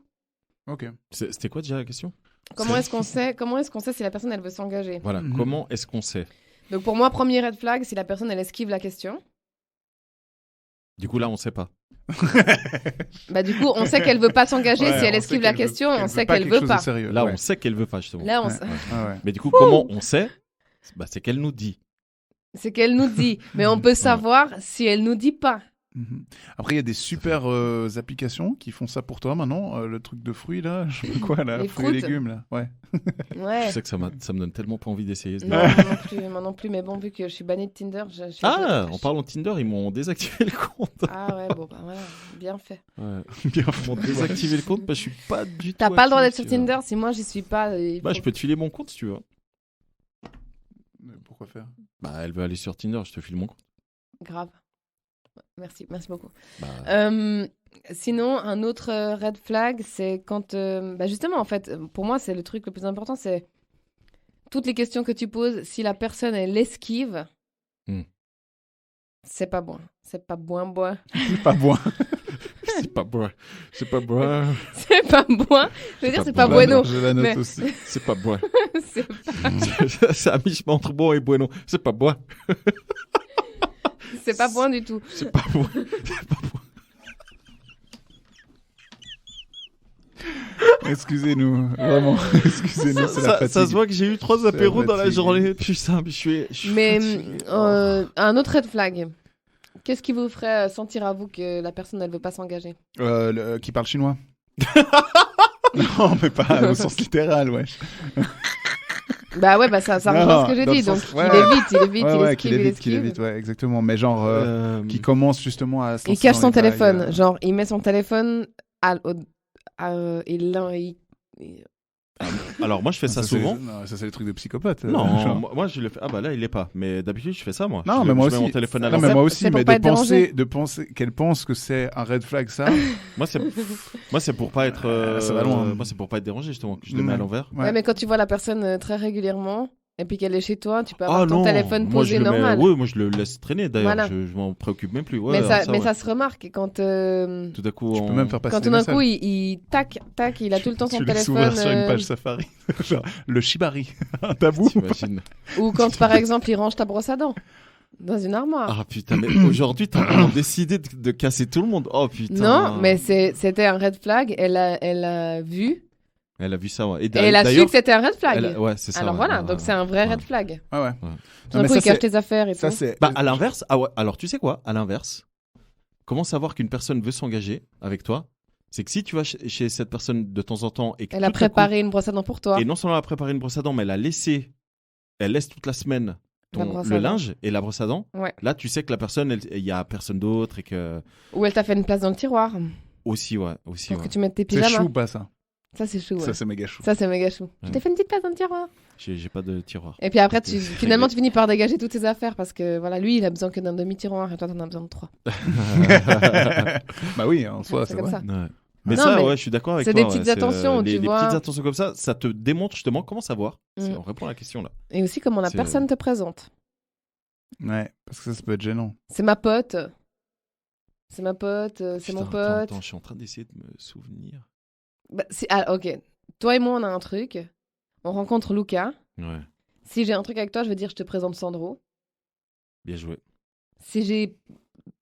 Ok. C'était quoi déjà la question? Comment est-ce qu'on sait si la personne, elle veut s'engager? Voilà, Mhm. comment est-ce qu'on sait? Donc pour moi, premier red flag, si la personne, elle esquive la question. Du coup, là, on sait pas. Bah du coup, on sait qu'elle veut pas s'engager. Ouais, Si elle on esquive sait la qu'elle veut- question, on sait pas qu'elle quelque veut chose pas. de sérieux. Là, ouais. on sait qu'elle veut pas, justement. Là, Ouais. sait. Ouais. Mais du coup, comment on sait? Bah, c'est qu'elle nous dit. C'est qu'elle nous dit. Mais on peut savoir si elle nous dit pas. Mhm. Après, il y a des super applications qui font ça pour toi maintenant. Le truc de fruits, là. Je sais pas quoi, là. Les Fruits et fruits. légumes, là. Ouais. Ouais. Je sais que ça me donne tellement pas envie d'essayer. ce Non, délire. moi non plus. Mais bon, vu que je suis bannie de Tinder, Ah, en parlant de Tinder, ils m'ont désactivé le compte. Ah ouais, bon, bah voilà, bien fait. Ouais. Bien Ils m'ont désactivé le compte parce que je suis pas du tout. T'as pas le droit d'être actif, sur tu vois. Tinder si moi j'y suis pas. Bah, je peux te filer mon compte si tu veux. Pourquoi faire? Bah, elle veut aller sur Tinder, je te file mon compte. Grave. Merci beaucoup. Bah, Sinon, un autre red flag, c'est quand... bah justement, en fait, pour moi, c'est le truc le plus important, c'est toutes les questions que tu poses, si la personne, elle esquive, c'est pas bon. C'est pas bon. Pas bon. c'est pas bon. C'est pas bon. C'est pas bon. Je veux dire, pas c'est pas bon. bueno. Je la note mais- aussi. C'est pas bon. C'est pas- C'est à mi-chemin entre bon et bueno. C'est pas bon. c'est pas bon du tout. C'est pas bon. C'est pas bon. Excusez-nous, vraiment. Excusez-nous, c'est la fatigue. Ça se voit que j'ai eu 3 C'est la apéros dans la fatigue. journée. Putain, mais je suis Mais fatigué. un autre red flag, qu'est-ce qui vous ferait sentir à vous que la personne, elle veut pas s'engager? Qui parle chinois. Non, mais pas au sens littéral, ouais. Bah ouais, bah ça Non, rejoint ce que j'ai dans le dit. Donc, sens- ouais. il évite, Ouais, il ouais, esquive, qu'il il évite, esquive. ouais, exactement. Mais genre, qui commence justement à se Il lancer cache dans son les bails, téléphone. Genre, il met son téléphone Alors, moi, je fais ça c'est- souvent. non, ça, c'est les trucs de psychopathe. Non, genre. moi je le fais. Ah bah là il est pas. Mais d'habitude je fais ça moi. Non, Je mais moi mets aussi. mon téléphone à Non, mais l'envers. moi aussi, C'est pour mais pas de être dérangé. penser qu'elle pense que c'est un red flag, ça. Moi c'est pour pas être. Ça va loin. Moi c'est pour pas être dérangé justement que je le mets à l'envers. Ouais, mais quand tu vois la personne très régulièrement et puis qu'elle est chez toi, tu peux avoir Ah ton non. téléphone Moi, posé je le mets- normal. Ouais, moi je le laisse traîner d'ailleurs. Voilà. Je m'en préoccupe même plus. Ouais, mais ça, alors mais ouais. ça se remarque quand Tout d'un coup. Tu peux même faire passer quand des tout d'un messages. coup il tac, il a tout le temps son Tu laisses téléphone. ouvrir sur une page Safari. Genre, le shibari. Un tabou. T'imagines. Ou quand par exemple il range ta brosse à dents dans une armoire. Ah putain, mais aujourd'hui t'as vraiment décidé de casser tout le monde. Oh putain. Non, mais c'était un red flag. Elle a vu Elle a vu ça, ouais. et elle a su d'ailleurs, que c'était un red flag. Ouais, c'est ça. Alors ouais, voilà, ouais, donc ouais. c'est un vrai Ouais. red flag. Ah ouais. Tout Non, d'un mais coup, ça, il cache c'est- tes affaires et Ça, tout. c'est. Bah, à l'inverse, ah ouais, alors tu sais quoi? À l'inverse, comment savoir qu'une personne veut s'engager avec toi? C'est que si tu vas chez cette personne de temps en temps et que Elle a tout à coup- préparé une brosse à dents pour toi. et non seulement elle a préparé une brosse à dents, mais elle laisse toute la semaine La brosse le à dents. linge et la brosse à dents. Ouais. Là, tu sais que la personne, il y a personne d'autre et que Ou elle t'a fait une place dans le tiroir aussi, pour ouais. que tu mettes tes C'est pyjamas. chou ou pas, ça? Ça, c'est chou. Ouais. Ça, c'est méga chou. Ça, c'est méga chou. Je Ouais. t'ai fait une petite place dans le tiroir. J'ai pas de tiroir. Et puis après, C'est finalement, réglé. tu finis par dégager toutes tes affaires parce que voilà, lui, il a besoin que d'un demi-tiroir et toi, t'en as besoin de 3. Bah oui, en soi, C'est c'est comme vrai. ça. Ouais. Mais Non, ça, mais ouais, je suis d'accord avec c'est toi. des petites ouais, attentions, tu les vois. petites attentions comme ça te démontre justement comment savoir. Mm. On répond à la question là. Et aussi comment la C'est- personne te présente. Ouais, parce que ça peut être gênant. C'est ma pote. C'est ma pote, c'est Putain, mon pote. Attends, je suis en train d'essayer de me souvenir. Bah, ok. Toi et moi, on a un truc. On rencontre Lucas. Ouais, Si j'ai un truc avec toi, je veux dire, je te présente Sandro. bien joué. si j'ai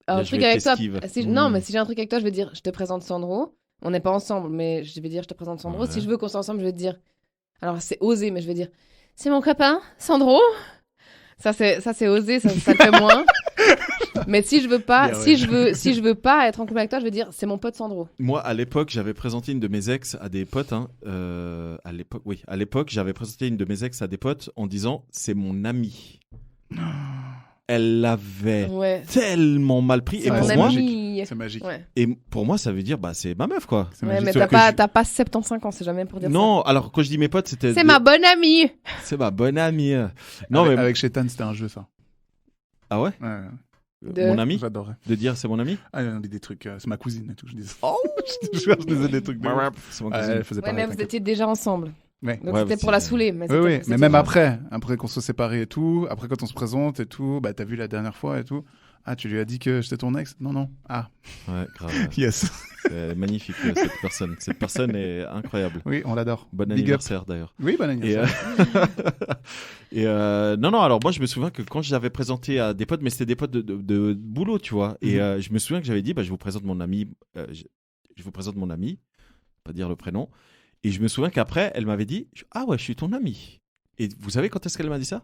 un Là, je truc vais avec être toi, esquive. non, mais si j'ai un truc avec toi, je vais dire, je te présente Sandro. On n'est pas ensemble, mais je vais dire, je te présente Sandro. Ouais. Si je veux qu'on soit ensemble, je vais te dire, alors c'est osé, mais je vais dire, c'est mon copain, Sandro. Ça c'est osé, ça le fait moins. Mais si je veux pas, Bien, si je veux pas être en couple avec toi, je vais dire, c'est mon pote Sandro. Moi, à l'époque, j'avais présenté une de mes ex à des potes. À l'époque, j'avais présenté une de mes ex à des potes en disant c'est mon amie. Elle l'avait Ouais. tellement mal pris. C'est Et mon pour moi, ami. C'est magique. Ouais. et pour moi, ça veut dire bah c'est ma meuf quoi. C'est Ouais, magique. mais Sauf que t'as pas 75 ans, c'est jamais pour dire Non, alors quand je dis mes potes, c'était ça. C'est ma bonne amie. c'est ma bonne amie. Non avec, mais avec Shetan, c'était un jeu, ça. ah ouais, Ouais, De- mon ami, j'adorais. de dire c'est mon ami. Ah, il y a des trucs. C'est ma cousine et tout. Je disais. Oh, je te jure, je disais des trucs. De ouf. C'est mon Ouais, cousin. elle faisait Ouais, pareil. mais vous t'inquiète. étiez déjà ensemble. Ouais. Donc Ouais, c'était mais pour la c'est- saouler. Mais Oui, oui, c'était mais même pas- après qu'on soit séparés et tout, après quand on se présente et tout, bah t'as vu la dernière fois et tout. Ah, tu lui as dit que j'étais ton ex? Non, non. Ah, Ouais, grave. yes. C'est magnifique cette personne. Cette personne est incroyable. Oui, on l'adore. Bon Big up. anniversaire d'ailleurs. Oui, bon Et, anniversaire. non, alors moi je me souviens que quand je l'avais présenté à des potes, mais c'était des potes de boulot, tu vois. Et je me souviens que j'avais dit, bah, je vous présente mon ami, je vous présente mon ami, pas dire le prénom. Et je me souviens qu'après, elle m'avait dit, ah ouais, je suis ton ami. Et vous savez quand est-ce qu'elle m'a dit ça?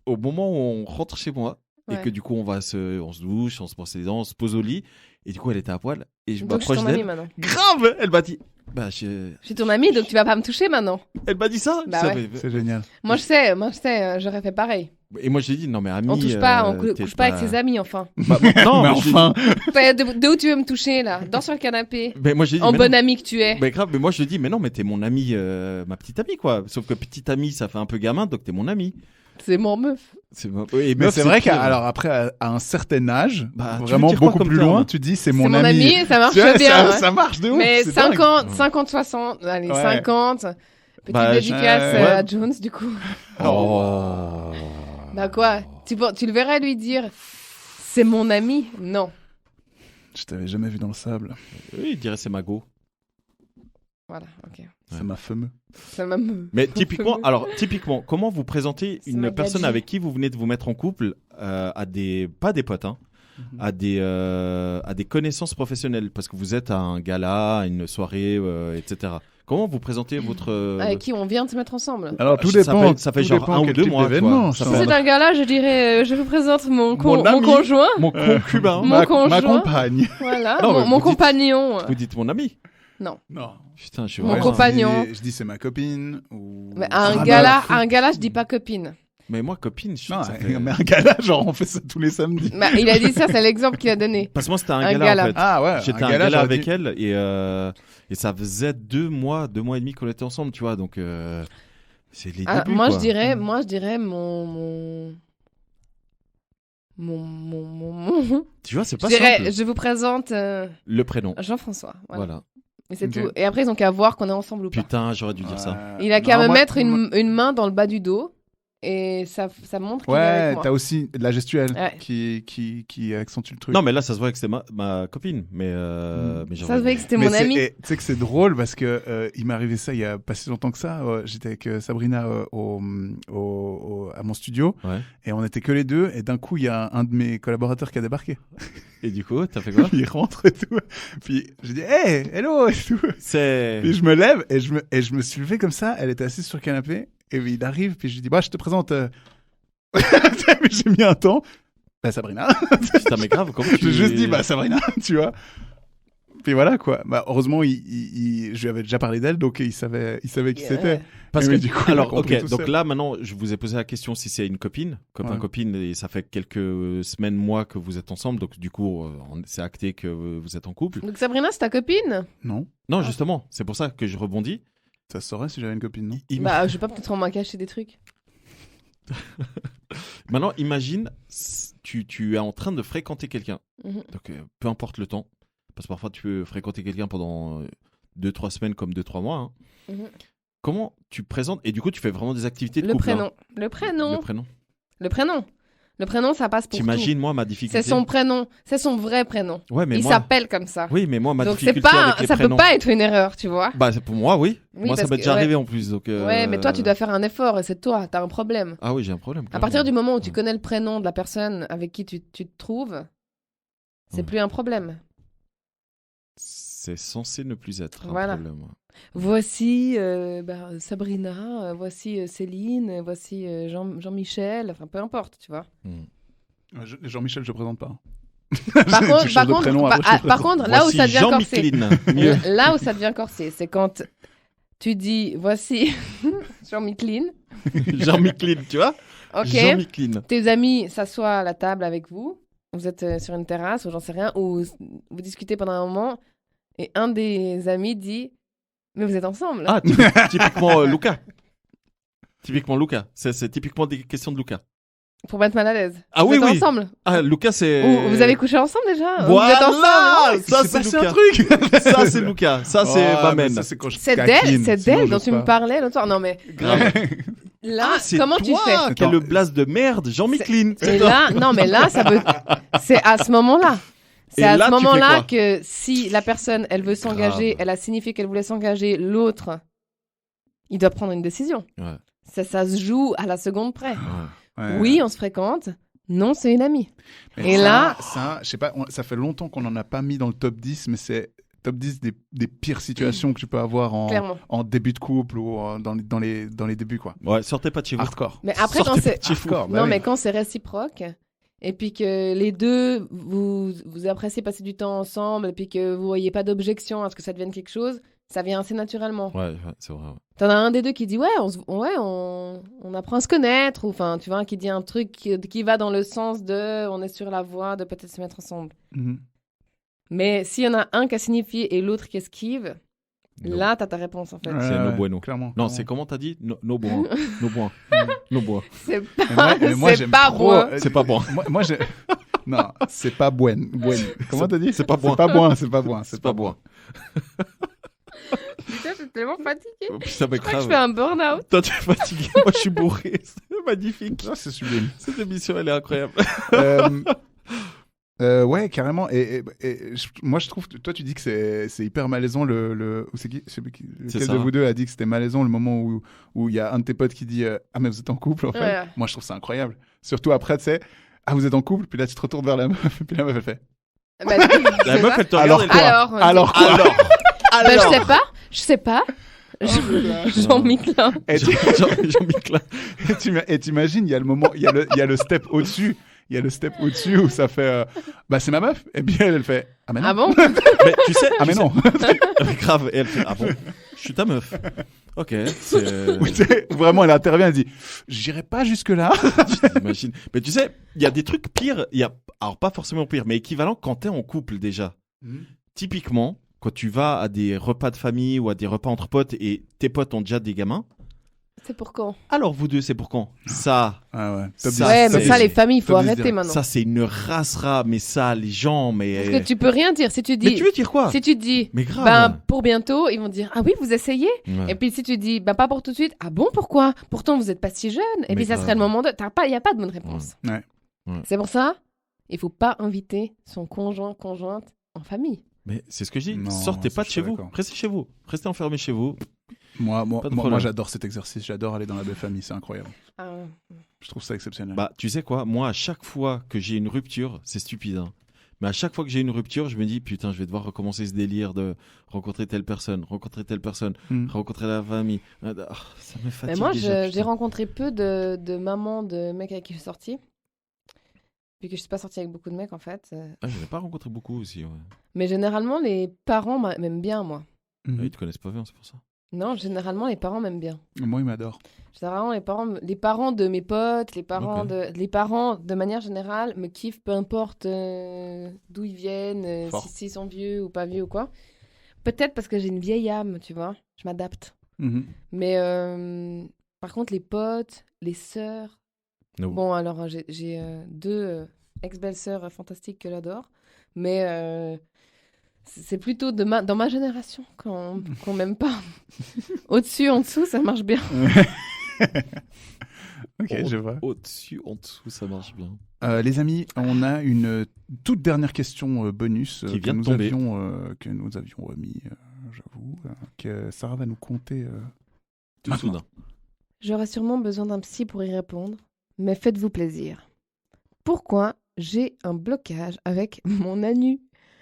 Au moment où on rentre chez moi. Et Ouais. que du coup on se douche, on se brosse les dents, on se pose au lit. Et du coup elle était à poil. Et je Donc je suis m'approche ton amie d'elle. maintenant. Grave. Elle m'a dit, bah Je suis ton amie, donc tu vas pas me toucher maintenant. elle m'a dit ça. Bah Ça ouais. fait- C'est génial. Moi je sais, j'aurais fait pareil. Et moi, je lui ai dit, non, mais ami. On touche pas, t'es couche pas avec ses amis, enfin. Bah, non, Mais mais je lui ai enfin, De où tu veux me toucher là? Dors sur le canapé. dit- mais moi, j'ai dit, En mais bonne non. amie que tu es. Mais grave, mais moi, je lui ai dit, mais non, mais t'es mon ami, ma petite amie, quoi. Sauf que petite amie, ça fait un peu gamin, donc t'es mon ami. C'est mon meuf. Et mais meuf, c'est vrai pire. qu'alors après, à un certain âge, Bah, tu veux vraiment dire quoi beaucoup comme plus terme? loin, tu dis c'est C'est mon mon ami, ça marche Tu vois, bien. ça marche de ouf. Mais c'est dingue. 50, 60, allez, Ouais. 50. Petite Bah, dédicace ouais. à Jones, du coup. Oh. Bah quoi? Tu le verrais lui dire, c'est mon ami? Non. Je t'avais jamais vu dans le sable. Oui, il dirait c'est Mago. Voilà, ok. C'est ma fameux. Ça m'a... Mais typiquement, comment vous présentez C'est une ma personne gadget. avec qui vous venez de vous mettre en couple à des, pas des potes, hein, à des connaissances professionnelles, parce que vous êtes à un gala, à une soirée, etc. Comment vous présentez votre... Avec qui on vient de se mettre ensemble? Alors tout Ça dépend. ça fait tout genre dépend 1 ou quel 2 type mois, d'événement, tu vois. ça Ça Si fait- c'est un gala, je dirais, je vous présente mon ami. conjoint. Mon concubin. Mon ma conjoint. compagne. Voilà, Non, mais mon vous dites- compagnon. Vous dites mon ami. Non. Putain, je suis Mon vraiment... compagnon. Je dis c'est ma copine ou. Mais à un Ah, gala, je dis pas copine. Mais moi, copine, je Non, ça fait... mais un gala, genre on fait ça tous les samedis. Bah, il a dit ça, c'est l'exemple qu'il a donné. Parce que moi, c'était un Un gala, gala. en fait. Ah ouais. J'étais à un gala j'aurais avec dit- elle et ça faisait 2 mois et demi qu'on était ensemble, tu vois. Donc, c'est les Ah, débuts, moi, quoi. je dirais mon... Tu vois, c'est Je pas dirais, simple. je vous présente Le prénom. Jean-François. Voilà. Voilà. Et c'est Ok. tout. Et après, ils ont qu'à voir qu'on est ensemble ou pas. Putain, j'aurais dû dire ça. Il a qu'à Non, me moi- mettre une main dans le bas du dos. Et ça montre qu'il est Ouais, avec t'as moi. aussi de la gestuelle Ouais. qui accentue le truc. Non, mais là, ça se voit que c'était ma copine. Mais Ça j'aurais se voyait dû- que c'était Mais mon c'est- ami. et tu sais que c'est drôle parce que il m'est arrivé ça il y a pas si longtemps que ça. J'étais avec Sabrina à mon studio Ouais. et on était que les deux. Et d'un coup, il y a un de mes collaborateurs qui a débarqué. Et du coup, t'as fait quoi? Il rentre et tout. Puis j'ai dit hey, hello et tout. C'est... Puis je me lève et je me suis levé comme ça. Elle était assise sur le canapé et puis il arrive. Puis je lui dis bah je te présente. Mais j'ai mis un temps. Bah Sabrina. Putain, mais grave, comment tu... J'ai juste dit bah Sabrina, tu vois. Puis voilà quoi. Bah heureusement, je lui avais déjà parlé d'elle, donc il savait qui c'était. Parce Mais que, du coup, il a alors, compris ok, tout donc seul. là, maintenant, je vous ai posé la question si c'est une copine, Ouais. copine, et ça fait quelques semaines, mois que vous êtes ensemble, donc du coup, c'est acté que vous êtes en couple. Donc Sabrina, c'est ta copine? Non, Non, justement, c'est pour ça que je rebondis. ça se saurait si j'avais une copine, non. Bah, je vais pas peut-être en cacher des trucs. Maintenant, imagine, tu es en train de fréquenter quelqu'un. Mhm. Donc, peu importe le temps, parce que parfois tu peux fréquenter quelqu'un pendant 2-3 semaines comme 2-3 mois. Hein. Mhm. Comment tu présentes, et du coup, tu fais vraiment des activités de Le couple. prénom. Hein. Le prénom. Le prénom. Le prénom. Le prénom, ça passe pour T'imagines, moi, ma tout. difficulté. C'est son prénom, c'est son vrai prénom. Ouais, mais Il moi... s'appelle comme ça. Oui, mais moi, ma Donc difficulté c'est pas, avec les ça prénoms... peut pas être une erreur, tu vois. Bah, pour moi, oui. Oui, Moi, ça parce m'est que- déjà ouais. arrivé en plus. Donc, Ouais, mais toi, tu dois faire un effort et c'est toi, t'as un problème. Ah oui, j'ai un problème. À partir du moment où tu Ouais. connais le prénom de la personne avec qui tu te trouves, c'est Ouais. plus un problème. C'est censé ne plus être un Voilà. problème. Ouais. Voici Sabrina, voici Céline, voici Jean-Michel, enfin peu importe, tu vois. Jean-Michel, je présente pas. Par Tu contre, changes par de contre, prénom, par- après, je ah, par contre, là où Voici ça devient corsé, Jean-Michelin. Mieux. là où ça devient corsé, c'est quand tu dis voici Jean-Michelin, Jean-Michelin, tu vois ok, Jean-Michelin. tes amis s'assoient à la table avec vous, vous êtes sur une terrasse ou j'en sais rien, ou vous discutez pendant un moment, et un des amis dit mais vous êtes ensemble. Ah, typiquement Lucas. Typiquement Lucas. C'est typiquement des questions de Lucas. Pour mettre mal à l'aise. Ah vous oui, êtes oui. ensemble. Ah, Lucas, c'est... Ou vous avez couché ensemble déjà. Vous êtes ensemble. Voilà. Ça, C'est c'est passé un Lucas. truc. Ça, c'est Lucas. Ça, c'est Ah, mais Bamen. ça, c'est quand je C'est taquine, d'elle, sinon, dont j'ose tu me pas. parlais l'autre soir. Non mais Grave. là, Ah, c'est comment toi tu fais qui as le blast de merde, Jean-Michelin. Et là, non mais là, ça veut. C'est à ce moment-là. C'est Et à là, ce tu fais moment-là quoi que si la personne, elle veut s'engager, Grave. elle a signifié qu'elle voulait s'engager, l'autre, il doit prendre une décision. Ouais. Ça se joue à la seconde près. Ouais. Oui, on se fréquente. Non, c'est une amie. Mais Et ça, là- ça, je sais pas, ça fait longtemps qu'on n'en a pas mis dans le top 10, mais c'est top 10 des pires situations que tu peux avoir Clairement. en début de couple ou dans les débuts, quoi. Ouais, sortez pas de chez vous. Hardcore. Mais après, Sortez quand c'est. pas de chez vous. Hardcore, bah Non, oui. mais quand c'est réciproque, et puis que les deux, vous appréciez passer du temps ensemble, et puis que vous voyez pas d'objection à ce que ça devienne quelque chose, ça vient assez naturellement. Ouais, c'est vrai. Ouais. T'en as un des deux qui dit, ouais, on apprend à se connaître, ou enfin, tu vois, qui dit un truc qui va dans le sens de, on est sur la voie de peut-être se mettre ensemble. Mhm. Mais s'il y en a un qui a signifié et l'autre qui esquive, No. là, t'as ta réponse, en fait. Ouais, C'est no ouais, bueno. Clairement. Non, clairement. c'est comment t'as dit No bois. No bois. No bois. C'est Mais pas, moi, c'est j'aime pas trop, bon. C'est pas bon. Moi, j'ai. Non, c'est pas buen. Comment t'as dit C'est pas bon. C'est pas bon, c'est pas bon. C'est pas bon. Putain, je suis tellement fatiguée. Oh, putain, mais Je crois que je grave. fais un burn-out. Toi, tu es fatigué. Moi, je suis bourré. C'est magnifique. Ah, c'est sublime. Cette émission, elle est incroyable. Ouais, carrément. Moi, je trouve. Toi, tu dis que c'est hyper malaisant le. Ou c'est qui C'est lequel ça. de vous deux a dit que c'était malaisant le moment où il y a un de tes potes qui dit ah mais vous êtes en couple en fait. Ouais. Moi, je trouve ça incroyable. Surtout après, tu sais, ah vous êtes en couple, puis là tu te retournes vers la meuf, puis la meuf elle fait. Bah, La meuf, elle te Alors regarde. quoi Alors, Alors quoi bah, je sais pas. Jean-Michelin. Et tu- Jean-Michelin. et t'imagines, il y a le moment, il y a le step au-dessus. Il y a le step au-dessus où ça fait bah c'est ma meuf et puis elle fait ah mais non. Ah bon? Mais tu sais. Ah mais non. Grave. Et elle fait ah bon. Je suis ta meuf. Ok. C'est. Ou tu sais, vraiment elle intervient, elle dit j'irai pas jusque là. J'imagine. Mais tu sais, il y a des trucs pires. Il y a, alors pas forcément pire, mais équivalent quand t'es en couple déjà. Typiquement, quand tu vas à des repas de famille ou à des repas entre potes et tes potes ont déjà des gamins. C'est pour quand? Alors vous deux, c'est pour quand? Ça, Ah ouais. Ça, Ouais, mais c'est- ça, les familles, il faut top 10 arrêter direct. maintenant. ça c'est une racera. Mais ça, les gens, mais. Parce que tu peux rien dire. Si tu Mais dis, tu veux dire quoi? si tu dis, Mais grave. ben, pour bientôt, ils vont dire, ah oui, vous essayez? Ouais. Et puis si tu dis, ben, pas pour tout de suite, ah bon, pourquoi? Pourtant, vous êtes pas si jeune. Et Mais puis ça grave. serait le moment de. Il n'y a pas de bonne réponse. Ouais. Ouais. C'est pour ça, il faut pas inviter son conjointe en famille. Mais c'est ce que je dis. Non, Sortez ça, pas je de suis chez vous. d'accord. Restez chez vous. Restez enfermés chez vous. Moi Pas de problème. moi j'adore cet exercice, j'adore aller dans la belle famille, c'est incroyable. Je trouve ça exceptionnel. Bah, tu sais quoi? Moi, à chaque fois que j'ai une rupture, c'est stupide, hein. Mais à chaque fois que j'ai une rupture, je me dis, putain, je vais devoir recommencer ce délire de rencontrer telle personne, rencontrer la famille. Ça me fatigue. Mais moi, déjà, j'ai putain. rencontré peu de mamans de mecs avec qui je suis sortie. Vu que je suis pas sortie avec beaucoup de mecs, en fait. Ah, je n'ai pas rencontré beaucoup aussi, ouais. Mais généralement, les parents m'aiment bien, moi. Mhm. Ah, ils te connaissent pas bien, c'est pour ça. Non, généralement, les parents m'aiment bien. Moi il m'adore. Généralement, les parents de mes potes, les parents de manière générale me kiffent, peu importe d'où ils viennent, Fort. s'ils sont vieux ou pas vieux ou quoi. Peut-être parce que j'ai une vieille âme, tu vois. Je m'adapte. Mhm. Mais par contre, les potes, les sœurs. No. Bon, alors j'ai deux ex-belles-sœurs fantastiques que j'adore. Mais c'est plutôt dans ma génération qu'on m'aime pas. Au-dessus, en dessous, ça marche bien. Ok, je vois. Au-dessus, en dessous, ça marche bien. Les amis, on a une toute dernière question bonus Qui vient de nous tomber. que nous avions remis, j'avoue, que Sarah va nous conter. Tout Maintenant. soudain. J'aurais sûrement besoin d'un psy pour y répondre, mais faites-vous plaisir. Pourquoi j'ai un blocage avec mon anus?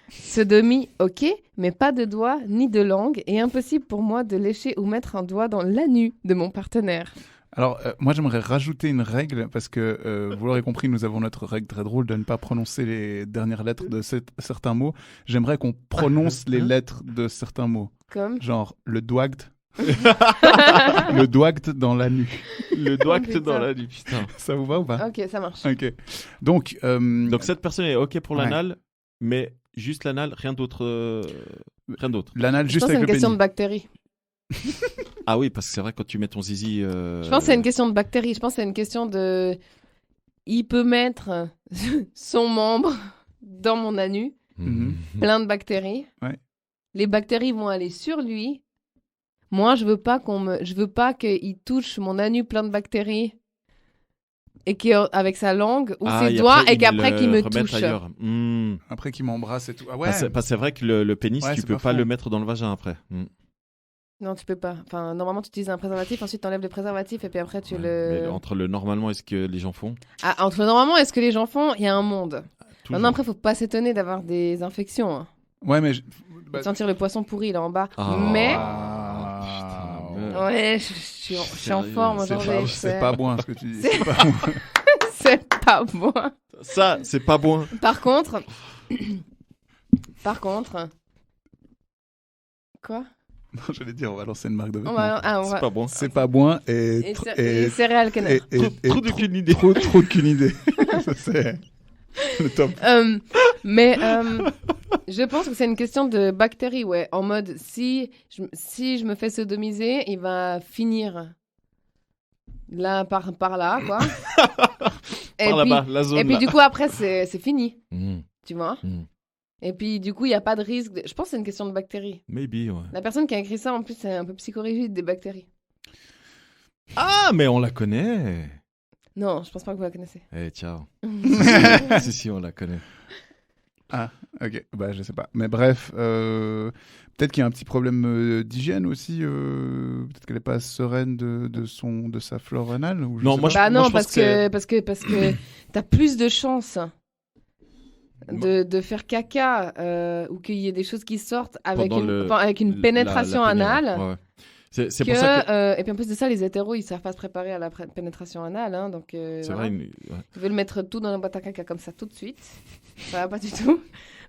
Sodomie, ok, mais pas de doigt ni de langue, et impossible pour moi de lécher ou mettre un doigt dans l'anus de mon partenaire. Alors, moi, j'aimerais rajouter une règle parce que, vous l'aurez compris, nous avons notre règle très drôle de ne pas prononcer les dernières lettres de certains mots. J'aimerais qu'on prononce les lettres de certains mots. Comme Genre, le doigt. Le doigt dans l'anus. Le doigt putain. dans la nuit, putain. Ça vous va ou pas? Ok, ça marche. Ok. Donc, Donc cette personne est ok pour Ouais. l'anal, mais juste l'anal, rien d'autre. Rien d'autre. l'anal Je juste pense que c'est avec une le question pénis. de bactéries. Ah oui, parce que c'est vrai, quand tu mets ton zizi. Je pense que c'est une question de bactéries. Je pense que c'est une question de... Il peut mettre son membre dans mon anus, Mhm. plein de bactéries. Ouais. Les bactéries vont aller sur lui. Moi, je veux pas je veux pas qu'il touche mon anus plein de bactéries et avec sa langue ou ses doigts et qu'après qu'il me touche. Ailleurs. Après qu'il m'embrasse et tout. Ah ouais. Parce que c'est vrai que le pénis, Ouais, tu c'est peux pas pas faux. le mettre dans le vagin après. Non, tu peux pas. Enfin, normalement, tu utilises un préservatif, ensuite tu enlèves le préservatif et puis après tu Mais le... entre le normalement et ce que les gens font. Ah, entre normalement et ce que les gens font, il y a un monde. toujours. Maintenant, après, faut pas s'étonner d'avoir des infections. Hein. Ouais, mais. De sentir le poisson pourri là en bas. Ah. Mais... Ah. putain, Ouais, je suis en Sérieux, forme C'est aujourd'hui. pas, c'est pas bon ce que tu dis. C'est- C'est pas bon. C'est pas bon. Ça, c'est pas bon. Par contre... Quoi? Non, j'allais dire, on va lancer une marque de On vêtements. va... Ah, on C'est va... pas bon. C'est pas bon Et, et céréales canard. Trop d'aucune idée. Trop d'aucune idée. Ça, c'est le top. Mais je pense que c'est une question de bactéries, ouais. En mode, si je me fais sodomiser, il va finir là, par là, quoi. Et Par puis, là-bas, la zone et puis là. du coup, après, c'est fini, Mm, tu vois. mm. Et puis, du coup, il n'y a pas de risque. Je pense que c'est une question de bactéries. Maybe, ouais. La personne qui a écrit ça, en plus, c'est un peu psychorigide des bactéries. Ah, mais on la connaît. Non, je pense pas que vous la connaissez. Eh, ciao. Si, on la connaît. Ah, ok. Bah, je sais pas. Mais bref, peut-être qu'il y a un petit problème d'hygiène aussi. Peut-être qu'elle est pas sereine de sa flore anale. Ou je Non, sais moi, pas. Bah moi, non, je pense parce que t'as plus de chances de faire caca ou qu'il y ait des choses qui sortent avec avec une pénétration anale. Ouais. C'est Que, pour ça que. et puis en plus de ça, les hétéros, ils savent pas se préparer à la pénétration anale. Hein, donc, C'est voilà. vrai. Ouais. Ils veulent mettre tout dans la boîte à caca comme ça tout de suite. Ça va pas du tout.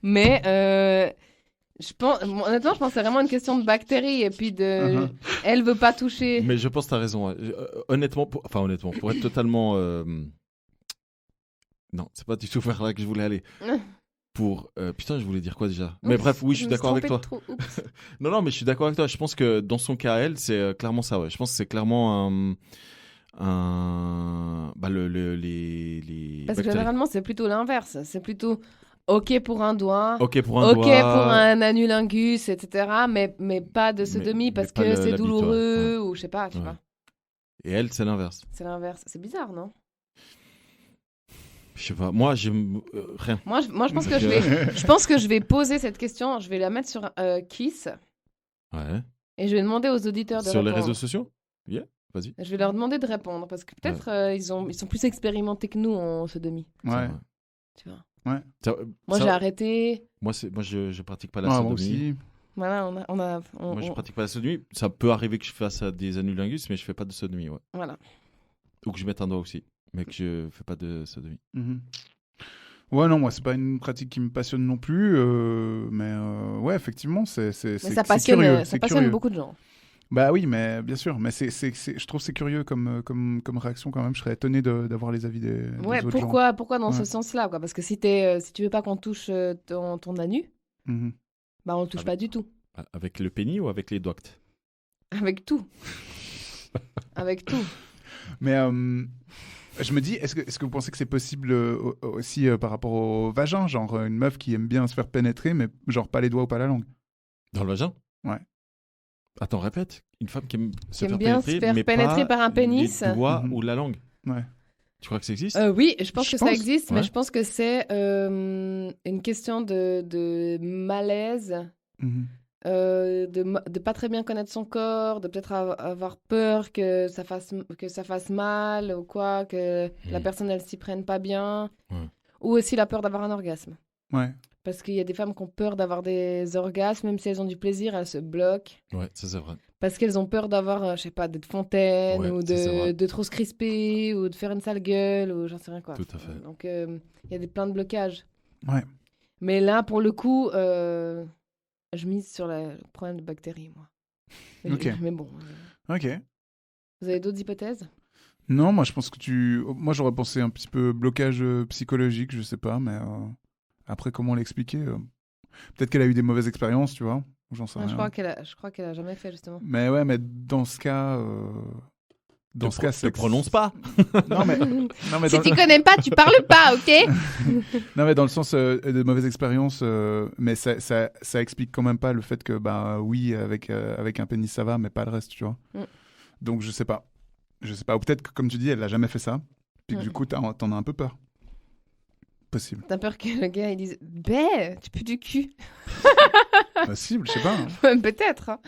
Mais honnêtement, je pense que c'est vraiment une question de bactéries. Et puis de. Elle veut pas toucher. Mais je pense que t'as raison. Ouais. Honnêtement, pour être totalement. Non, c'est pas du tout vers là que je voulais aller. Putain, je voulais dire quoi déjà? Mais bref, oui, je suis d'accord avec toi. Non, mais je suis d'accord avec toi. Je pense que dans son cas, elle, c'est clairement ça. Ouais. Je pense que c'est clairement les Parce que bactéries. généralement, c'est plutôt l'inverse. C'est plutôt OK pour un doigt. Ok pour un OK doigt. pour un anulingus, etc. Mais pas de sodomie mais parce pas que c'est la bite, douloureux ou je sais pas, tu Ouais. vois. Et elle, c'est l'inverse. C'est l'inverse. C'est bizarre, non? Je sais pas. Moi, j'aime rien. Moi, je pense que Donc, je pense que je vais poser cette question. Je vais la mettre sur Kiss Ouais. et je vais demander aux auditeurs de Sur les répondre. réseaux sociaux? Yeah, vas-y. Je vais leur demander de répondre parce que peut-être ils sont plus expérimentés que nous en sodomie. Ouais. Tu vois. Moi, j'ai arrêté. Moi, je pratique pas la Ouais, sodomie. moi aussi. Voilà, Moi, je pratique pas la sodomie. Ça peut arriver que je fasse des anulingus, mais je fais pas de sodomie, ouais. Voilà. Ou que je mette un doigt aussi, mais que je fais pas de sodomie. Mhm. Ouais, non, moi, c'est pas une pratique qui me passionne non plus. Mais ouais, effectivement, c'est Mais c'est ça passionne, curieux. ça C'est passionne curieux. beaucoup de gens. Bah oui, mais bien sûr. Mais je trouve que c'est curieux comme réaction quand même. Je serais étonné d'avoir les avis des Ouais, autres gens. pourquoi dans ce Ouais. sens-là, quoi? Parce que si tu veux pas qu'on touche ton anus, Mhm. bah on le touche pas du tout. Avec le pénis ou avec les doigts? Avec tout. Avec tout. Mais je me dis, est-ce que vous pensez que c'est possible aussi par rapport au vagin, genre une meuf qui aime bien se faire pénétrer, mais genre pas les doigts ou pas la langue? Dans le vagin? Ouais. Attends, répète. Une femme qui aime se Qui aime faire bien se pénétrer, faire mais pénétrer pas par un pénis. les doigts Mhm. ou la langue. Ouais. Tu crois que ça existe? Oui, je pense Je que ça pense, existe, ouais. mais je pense que c'est une question de malaise, Mhm. de pas très bien connaître son corps, de peut-être avoir peur que ça fasse mal ou quoi, que la personne elle s'y prenne pas bien, Ouais. ou aussi la peur d'avoir un orgasme. Ouais. Parce qu'il y a des femmes qui ont peur d'avoir des orgasmes, même si elles ont du plaisir, elles se bloquent. Ouais, ça c'est vrai. Parce qu'elles ont peur d'avoir, je sais pas, d'être fontaine, Ouais, ou ça, c'est vrai. de trop se crisper, ou de faire une sale gueule, ou j'en sais rien quoi. Tout à fait. Donc il y a plein de blocages. Ouais. Mais là, pour le coup, je mise sur le problème de bactéries, moi. Ok. Mais bon, Ok. vous avez d'autres hypothèses? Non, moi je pense que moi j'aurais pensé un petit peu blocage psychologique, je sais pas, mais après comment l'expliquer peut-être qu'elle a eu des mauvaises expériences, tu vois. J'en sais Non, rien. je crois qu'elle a jamais fait, justement. Mais ouais, mais dans ce cas, Ne c'est prononce pas. Non mais Si tu connais pas, tu parles pas, ok? non mais dans le sens de mauvaises expériences, mais ça explique quand même pas le fait que bah oui avec un pénis ça va, mais pas le reste, tu vois. Donc je sais pas, ou peut-être que comme tu dis, elle l'a jamais fait ça, puis que du coup t'en as un peu peur. Possible. T'as peur que le gars il dise bé, tu pues du cul. Possible, je sais pas. Peut-être. Hein.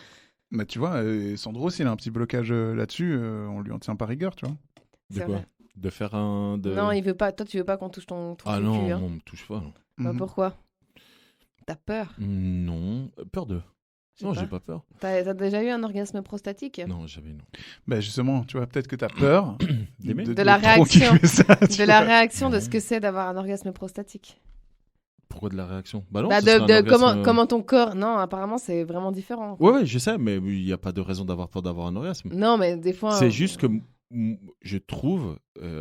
Mais tu vois, Sandro aussi, il a un petit blocage là-dessus. On lui en tient pas rigueur, tu vois. De C'est quoi? vrai. De faire un. Non, il veut pas. Toi, tu veux pas qu'on touche ton Ah cul, non, hein. on me touche pas. Non. Bah, Mhm. pourquoi? T'as peur? Non. Peur de. Non, pas. j'ai pas peur. T'as déjà eu un orgasme prostatique? Non, jamais non. Bah justement, tu vois, peut-être que t'as peur D'aimer De la trop réaction. kiffer ça, tu De la vois. réaction de ce que c'est d'avoir un orgasme prostatique. Pourquoi de la réaction? Bah non, Bah, ce serait un orgasme- comment ton corps. Non, apparemment, c'est vraiment différent. Ouais, je sais, mais il n'y a pas de raison d'avoir peur d'avoir un orgasme. Non, mais des fois. C'est juste que je trouve,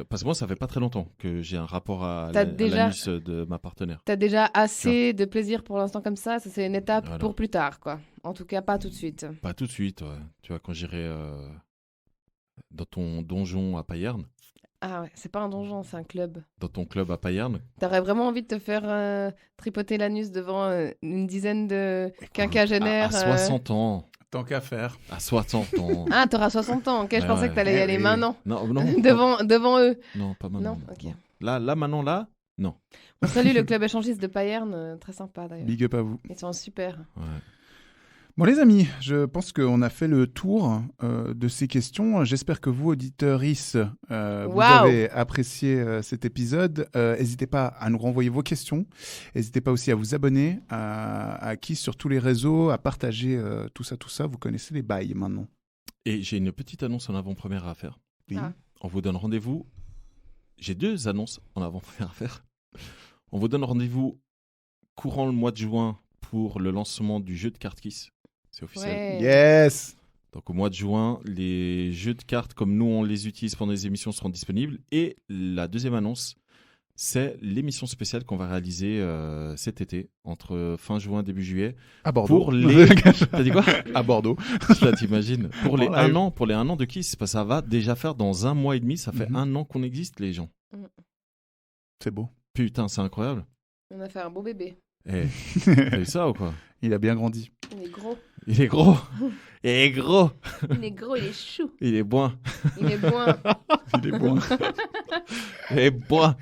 parce que moi ça fait pas très longtemps que j'ai un rapport à l'anus de ma partenaire. T'as déjà assez de plaisir pour l'instant comme ça c'est une étape Voilà. pour plus tard, quoi. En tout cas, pas tout de suite. Pas tout de suite, ouais. Tu vois, quand j'irai dans ton donjon à Payerne, Ah ouais, c'est pas un donjon, c'est un club. dans ton club à Payerne, T'aurais vraiment envie de te faire tripoter l'anus devant une dizaine de quinquagénaires. à 60 ans. Tant qu'à faire. À 60 ans. Ah, t'auras 60 ans. Ok, je Ouais, pensais ouais. que t'allais y aller oui. maintenant. Non, non. devant eux. Non, pas maintenant. Non, ok. non. Là, maintenant, là, non. On salue le club échangiste de Payerne, très sympa d'ailleurs. Big up à vous. Ils sont super. Ouais. Bon les amis, je pense qu'on a fait le tour de ces questions. J'espère que vous, auditeuristes, vous avez apprécié cet épisode. N'hésitez pas à nous renvoyer vos questions. N'hésitez pas aussi à vous abonner à Kiss sur tous les réseaux, à partager tout ça. Vous connaissez les bails maintenant. Et j'ai une petite annonce en avant-première à faire. Oui. Ah. On vous donne rendez-vous. J'ai 2 annonces en avant-première à faire. On vous donne rendez-vous courant le mois de juin pour le lancement du jeu de cartes Kiss. C'est officiel. Ouais. Yes. Donc au mois de juin, les jeux de cartes comme nous on les utilise pendant les émissions seront disponibles. Et la deuxième annonce, c'est l'émission spéciale qu'on va réaliser cet été, entre fin juin et début juillet. À Bordeaux. Pour les... T'as dit quoi? À Bordeaux. Là, t'imagines. Pour les En 1 live. an, pour les 1 an de Kiss, parce que ça va déjà faire dans 1 mois et demi, ça fait 1 an qu'on existe, les gens. C'est beau. Putain, c'est incroyable. On a fait un beau bébé. Eh, t'as vu ça ou quoi? Il a bien grandi. Il est gros. Il est gros. Il est gros. Il est gros, il est chou. Il est bon. Il est bon. Il est bon. Il est bon.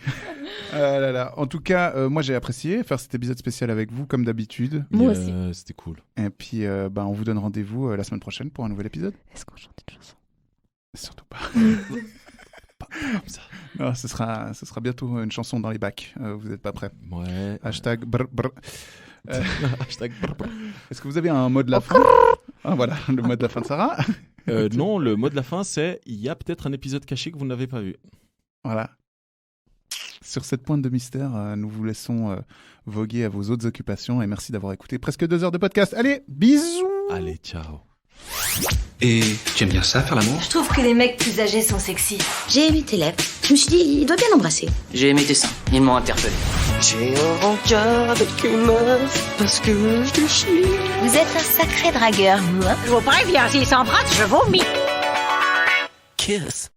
Ah là là. En tout cas, moi j'ai apprécié faire cet épisode spécial avec vous comme d'habitude. Moi aussi. C'était cool. Et puis on vous donne rendez-vous la semaine prochaine pour un nouvel épisode. Est-ce qu'on chante une chanson? Surtout pas. Pas comme ça. Non, ce sera bientôt une chanson dans les bacs. Vous n'êtes pas prêts. Ouais. Hashtag brr, brr. Hashtag brr, brr. Est-ce que vous avez un mot de la fin? Ah voilà, le mot de la fin de Sarah. Non, le mot de la fin, c'est il y a peut-être un épisode caché que vous n'avez pas vu. Voilà. Sur cette pointe de mystère, nous vous laissons voguer à vos autres occupations et merci d'avoir écouté presque 2 heures de podcast. Allez, bisous. Allez, ciao. Et tu aimes bien ça, faire l'amour? Je trouve que les mecs plus âgés sont sexy. J'ai aimé tes lèvres. Je me suis dit, il doit bien l'embrasser. J'ai aimé tes seins, ils m'ont interpellé. J'ai un rencard avec une meuf parce que je lui chie. Vous êtes un sacré dragueur, vous, hein? Je vous préviens, s'ils s'embrassent, je vomis. Kiss.